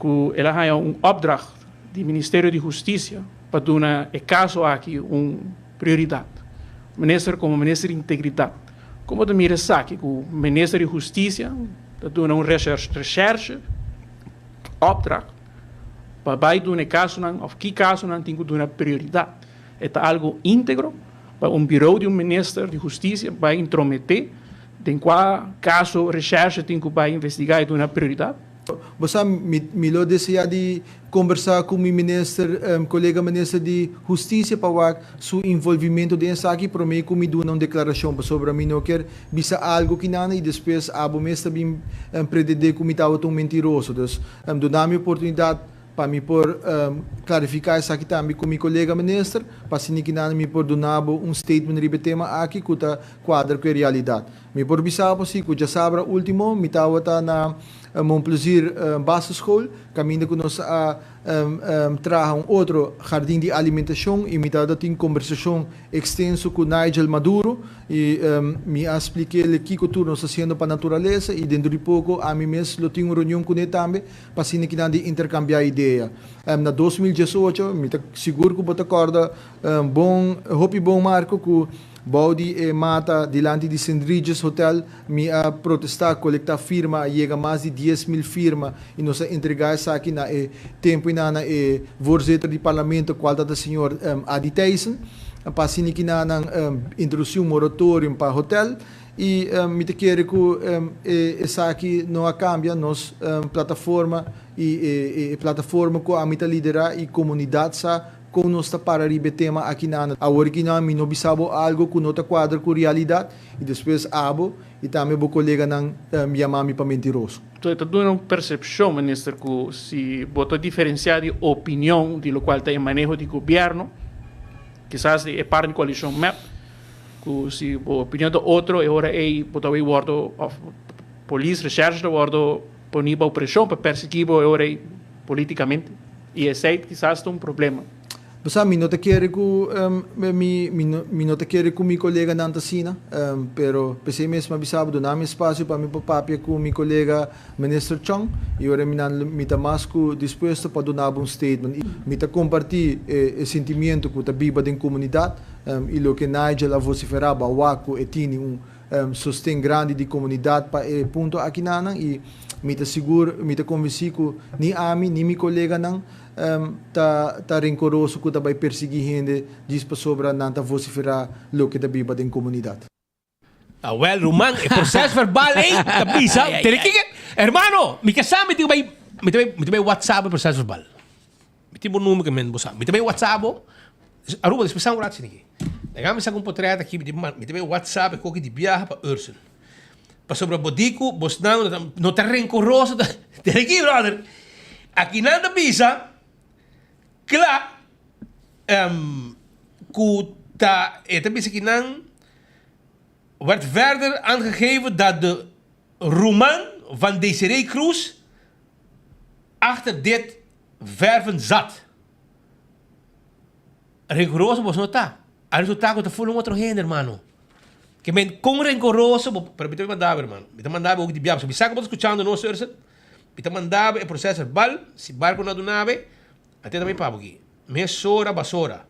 que ela há opdracht do Ministério de Justiça para dar o caso aqui prioridade. O ministro como ministro de integridade. Como de mira sabe que o ministro de Justiça está dando recherche opdracht vai do caso não, ou que caso não tem que dar prioridade. É algo íntegro, para bureau de ministro de justiça vai intrometer, em qual caso recherche tem que vai investigar e dar prioridade. Você me lo deseja de conversar com o ministro, colega ministro de Justiça para seu envolvimento dentro aqui, para mim me dá uma declaração sobre mim não quer bisa algo que não e depois a mestre bem pretender que me estava tão mentiroso, então dá-me oportunidade para me por clarificar isso aqui também com meu colega ministro, para se que não me por donar statement sobre o tema aqui que está quadra com a realidade. Me por bisa assim que já sabe último me estava na Montplaisir basisschool, caminho que nós traga outro jardim de alimentação e me dá tem conversação extensa com Nigel Maduro e me expliquei o que tu nós fazendo para a natureza e dentro de pouco a mim mesmo tenho uma reunião com ele também para se que não de intercambiar ideia. Na 2018 me tá seguro que você acorda bom Marco que Baudi e Mata, delante de St. Regis Hotel, me a protestar, coletar firma, chega mais de 10.000 firmas e nos entregar isso aqui na tempo e na voorzitter de parlamento, qual da senhor Adi Thijssen, para assim que na introdução moratório para hotel e me te quero que isso aqui não cambia, nos plataforma e plataforma que a me liderar e comunidade sa com nós para o tema aqui na agora que nós não bisabo algo que não quadra com a realidade e depois abo e também o colega não me chamar para mentiroso. Então, está dando uma percepção, ministro, que se botou diferenciar de opinião de lo qual tem manejo de governo, quizás é parte da coalição MAP, que se a opinião do outro é hora é botar o word of police research do word ponir a pressão para perseguir o hora politicamente e esse quizás é um problema. Basta mi nota quer que mi nota quer que meu colega não assina, pero pensei mesmo avisado do nome espaço para mi papia com meu colega ministro Chong e ora mi tá mais que disposto para donar um statement, mi tá compartilhar o sentimento que tá viva da comunidade e lo que Nigel a vociferava waco e tinha sostém grande de comunidade para ponto aqui nana e mi tá seguro, mi tá convencido que nem a mim nem meu colega não tá rancoroso que vai perseguir gente diz para sobre não tá vociferar lo que tá viva da comunidade. Well, Roman, o processo verbal tá bisa. Hermano, mi kasama ti may WhatsApp o processo verbal. Mi ti número que men bosa. Mi ti may WhatsApp. Aruba dispersão grátis niki. Nagami sa kung portrait aqui, mi ti may WhatsApp ko ki di biyahe pa Ursun. Pa sobre bodico, bos não tá rancoroso. Teriki, brother. Aqui nada bisa. Klaar, het is werd verder aangegeven dat de roman van Desiree Cruz achter dit verven zat. Rigoroso was nota. Al resultado te voelen outro render, mano. Que men com rigoroso, pero me mandava, hermano. Me mandava ook die biab. Me saca escuchando no surset. Me mandava o processo verbal, se barco na nave. Até também para aqui. Mesora, basora.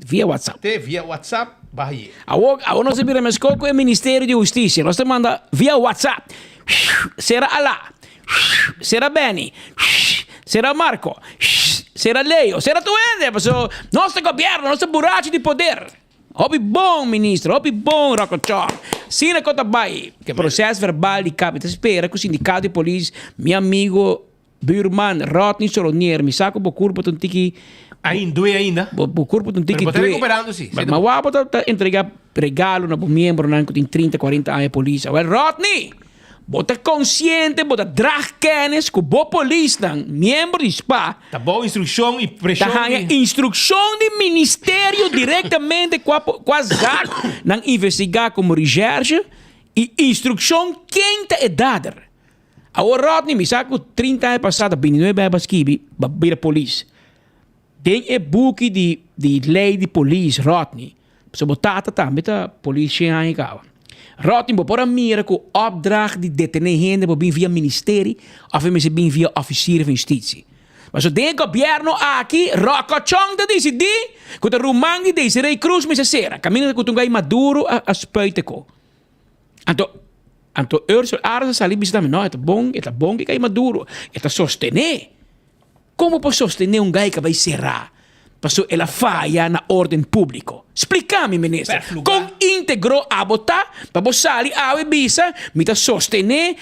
Via WhatsApp. Via WhatsApp, bahia. Agora nós sabemos que o Ministério de Justiça nós te manda via WhatsApp. Será Alá, será Benny, será Marco, será Leo, será Tuende. Nosso governo, nosso buraco de poder. Hobby bom, ministro, hobby bom, Rocochon. Sina Cotabai. Processo verbal de capita. Espera que o sindicato de polícia, meu amigo Buurman, Rodney Solonier, me saco por curva um tiki. Ainda? Por curva um tiki. Mas está recuperando-se. Mas o abo está entregar regalo na membro que tem 30, 40 anos de polícia. Well, Rodney, bota consciente, bota drag kennis, que o polícia, membro de SPA. Tá bom, instrução e pressão. Tá instrução do ministério diretamente com a ZAC, não investigar como recherche e instrução quem está dada. Agora, Rodney, me saco 30 anos passado, 29 anos que a polícia. Tem book de lei de polícia, Rodney. Se botar também a polícia aí cá. Rodney, por a mira com opdracht de detener gente por via ministério, of mesmo bem via oficier de justiça. Mas o governo aqui, Rocochon de decidir, que o Roman de Desiree Cruz me será. Caminho que tu vai maduro a speiteco. Anto Ursula Arza sali bisa também, não, é bom que cai maduro, é sostener como posso sostener un gai che vai serrà? Passo è la faia na ordine pubblico. Spiegami, ministro. Con integro a votare, per bossali a e bisa, mi ta sostenere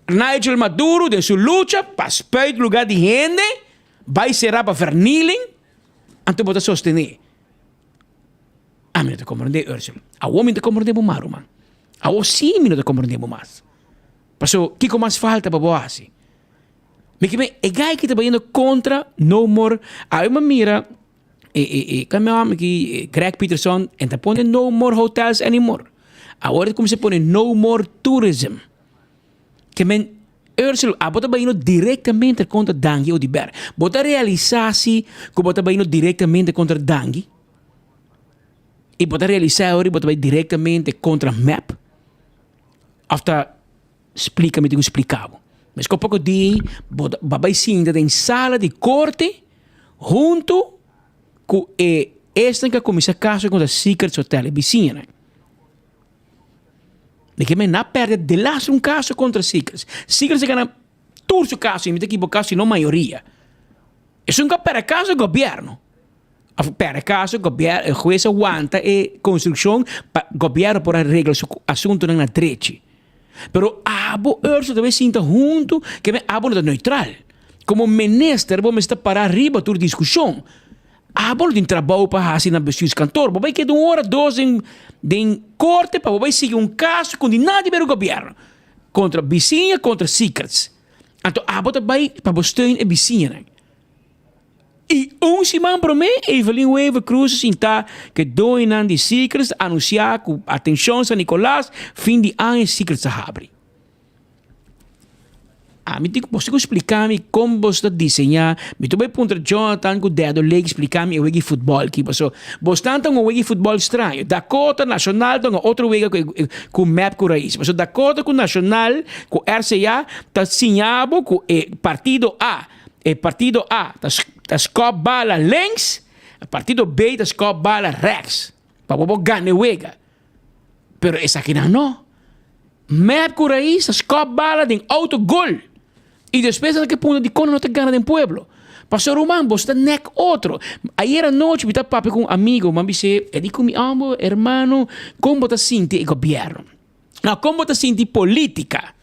Nigel Maduro de su lucha, per spui lugar di gente, vai serrà per verniling, anto bota sostenere. A me non te comprende, Ursula. A uomini te comprende maru, man. A uomini sì mi non te comprende mas. Passo, chi come falta per boasi? Me e gai che te bayendo contra no more. A me mira kami Greg Peterson en te pone no more hotels anymore. Agora como se pone no more tourism. Que men Ursula, a bota bayendo diretamente contra Dangi ou di Ber. Bota realizatie que bota bayendo diretamente contra Dangi. E bota realizar ora bota bayendo diretamente contra MAP. After explica-me digo explicavo. Mas com pouco de babai sinta em sala de corte junto com esta que começa caso com a Secret Hotel vicina. De que me na perde de lá caso contra Secret. Secret se gana todo o caso e me tem que caso não maioria. É para caso do governo. Para caso o governo, o juiz aguanta e construção para o governo por arreglar o assunto na direita. Pero abo Ursula deve sinta junto que me abo não neutral. Como ministro, vamos estar para arriba toda discussão. Abo não tem trabalho para fazer na bestuurs kantoor. Vai que de uma hora, dois em corte para vai seguir caso com nada a ver o governo. Contra vizinha, contra secrets. Então abo também para steun e vizinha. E semana para mim, Evelyn Wever Cruz sinta que doinan de secrets anunciar com atenção a Nicolás fim de ano secrets a abre. Me digo, você explicar-me como você desenhar. Me tu vai ponto Jonathan com o dedo leg explicar-me o wegi futebol que passou. Você tanto um wegi futebol estranho. Dakota Nacional tem outro wegi com map com raiz. Mas Dakota com Nacional com RCA tá sinhabo com partido A. E partido A tá scop bala links, partido B tá scop bala rechts. Para bobo ganhe wega. Pero essa aqui não. Map com raiz tá scop bala de autogol. E depois naquele ponto de quando não te gana do pueblo. Pastor Román, você nek outro. Ayer à noite, eu estava com um amigo, mas disse, eu digo mi amo, hermano, como você sente o governo? Não, como você sente política?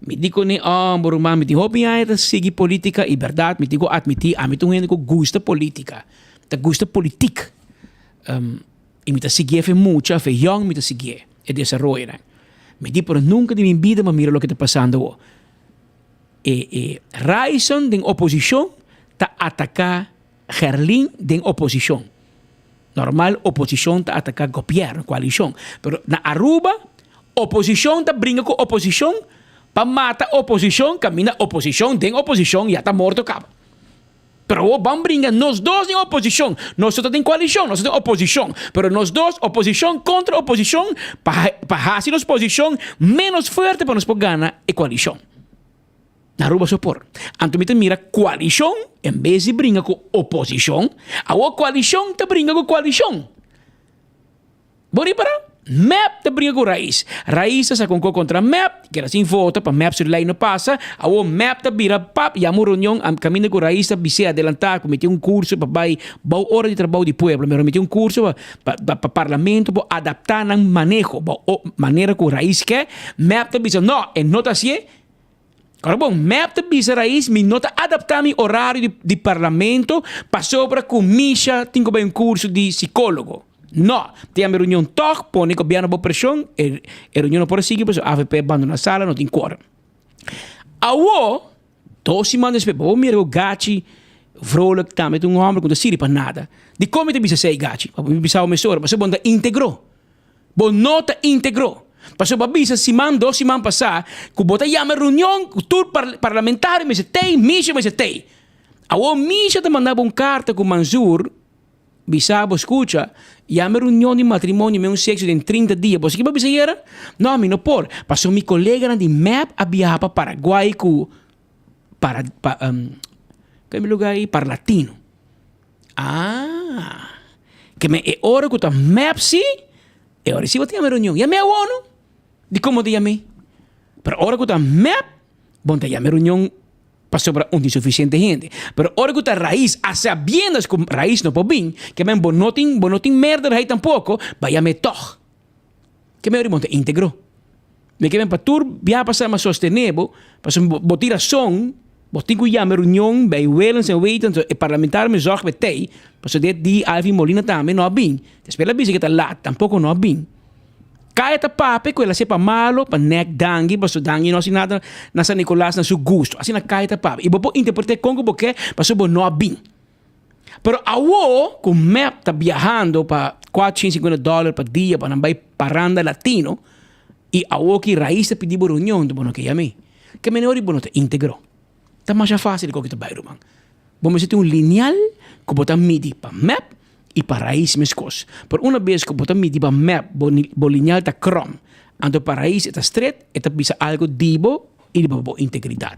Me digo, ne amo, Román, me digo, hobby é seguir política e verdade, me digo, admitir, a mim tem gente que gosta política. Te gosta política. E me te seguir muito, foi young, me te seguir. E desenvolver. Me digo, pero nunca de minha vida, mas mira o que está passando. Raison de oposição está atacar Gerlin de oposição. Normal, oposição está atacar governo, coalição. Pero na Aruba, oposição está brincando com oposição para matar oposição, camina oposição de oposição e está morto cabo. Pero vamos brincar, nós dois em oposição, nós estamos em coalição, nós estamos em oposição. Pero nós dois, oposição contra oposição, para fazer a posição menos forte para nós poder ganhar a coalição. Na Aruba sopor. Anto me mira coalição, em vez de brincar com oposição, a coalição te brinca com coalição. Bori para MAP te brinca com raiz. Raiz se concor contra MAP, que era assim vota para MAP sur lei não passa, a MAP te vira pap, e a reunião, a caminho com raiz te bise adelantar, cometi curso para vai boa hora de trabalho de pueblo, me remeti curso para parlamento para adaptar ang manejo, maneira com raiz que MAP te bise não, e nota assim. Agora, bom, map de bisa raiz, me nota adaptar meu horário de parlamento para sobre comissão, tenho bem curso de psicólogo. Não, tem a reunião toch, põe o governo boa pressão, e reunião por seguir, a AVP abandona a sala, não tem quórum. Awo, 2 semanas depois, vou mirar o gachi, vrolijk, tá, met homem, com siri para nada. De como te bisa sei gachi? Eu bisa o mesor, mas bom, integrou. Bom, nota integrou. Pasó babisa siman 2 semanas passar, que bota llama reunião, tour parlamentar, me setei, misha me setei. A misha te mandava carta com Manzur, bisabo escucha, llama reunião de matrimônio, me sexo de 30 dias. Você que babisa era? Não, me não por. Passou mi colega de MAP a viajar para Paraguai para que me lugar aí para latino. Que me é hora que tá MAP sim, é hora se você llama reunião. E a minha de como te chamei. Pero ahora que está MAP, bom te llama reunião para sobrar insuficiente gente. Pero ahora que está raíz, a sabiendas que raíz no puede bien, que me bonotin merda ahí tampoco, vaya me toch. Que me orimonte íntegro. Me que para tur via pasar más sostenible, para botir a son, botin que llame reunión, bij Wellens en weten, el parlamentar me zorg met tei, para dit die Alvin Molina también no bien. Después la bici que está lat, tampoco no bien. Kaya ta pape, ko la sepa malo, pa nek dangi, baso dangi no nada na San Nicolás na su gusto. Assim na kaya ta pape. Ibo po interpretar Congo porque baso bo no bin. Pero awo, kung map ta viajando pa $450 per dia pa nambay paranda latino, e awo ki raiz ta pidi borunyon, to bono que yami. Que menori bono ta integro. Ta mais fácil ko kita bayro man. Bomo sete un lineal, ko botan midi pa map, e para raiz mescos. Por uma vez que botam midi ba map bo lineal ta krom, ando para raiz eta straight, eta bisa algo dibo e di bo integridade.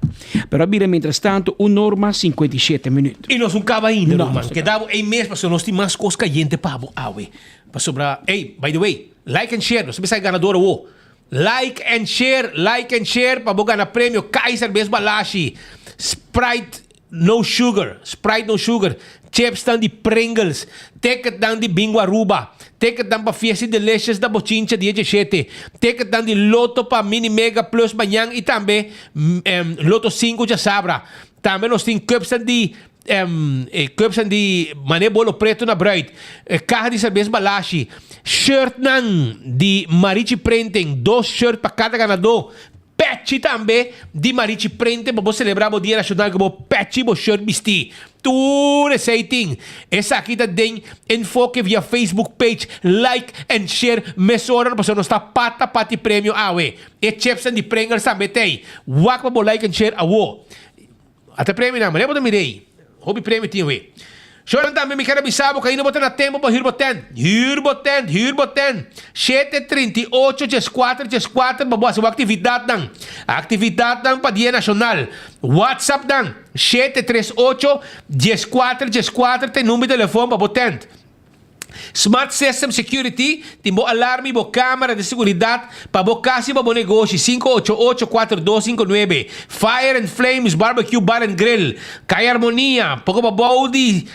Pero abira mientras tanto 1h57 minutos. E nós cava ainda, no, man. Que dava em mês para nós tem mais coisas caliente para awe. Para sobrar, hey, by the way, like and share, nós sabemos ganador o. Like and share para bo ganhar prêmio Kaiser Besbalashi. Sprite no sugar. Chips dan die Pringles. Teket dan die Bingo Aruba. Teket dan pa Fiesta Delicious da Bochincha 17. Teket dan die Lotto pa Mini Mega Plus Banyang e também Lotto 5 já sabra. Também nós tem cups de mané bolo preto na bright. Carro de cerveja Balashi. Shirt nan de Marichi Printing. 2 shirts para cada ganador. Patch também de Marichi Prente para celebrar o Dia Nacional como patch o shirt vestir. Tudo exciting. Essa aqui também enfoque via Facebook page, like and share. Mesora para você não está pata prêmio awe. E chips de Pringles também tem. Wak para like and share awo. Até prêmio não, mas eu vou mirei. Hobby prêmio tinha we. Choran também me quero avisar que ainda botar na tempo para Hirboten. 738-4 para boa atividade dan. Atividade dan para Dia Nacional. WhatsApp dan 738-4 tem número de telefone para botar. Smart System Security, tem bo alarme, bo câmera de segurança para bo casa e bo negócio 588-4259. Fire and Flames Barbecue Bar and Grill. Kaya Harmonia, pouco bo de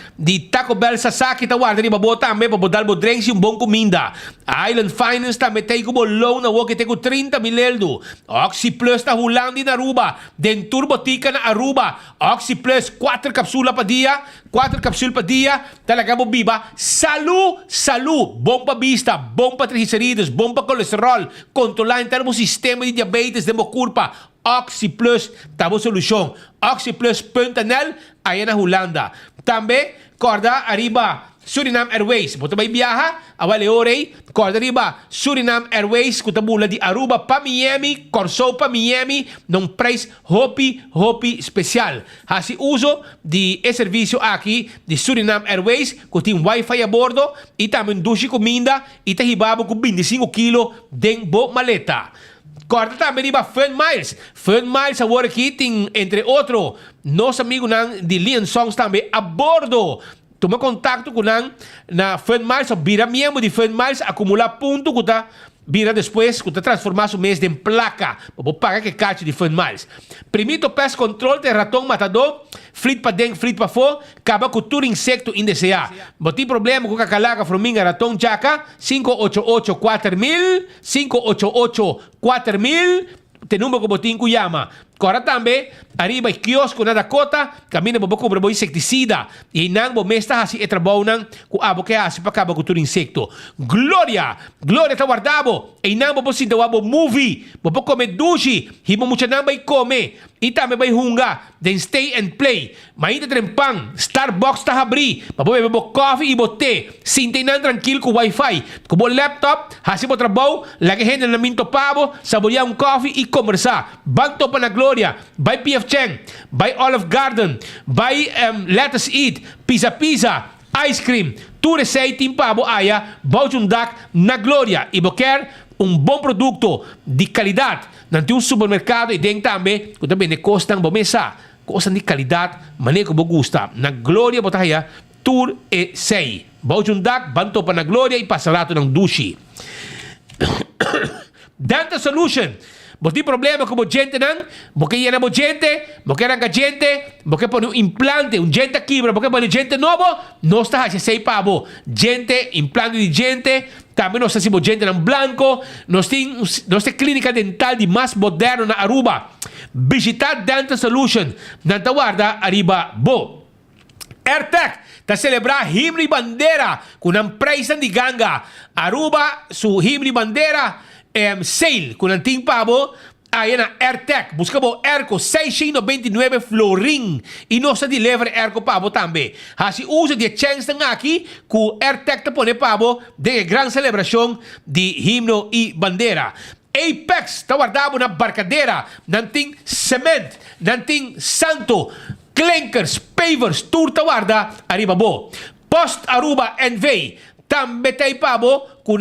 Taco Bell Sasaki tawar, ba bo também para bo dar bo drinks e bom comida. Island Finance também tem como loan na woke tem 30 mil. Oxy Plus ta Hulandi na Aruba. Dentur Botica na Aruba. Oxy Plus 4 cápsulas para dia. 4 cápsulas para dia. Talaga mo biba. Saúde, bom para vista, bom para triglicéridos, bom para colesterol, controlar em termos sistema de diabetes, de culpa. Oxy Plus, tamo solução. Oxyplus.nl, aí na Holanda. Também, corda arriba, Suriname Airways. Bota vai viajar, awale orei, corda arriba, Suriname Airways, kutabula de Aruba pa Miami, Corso pa Miami, num preço hopi especial. Hasi uso de serviço aqui de Suriname Airways, que tem Wi-Fi a bordo, e também duche comida, e te ribabo com 25 kg dentro bo maleta. Corta também riba Fun Miles. Fun Miles agora aqui tem, entre outros, nosso amigo de Leon Songs também a bordo. Toma contato com na Fun Miles, vira membro de Fun Miles, acumular ponto que tá vira depois que tá transformar seu mês em placa. Vou pagar que cache de Fun Miles. Primeiro pest control de ratão matador, flit para dentro, flit para fora, acaba com todo insecto indesejado. Não tem problema com a calaca, formiga, ratão, jaca, 588-4000, 588-4000, tem número que botin que chama. Agora também, arriba o quiosco na Dakota, camina para comprar inseticida. E não vou mestar assim e trabalhar não com abo que assim para acabar com todo insecto. Glória está guardado. E não vou sentir o abo movie, vou comer duche, e vou muito não vai comer. E também vai hungar, then stay and play. Mas ainda tem pão, Starbucks está abrir, para beber coffee e boté. Sinta não tranquilo com Wi-Fi. Com o laptop, assim para trabalhar, lagi gente na minto pavo, saborear coffee e conversar. Banco para na Glória. By P.F. Chang, by Olive Garden, by Let's Eat, Pizza, Ice Cream, tu receita em pavo aya, Baujundak na Glória. E você quer bom produto de qualidade, não tem supermercado e dentro também, que também custam bom mesa, custam de qualidade, maneira que você gosta. Na Glória, você aya, tu e sei. Baujundak, banto para na Glória e passarato ng dushi. Dental Solution. Bos di problema com gente nang, porque ia na gente, porque era gente, porque pone um implante, gente quebra, porque pone gente novo, nós está a sei pabo, gente, implante de gente, também nós temos gente nang blanco, nós temos clínica dental de mais moderno na Aruba. Visitar Dental Solution, nanta guarda arriba bo. AirTech ta celebrar himno e bandeira com a empresa de ganga. Aruba su himno e bandeira sale com anting pabo. Aí na AirTech, buscamos Erco 699 Florin e nós deliver Erco pabo também. Assim usa de chance aqui com AirTech ta pone pabo de grande celebração de himno e bandeira. Apex, ta guardamos na barcadeira, nanting cement, nanting santo, clankers, pavers, turta guarda, arriba bo. Post Aruba NV, também tem pabo com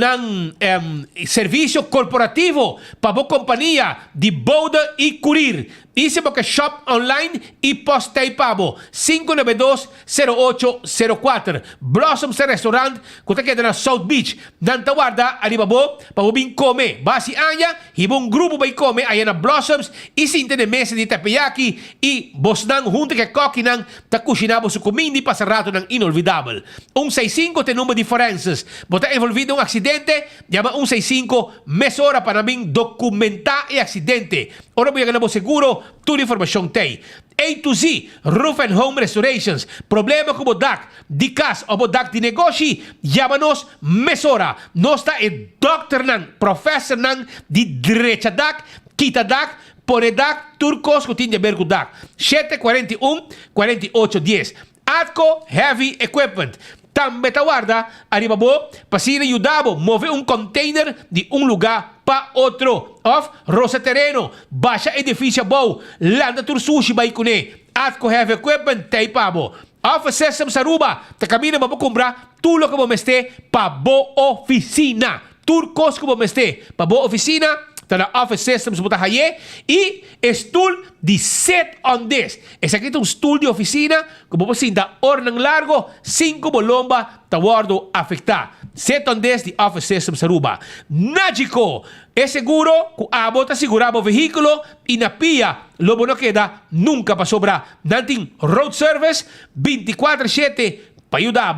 serviço corporativo para a companhia de boda e curir. Isso porque shop online e postei pabo 592-0804 Blossoms Restaurant que queda na South Beach. Nanta guarda arriba bo para o bem comer. Basi anya hibong grupo vai comer aí na Blossoms e sinta de mesa de takoyaki e bosnang junto que coque nang ta cocinabo su comindi pasarato nang inolvidable. 165 tem número de forenses. Bota envolvido acidente, llama 165 mesora para mim documentar e acidente. Ora voy a ganar seguro, toda informação tem. A to Z, Roof and Home Restorations. Problema com o DAC, de casa ou o DAC de negócio, llama-nos mesora. Nós está e doctor nan, professor nan, de direita DAC, quita DAC, pone DAC, turcos que tinha ver com DAC. 741-4810. Atco Heavy Equipment. Também ta guarda, arriba bo, pasina ayudabo, move um container de um lugar para outro. Of rosa terreno, baixa edifício bo, landa tur sushi by kune. Atco Heavy Equipment, tay pabo. Of Sesam Saruba, ta camina mabo comprar tudo que vos meste pa bo oficina. Turcos que vos meste pa bo oficina. Na Office Systems Butahaye e stool de 7 on this. Esse aqui é um stool de oficina que você sinta ornang largo, 5 bolomba, tawardo afectar. 7 on this de Office Systems Aruba. Nagico é seguro que a bota segurava o veículo e na pia lobo não queda nunca para sobrar. Nanting road service 24/7 para ajudar.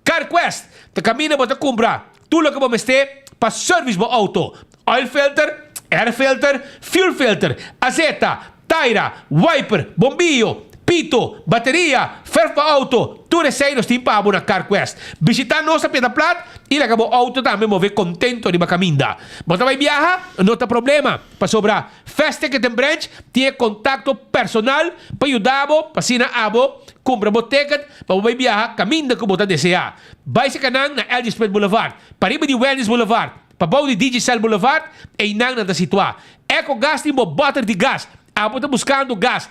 CarQuest te camina para comprar tudo que você ter para service do auto. Oil filter, air filter, fuel filter, azeta, taira, wiper, bombillo, pito, bateria, ferro para auto, tudo isso aí nós temos para na CarQuest. Visitar nossa Piedra Plat e acabou auto também mover contento de caminda. Você vai viajar, não tem problema. Para sobrar festa que tem branch, tem contato personal para ajudar para assinar abo, compra o ticket para vai viajar, caminda que você desejar. Vai se canang na Elgispet Boulevard, para de Wellness Boulevard, pabaw di Digicel Boulevard, ay nang natasitwa. Eco Gas din mo butter de gas. Abo ta buscando gas.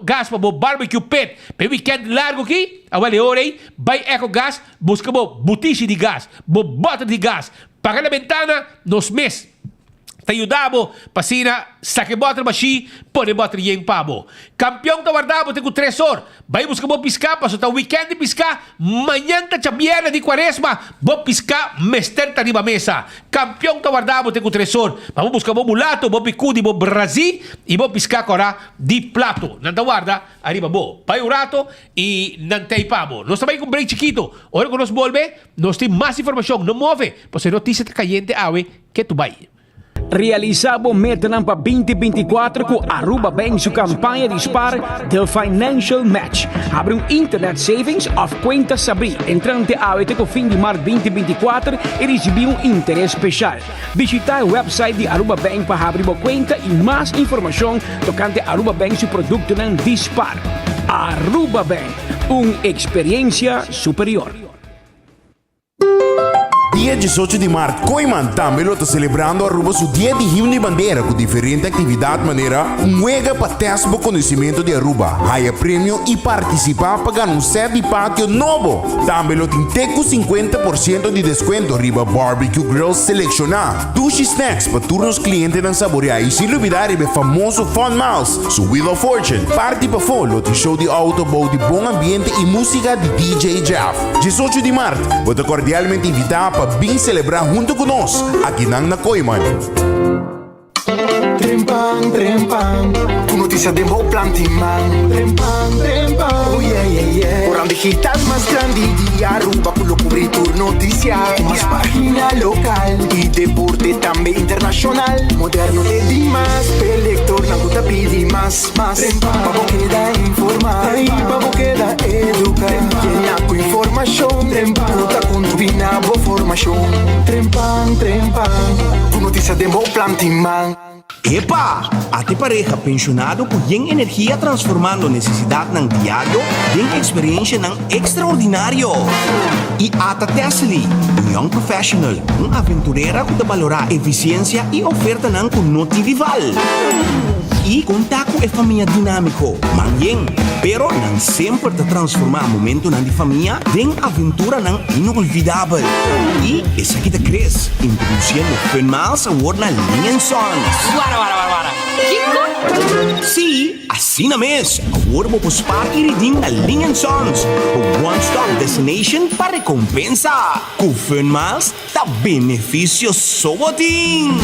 Gas pa mo barbecue pit. Pe weekend largo ki. Awali orey. By Eco Gas. Busca mo butishi de gas. Mo butter de gas. Para la ventana, nos mes. Te ayudamos pasina saque butter machi pone butter yen pabo. Campeão ta guardabo te com 3 horas. Vai buscar bo piscar paso ta weekend de piscar. Manhã ta chabiera de quaresma bo piscar mester ta riba mesa. Campeão ta guardabo te com 3 horas. Vamos buscar bo mulato bo picu de bo Brasil e bo piscar cora di plato. Nanta guarda arriba bo. Pai urato e nantei pabo. Nós também com break chiquito. Ora que nos volve, nós tem mais informação. Não move. Pois notícia ta caliente awe que tu vai. Realizado metanam para 2024 com Aruba Bank sua campanha de spar del Financial Match. Abre internet savings of Quinta Sabri. Entrante até o fim de março 2024 e receber interesse especial. Visitar o website de Aruba Bank para abrir uma conta e mais informação tocante Aruba Bank seu produto não dispar. Aruba Bank, uma experiência superior. Dia 18 de março, Coiman também está celebrando Aruba seu dia de himno e bandeira com diferente atividade maneira muega para testar o conhecimento de Aruba, ganhar prêmio e participar para ganhar set de pátio novo. Também tem com 50% de desconto riba barbecue grills selecionado, sushi snacks para turnos clientes não saborear e sem olvidar o famoso Fun Mouse, su Wheel of Fortune. Parte para fora, tem show de autobow de bom ambiente e música de DJ Jeff. 18 de março, você cordialmente invitado para bem celebrar junto conosco aqui na Coiman. Trempang, trempang, com notícia de bom plantiman. Trempang, trempang, oh yeah, yeah, yeah. Orang digital más grande de Aruba, pulo cobrir tu noticia. Más página local y deporte también internacional. Moderno de Dimas, pelector, na puta pidi más. Trempang, pavo queda informar, pavo queda educar. Llena con información, trempang, luta con tu binabo formación. Trempang, trempang, com notícia de bom plantiman. Epa! Ate pareja pensionado com yung energia transformando necessidade ng diário em experiência ng extraordinário. E ata Tesli, um young professional, aventurera que valora eficiência e oferta ng kunoti vival. E contato e família dinâmico, manheng, pero não sempre te transformar momento ng di família em aventura ng inolvidável. E essa aqui te cresce, introduzindo Fun Miles Award na Linha Sons. Para. Kiko? Sim, assim na mês, award mo pos party reading na Linha Sons, o one-stop destination para recompensa. Com Fun Miles, tá benefício soboting.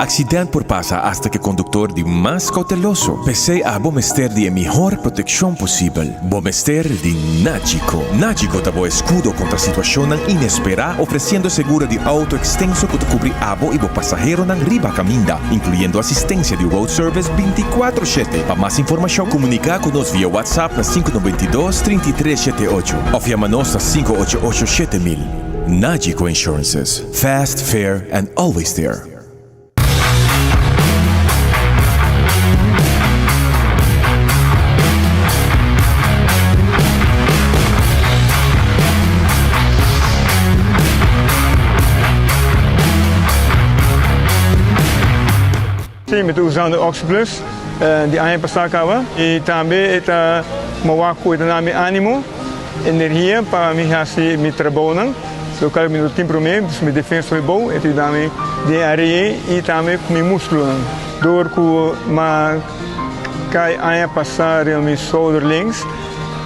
Accidente por pasa hasta que conductor de más cauteloso. Pese a Bomester de mejor protección posible. Bomester de Nagico. Nagico dabo escudo contra situación inesperada, ofreciendo seguro de auto extenso que te cubre abo y bo pasajero nan riba caminda, incluyendo asistencia de road service 24/7. Para más información, comunica con nos vía WhatsApp a 592-3378 o llámanos a 588-7000. Nagico Insurances. Fast, fair, and always there. Sim, estou usando o Oxplus de anha pasacava e também está mawaku ita nami ânimo, energia para me fazer me trabalhar. So kalau me tempo mesmo, me defesa é bom, itu também de areia e também com me músculo. Dor que ma cai anha passar me shoulder links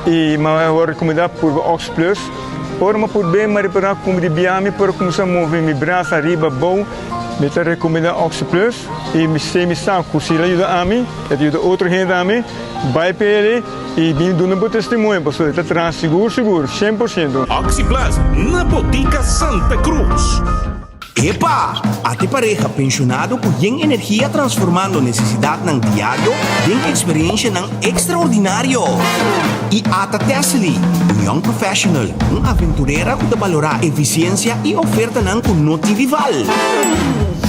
e ma vou recomendar por Oxplus. Por ma por bem mas para como de biame para começar a mover me braço arriba bom. Me te recomenda Oxplus e me sei me saco se ele ajuda a mim, ajuda outra gente a mim, vai para ele e vem dando um testemunho, pessoal, está traz seguro, 100%. Oxplus na Botica Santa Cruz. Epa! Ate pareja pensionado com yung energia transformando necessidade ng diário em experiência ng extraordinário. E ata Tesli, um young professional, aventurera que valora eficiência e oferta ng kunoti vival.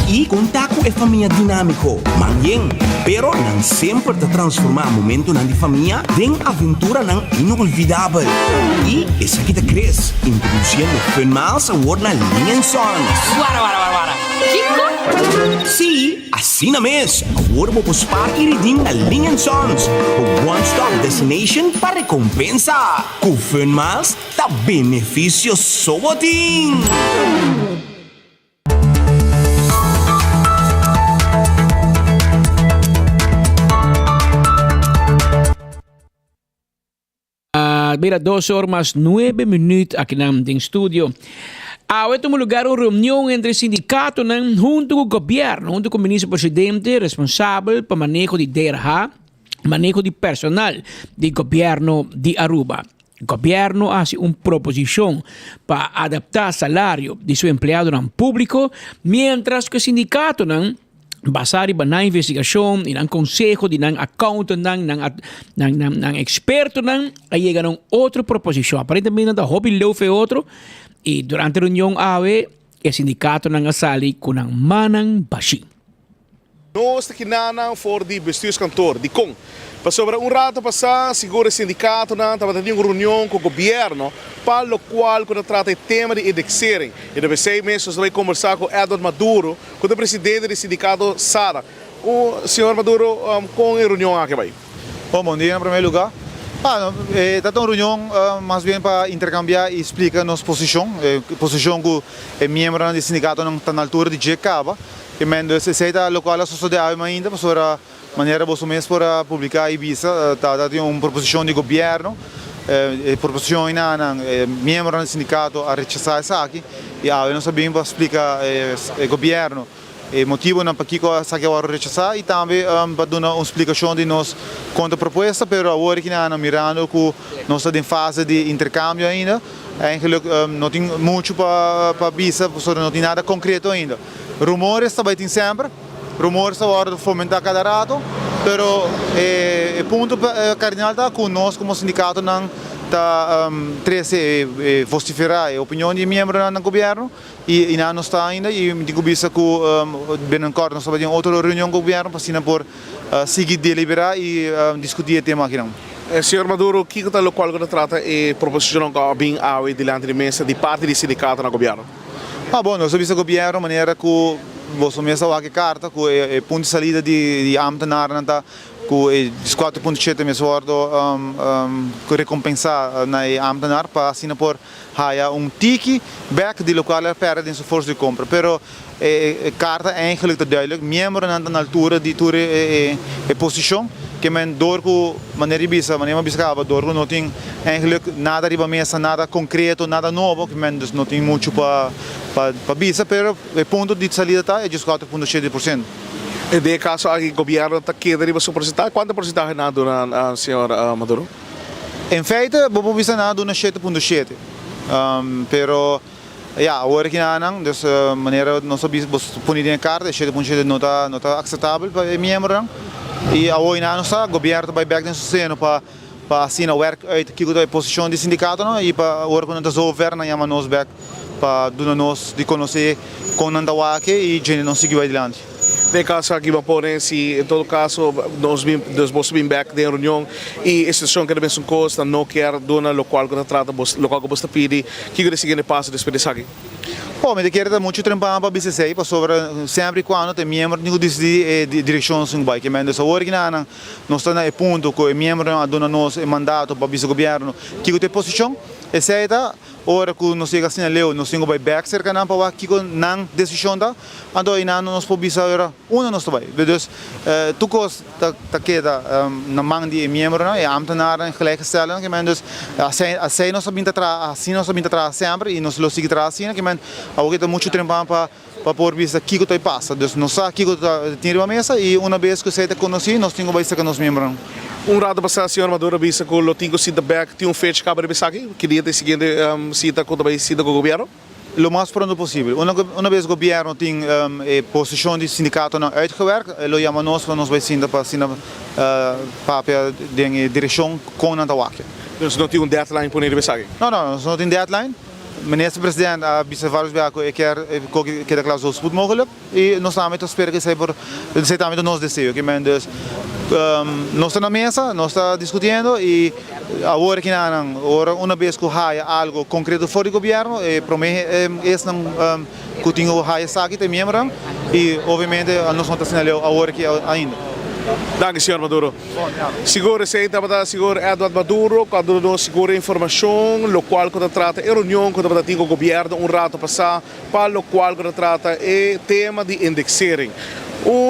E contato e família dinâmico, manheng, pero não sempre te transformar momento ng di família em aventura ng inolvidável. E essa aqui te cresce, introduzindo Fun Miles Award na Linha Sons. Para. Kiko? Sim, assim na mês, award mo pos party reading na Linha Sons, o one-stop destination para recompensa. Com Fun Miles, tá benefício soboting. Mira, 2:09 aqui na estúdio. Ito mo lugar uma reunião entre sindicato junto com o governo, junto com o ministro-presidente responsável para manejo de DRH, manejo de personal do governo de Aruba. O governo hace uma proposição para adaptar o salário de seu empregado público, mientras que o sindicato basado na investigação e no consejo de accountant, ng experto, aí chegaram outra proposição. Aparentemente, da hobby leu foi outro. E durante a reunião, o sindicato asali com manang bashi. Nós aqui for de bestuurskantoor, de Kong. Para sobre rato passar, seguro o sindicato estava tendo uma reunião com o governo, para o qual quando trata o tema de indexering. E deve 6 meses vai conversar com Edward Maduro, com o presidente do sindicato Sara. O senhor Maduro, com a reunião aqui vai. Bom dia em primeiro lugar. Esta reunião mais bem para intercambiar e explicar nossa posição. Posição que é membro do sindicato não está na altura de GECABA. E mendo se seita local a sociedade ainda para maneira bosumês para publicar e visa tem uma proposição de governo, proposição na membro do sindicato a rechazar isso aqui e nós sabemos para explicar o governo E motivo não para que sa que agora rechazar e também para dar uma explicação de nos contraproposta, pero agora que não mirando que nós estamos em fase de intercâmbio ainda, eigenlijk não tem muito para visa, não tem nada concreto ainda. Rumores também tem sempre, rumores agora fomentar cada rato, pero o ponto cardinal está que nós como sindicato não está vociferar a opinião de membros do governo e não está ainda e digo bisa que binnenkort nós vamos ter outra reunião com o governo para por seguir deliberar e discutir o tema aqui não. Senhor Maduro, o que está o qual trata e proposição que bem ao diante de mesa de parte do sindicato no governo? Bom, nós vimos o governo maneira que você mesmo a carta que é ponto de saída de ambtenaar nanta que 4.7 me sordo que recompensar na ambtenaar para assim por haya tiki back de local perde em sua força de compra, pero carta eigenlijk te duidelijk membro na altura de tua posição que men door ku maneira bisa door ku não tem eigenlijk nada riba mesa, nada concreto, nada novo que men dus não tem muito para bisa, pero o ponto de saída tá é de 4.7%. E de caso aqui o governo está querendo sua porcentagem, quanto porcentagem na dona senhor Maduro? Em feite, bobo bisa na dona 7.7, pero agora que não, dessa maneira nós sabemos punir em carta 7.7 não tá aceitável para membro. E agora não está, o governo vai back nesse seno para assim werk uit que a posição de sindicato não e para agora quando nós governo chama nós back para dar nós de conhecer com nanda wake e gente não seguir adiante. De caso aqui se em todo caso nós vamos vir back de reunião e a situação que deve ser costa não quer dona local que trata local que você pede que o seguinte passo depois aqui. Bom, mas quero dar muito tempo para BCC para sobre sempre quando tem membro não decide direção sem vai que manda só original nós está no ponto que o membro dona nós mandato para o governo que tem posição essa ora que nós chega assim leu nós temos vai back cerca não para que não decisão da ando ainda nós podemos agora nós vai dus tu cos tá queda na mão de membro não é ambtenaar gelijkgesteld que men dus assim nós sabemos atrás sempre e nós lo seguir atrás assim que men agora tem muito tempo para por vista que está passa dus nós sabe que tem uma mesa e uma vez que você te conhece nós temos vai ser nos membros. Rato passado, senhor Maduro, visa que o tinha sido back, tinha fecha que abre aqui, queria ter seguinte cita com o governo? O mais pronto possível. Uma vez o governo tem posição de sindicato não uitgewerkt, lo chama nós para nós vai sendo para papel de direção com a Antawake. Dus não tem deadline para ir aqui? Não, nós não tem deadline. Minister-president bisa vários vezes que a classe spoed mogelijk e nós também esperamos que seja também nosso desejo que mendes nós estamos na mesa nós estamos discutindo e agora que não agora uma vez que há algo concreto fora do governo promete não que tenho há aqui tem membro e obviamente nós não estamos agora que ainda. Dank senhor Maduro. Seguro receita para seguro Edward Maduro, quando nos seguro informação, lo qual quando trata a reunião quando para o governo rato passar, para lo qual quando trata o tema de indexering.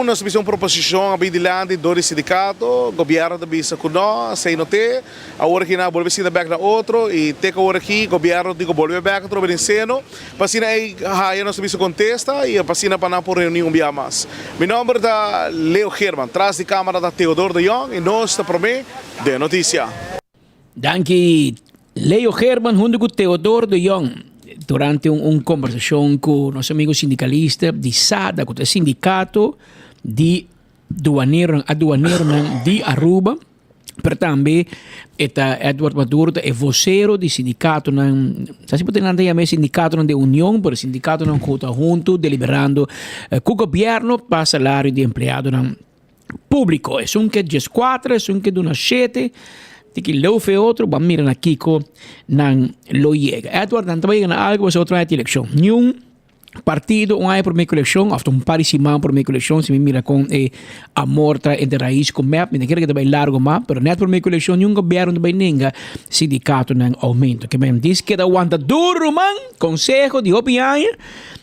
Nós temos uma proposição a bem dilante do sindicato, o governo também se conhece, sei não tem, agora que não volve a back na outro e tem que agora aqui o governo digo volve back outro bem seno, para assim aí nós temos contesta e para assim para não por reunião bem mais. Meu nome é Leo Herman, atrás de câmera da Teodoro de Jong e nós está para mim de notícia. Danke Leo Herman junto com Teodoro de Jong. Durante una conversación con nuestro amigo sindicalista de SADA, con el sindicato de aduanero de Aruba, pero también Edward Maduro es vocero del sindicato, se puede llamar sindicato de unión, pero el sindicato no está junto, deliberando con el gobierno para salario de empleado público. Es un que 4, es un que de una 7, que lo fe otro, va a mirar aquí con lo llega. Edward, tanto vai ganhar algo, você outra eleição. Nenhum partido, por minha eleição, ou um parecimento por minha eleição, se me mira com a morta entre raiz com MEP, me quero que vai largo mais, mas não por minha eleição, nenhum governo não vai ninguém sindicato não aumento. Que me diz que aguanta duro, man, consejo de opinião,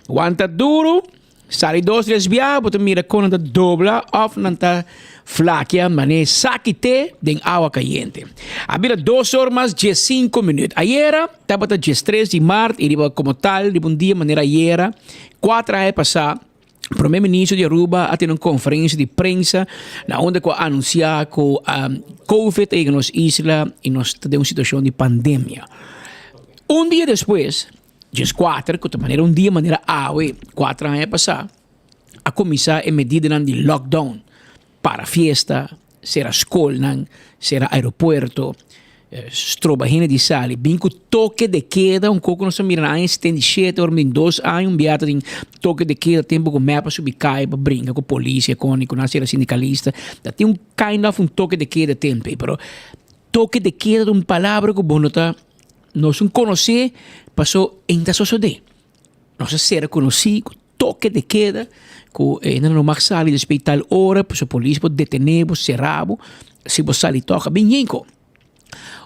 aguanta duro, sai 2-3 dias, você mira com a dobla, ou não está flaquea, mané, saquite de agua caliente. Había 2 horas 15 minutos. Ayer, estaba 13 de marzo, y iba como tal, de un día, manera ayer, 4 años pasar, primeiro-ministro de Aruba ha tenido uma conferência de prensa na onde anunciar que COVID é nas islas e nós temos uma situação de pandemia. Um dia depois, dia 4, que de maneira 4 anos passar, a começar a medida de lockdown para festa, será escola, será aeroporto, strobahine di sali, binco toque de queda, pouco nós miramos em 77 ou 2 anos, beata em toque de queda, tempo com mapa subicai, para brincar com polícia, com nascer sindicalista, tem kind of toque de queda tempo, pero toque de queda é palavra que bom nós não conhecer, passou ainda suceder. Nós ser conhecido, toque de queda, que não mais sali de hospital hora, para a polícia pode detener, serrar, se você sali toca, bem yenko.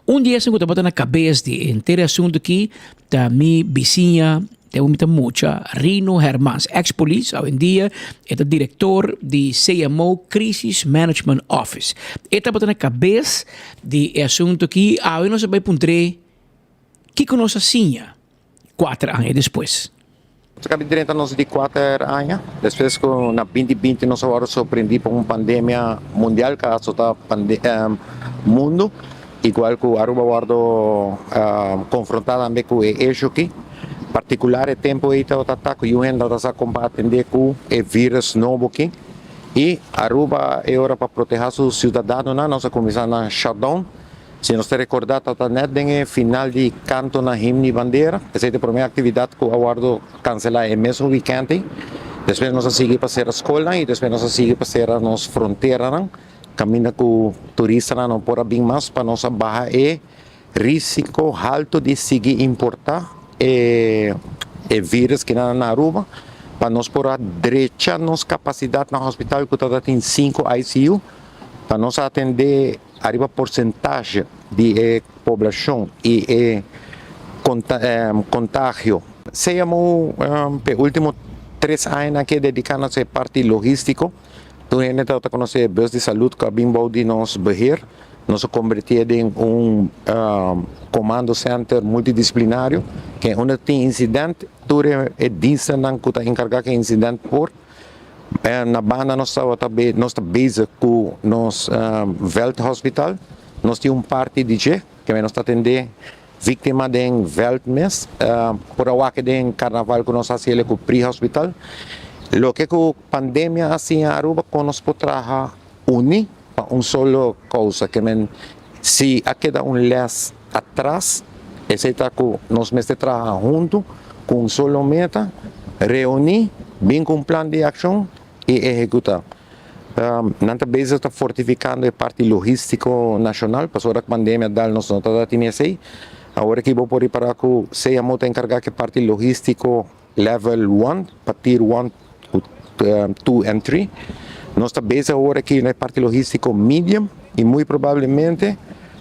Um dia eu estava na cabeça de inteiro assunto aqui, da minha vizinha, tem muita, Rino Hermans, ex-polícia, hoje em dia é o diretor de CMO Crisis Management Office. Eu estava na cabeça de assunto aqui, hoje nós vamos puntre que conosco assim, 4 anos depois. Acabei de entrar de 4 anos, depois que na 2020 nós agora surpreendi por uma pandemia mundial que está mundo. Igual que Aruba guardo confrontado também com isso aqui, particular tempo aí está que eu ainda está combatendo com o vírus novo aqui e Aruba é hora para proteger os cidadãos, nós começamos a shutdown. Se nós recordar, está net no final de canto na himno e bandeira, essa é a primeira atividade que eu guardo cancelar é mesmo weekend. Depois nós seguimos para ser a escola e depois nós seguimos para ser a nossa fronteira. Caminha com turista não pode vir mais para nossa barra é risco alto de seguir importar vírus que na Aruba para nós por direita nossa capacidade no hospital que está tem 5 ICU para nós atender arriba porcentagem de população e contágio. Seamos último 3 anos que dedicamos a parte logístico. Toen a gente está conhecendo a bus de saúde que bem bom de nós beheer, nós convertimos em comando center multidisciplinário, que onde tem incidente, tudo é dienst que está encarregado de incidente por. Na banda nós estamos bezig com nosso Welthospital, nós temos parte de G, que nós está atendendo vítima de Weltmes, por a que de carnaval que nós fazemos com o Pre-Hospital. Lo que a pandemia assim a Aruba conosco trabalha uni para solo coisa que se queda les atrás esse está que nós mesmo trabalhamos junto com solo meta reunir bem com plano de ação e executar. Nanta vez está fortificando a parte logística nacional para a pandemia dá nós não está tendo assim. Agora que vou por aí para que seja muito encarregado que parte logística level 1 para tier 1 2 and 3. Nós estamos agora aqui na parte logística medium e muito provavelmente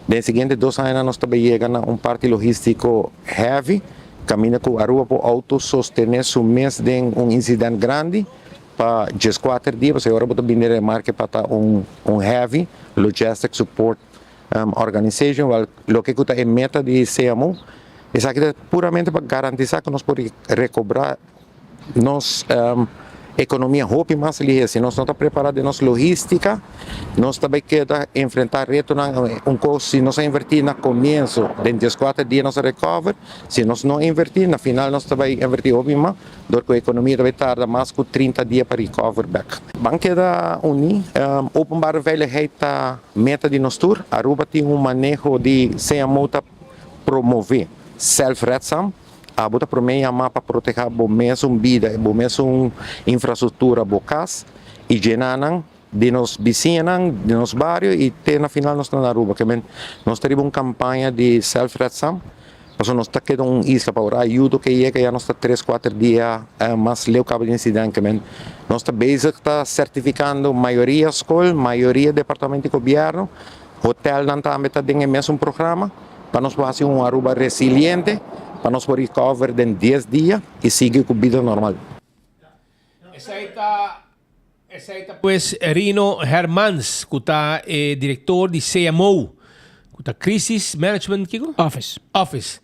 nos seguintes 2 anos nós estamos chegando a parte logístico heavy, caminha com a Aruba para autossostener o mês de incidente grande para 4 dias, você agora pode vir a marca para heavy logistic support organization, o que é a meta de CMO, isso aqui é puramente para garantizar que nós podemos recobrar nossa economia roupa mais ligeira. Se nós não estamos preparados nossa logística, nós também queremos enfrentar reto se nós invertir no começo, dentro dos 4 dias nós recover, se nós não invertir, no final nós também invertir mais, porque a economia também tarda mais que 30 dias para recover back. Banca da Uni, openbare veiligheid meta de nós tour, Aruba tem manejo de CMO promover self-redzaam. A bota para mim para proteger o mesmo vida, o mesmo infraestrutura bocas e genan de nos vizinhos, de nos bairros e até na final nós na Aruba, que nós temos uma campanha de self-redzaam, mas nós está quedando uma isla para ajuda que já nós está 3-4 dias mais leu cabo de incidente, que nós está basic está certificando maioria escola, maioria departamento de governo, hotel não também está dentro do mesmo programa para nós fazer uma Aruba resiliente. Para nós poder recover em 10 dias e seguir com a vida normal. Essa está pues Rino Hermans, que está diretor de CMO, que está Crisis Management Office.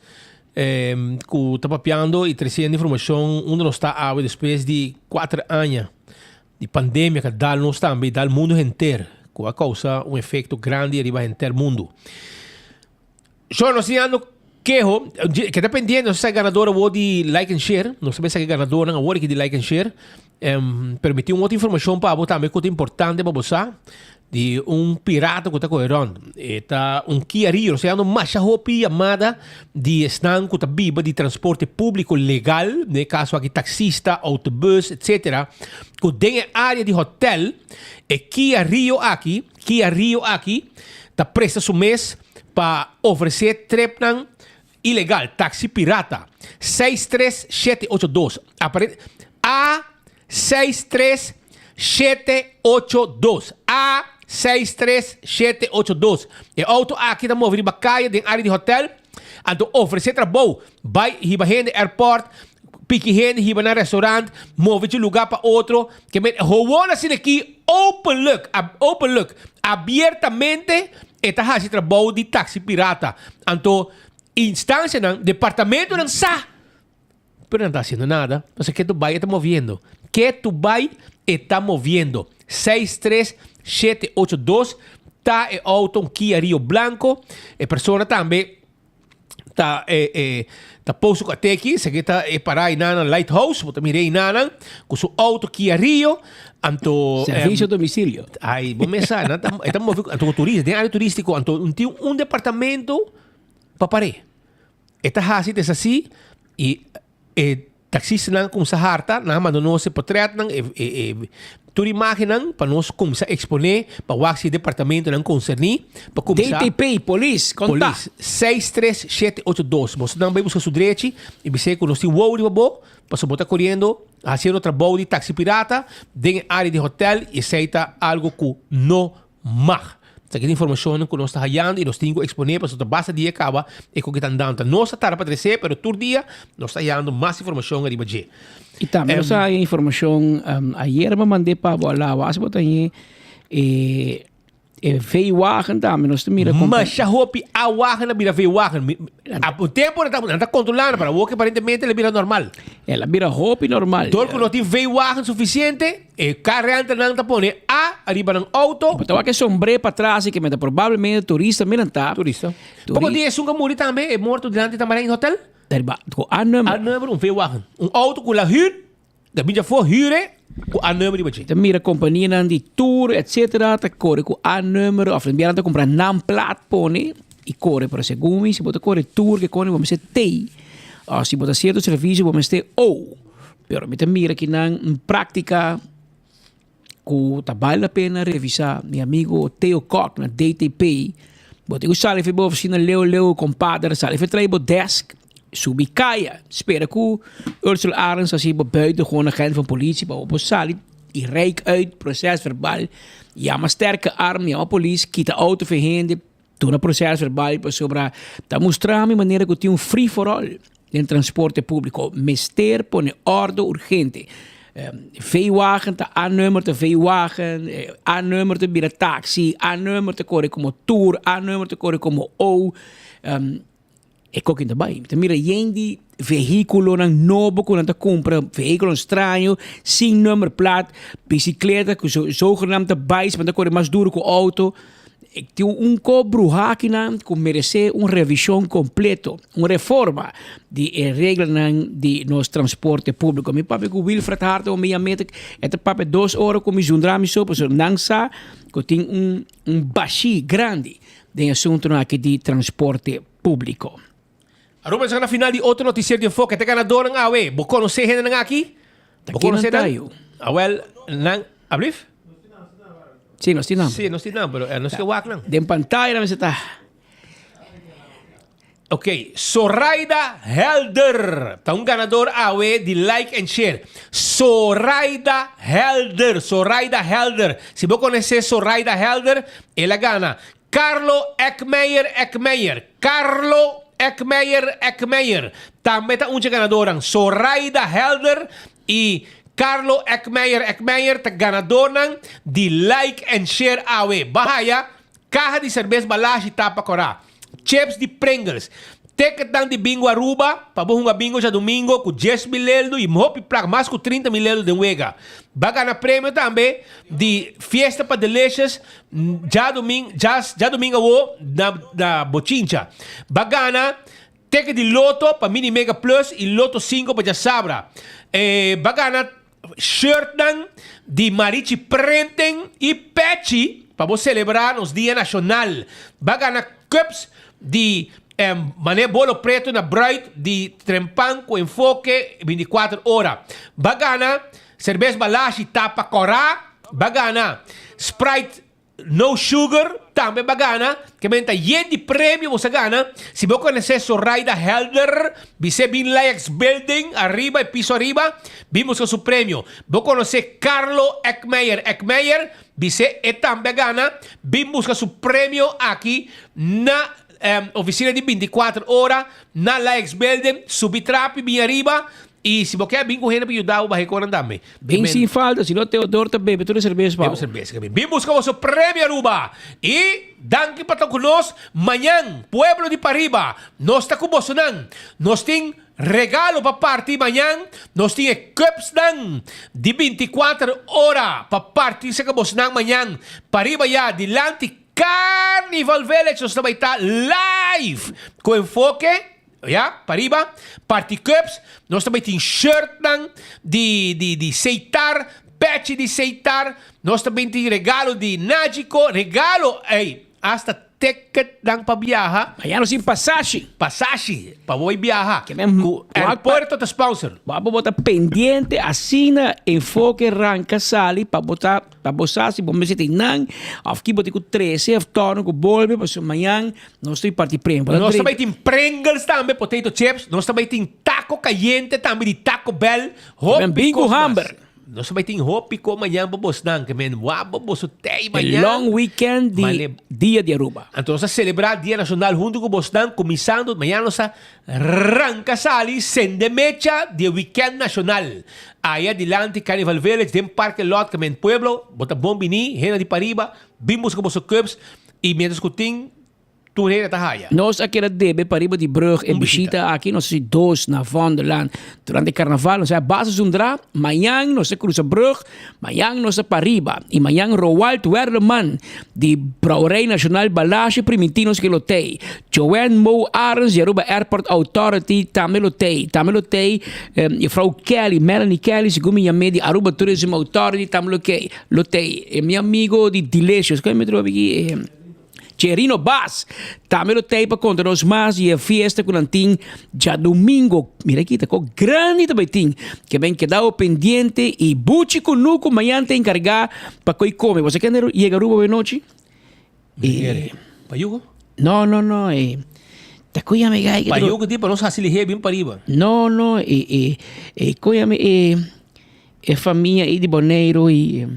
Que está papiando e trazendo informação onde nós está depois de 4 anos de pandemia que dá-nos também, dá o mundo inteiro, que causa efeito grande arriba inteiro mundo. Só nós temos que dependendo, não sei se é ganador ou de like and share, não sei se é ganador ou não de like and share, permitiu outra informação para você também, que é importante para você, de pirata que está correndo. Está Kia Rio, se chama uma hopi chamada de estão que está viva de transporte público legal, no caso aqui taxista, autobus, etc. Que tem área de hotel, e Kia Rio aqui, está presta seu mês para oferecer trepnan ilegal, taxi pirata. 63782. A63782. A63782. E auto aqui está movendo para caia de área de hotel. Então oferecer trabalho. Vai hiba gente airport, pique gente hiba na restaurante, move de lugar para outro. Que me gewoon assim aqui open look, abertamente. Eta fazendo trabalho de taxi pirata. Então instância não, departamento não sa. Pero não está haciendo nada. Entonces, que tu vai está moviendo. 63782 está el auto un Kia Rio Blanco. A persona também está pouso até aqui. Se que está parar aí na Lighthouse, eu mirei na com seu auto Kia Rio. Anto serviço domicílio. Ai, vamos pensar, estamos movendo anto turista, tem área turístico, anto um departamento para parar. Esta hasit é assim e taxista não começa a harta, não manda nós portrait não toda imagem não para nós começar a exponer para o axi departamento não concernir para começar DTP police contato 63782. Você também busca seu direito e você que nós temos wow de babo para você botar correndo fazendo trabalho de taxi pirata dentro da área de hotel e aceita algo que não mag. Essa informação que nós estamos hallando e nós temos que exponer para que basta dia acaba e com que estão dando. Não está para trazer, mas todo dia nós estamos hallando mais informação arriba de. E também nós temos informação, ayer me mandei para lá, mas botei veewagen também, nós temos mas a hopi a wagen na vira veewagen. O tempo não está controlando para o que aparentemente ela vira normal. Ela vira hopi normal. Todo que não tem veewagen suficiente, o carro entra não está pondo arriba no auto. Então que sombre para trás e que meta provavelmente turista não está. Turista. Pouco dia é um muri também, é morto diante também no hotel. A número veewagen. Auto com la huur, da minha for huur A-nummer die je. Mira companhia de tour, etc. Te corre com A-nummer. Of dan biar comprar naamplaat pone. E corre para segumi. Se bota corre tour, que corre vamos ter T. Se bota certo serviço, vamos ter O. Pero mira que na prática que tá vale a pena revisar. Meu amigo Theo Koch na DTP. Bota eu sale foi oficina Leo compadre, sale foi trai desk. Subi caia. Espera que Ursula Arends als hij buiten gewoon een agent van politie op een salie. Die reik uit, proces verbaal. Ja, maar sterke arm, ja, politie, kita auto verhinderen. Toen een proces verbaal, para sobre. Dat mostrar a maneira que tinha free for all in transporte público. Mister pone orde urgente. Veewagen te A-nummer te veewagen, A-nummer te bira taxi, A-nummer te corre como tour, A-nummer te corre como O. E ook in de bij. Mira, die veículo não novo quando te compra, veículo estranho, sem nummerplaat, bicicleta, zogenaamde bijs, maar dan corre mais duro com auto. Ik tenho cobro que merece revisão completo, reforma de regras de nos transporte público. Meu papai com Wilfred Hart, o minha meta, é papai 2 horas com me juntar so, porque não sa, que tem baixi grande de assunto aqui de transporte público. Aruba sa na final di outro noticiero de enfoque te ganador ng awe. Boko no se hen aqui. Boko no se tayo. Well, nang ablif? Sim, nós tinham. Sim, nós tinham, pero nós que wak lang. Den pantalla naman está. Ok, Zoraida Helder. Tá ganador awe de like and share. Zoraida Helder. Se você conhece Zoraida Helder, ela gana. Carlo Ekmeyer. Ekmeyer. Também tá ganador ang Zoraida Helder e Carlo Ekmeyer tá ganador ng de like and share awe. Bahaya, caja de cerveja balagem tapa corá. Chips de Pringles. Ticket dan de bingo Aruba, para bom bingo já domingo com 10 mil euros e hopi placa mais com 30 mil euros de wega. Bagana prêmio também de Fiesta para Delicious já domingo na Bochincha. Bagana ticket de Loto para Mini Mega Plus e Loto 5 para Jasabra. Bagana shirt dan de Marichi Prenten e Pechi para você celebrar nos Dia Nacional. Bagana cups de Mané Bolo Preto na Bright de Trempan com enfoque 24 horas. Bagana cerveja Balashi Tapa Corá. Bagana Sprite No Sugar também bagana que menta de prêmio você gana se você conhecer Soraya Helder você bin Layax Building arriba e piso arriba vimos com seu prêmio você conhecer Carlo Ekmeyer você também gana vimos com seu prêmio aqui na oficina de 24 horas na Layax Building subitrapi bem arriba. E se você quer vir correndo para ajudar o barricão também. Bem sem falta, se não Teodoro também, bebe toda cerveja. Bebe cerveja. Vim buscar o seu prêmio Aruba. E, danke para estar conosco. Amanhã, Pueblo de Pariba, nós está com você. Nós temos regalo para partir amanhã. Nós temos cups de 24 horas para partir com você amanhã. Pariba já, dilante, Carnival Village, nós também está live com enfoque. Pariba, Party Cups, nós também temos shirt de Seitar, patch de Seitar, nós também temos regalo de Nágico, hasta ticket para viajar. Ayan nós temos passagem para você viajar. O aeroporto é sponsor. Vamos botar pendente, assina, enfoque, ranca, sali, para botar, se vamos dizer, não, aqui botar com 13, torno com bolbe, para amanhã, nós temos partir prêmio. Nós também temos Pringles também, potato chips, nós também temos taco caliente, também de Taco Bell, bingo hamburger. Nós também temos hopi com amanhã para você não, que men, você tem amanhã. Long weekend de Dia de Aruba. Então, nós celebrar Dia Nacional junto com você, começando amanhã nós arranca sali, sende mecha de weekend nacional. Aí adelante, Carnival Village, tem Parque Lot, que men Pueblo, bota bom bini, rena de Pariba, vimos com você cubs, e menos que tem Toerena Tahaya. Nós aqui na DB Pariba de Brug em visita aqui nós temos dois na Vonderland durante o carnaval nós base Zundra amanhã nós cruza Brug amanhã nós Pariba e amanhã Roald Werleman de Brouwerij Nacional Balashi Primitinos que lotei Joanne Mo Arens de Aruba Airport Authority também lotei e Frau Kelly Melanie Kelly segundo minha de Aruba Tourism Authority também lotei e meu amigo de Delicious que me trouxe aqui Cherino Bass, também lotei para contar nós mais e a festa que tem já domingo. Mira aqui, tá com grande também tem. Que vem quedar pendiente e buchi com nuco amanhã tem encargar para que come. Você quer ir a Aruba de noite? Payugo? No. Tá cuidame gai. Payugo tipo não se lihe bem Pariba. No. Cuidame família de Boneiro e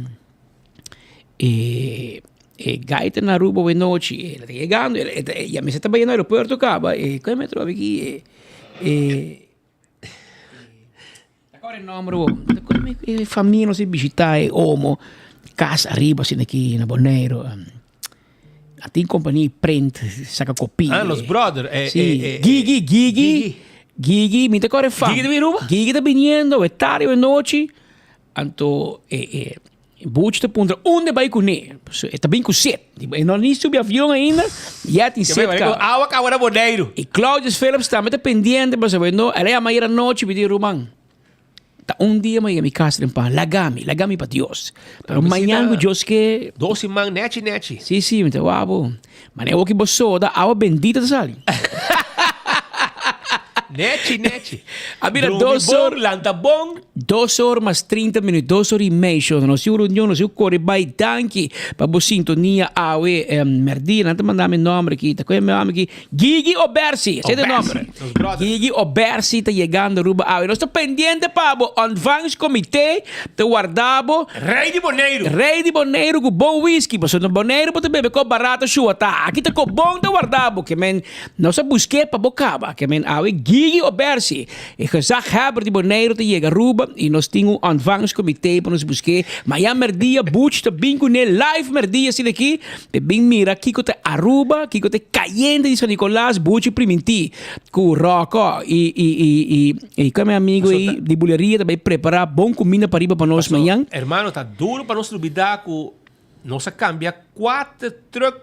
gaita na Aruba de noite, ela está chegando, e a mesa está bem no aeroporto, acaba, e como me trovo aqui, agora o nome, família, não sei, visitar, homo, casa arriba, assim, aqui, na Boneiro, tem companhia, print, saca copia. Los brother, Gigi, me te corre fa. Gigi de Aruba? Gigi está viniendo, é tarde, é noite, então, Buch te punta onde vai com ele. Está bem com sete. Não nem subi avião ainda. Já tem sete. Água agora Boneiro. E Claudio Phillips também está pendente para saber. Não, ela é amanhã à noite pedir Román. Tá dia amanhã me casa em paz. Lagami para Deus. Pero amanhã com Deus que 12 man neti. Sim, me tá guapo. Mas é o que você dá água bendita da sali. Neti. A mira, 2 horas mais 30 minutos, 2 horas e meia. Nós temos reunião, nós temos correr by tanque para a sintonia merdi, não te mandar meu nome aqui, tá com meu nome aqui, Gigi Obersi, sei o nome. Gigi Obersi está chegando Aruba Awe. Nós estamos pendentes para o Advance Comité de guardabo Rei de Boneiro com bom whisky, porque no Boneiro pode beber com barato sua, tá? Aqui tá com bom de guardabo, que men, nós busquei para bocaba, que men Awe Gigi Obersi, e gezaghebber die Bonaire te llegar Aruba, e nós tínhamos um ontvangstcomité para nos buscar, mas já merdia, Butch, te bingo ne live merdia, assim aqui, te bing mira, kiko te Aruba, kiko te Cayenne de San Nicolás, Butch primiti, com Rocco, e com meu amigo aí, de buleria, também preparar bom comida para ir para nós amanhã. Hermano, tá duro para nós duvidar que nós cambia 4 truck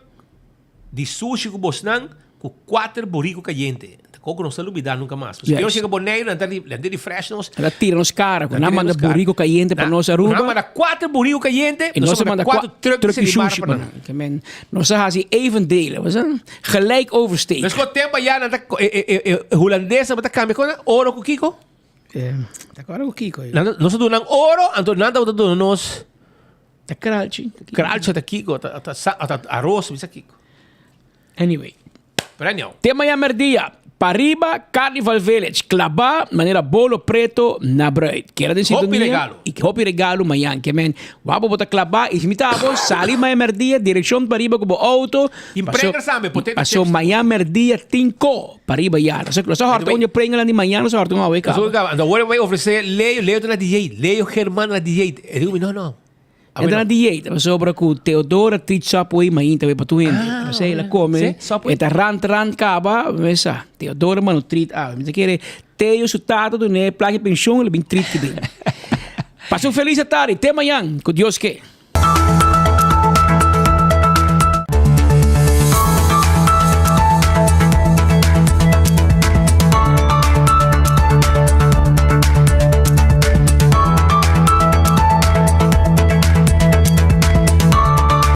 de sushi com Bosnan com 4 burrico caliente. Como não se duvidar nunca mais. Porque eu chego a Bonaire, andar de fresh nós. Ela tira nos caras, quando manda burrico caliente para nós Aruba. Nós manda 4 burrico caliente, e nós manda 4 truck de sushi para nós. Nós gaan even delen, we zijn gelijk oversteken. Dus wat tempo ja na holandesa met cambia con oro com Kiko? Agora o Kiko. Nós doen dan oro, então nada o doen nós. Tá kraltje. Kraltje da Kiko, tá arroz, bisa Kiko. Anyway. Prenham. Tema ya merdia. Pariba Carnival Village, Klaba, maneira bolo preto na bread. Quero dizer Hopi regalo. E hopi regalo mayan, que men. Wabo bota Klaba, ismitabo, sali maya merdia, direção Pariba com o auto. Emprega sabe, potete. Passou mayan merdia tinko, Pariba ya. Nós harto onde prenga lá de manhã, nós harto uma week. Então agora vai oferecer Leo na DJ, Leo Germano na DJ. Eu digo, não. Entra na dieta, sobra com Teodora treat sapo aí, mas também para tu ainda. Você ela come, eta rant caba, mas Teodora mano treat, mas quer Teo sutado do né placa pensão, ele bem treat que bem. Passou feliz tarde, até amanhã, com Deus que.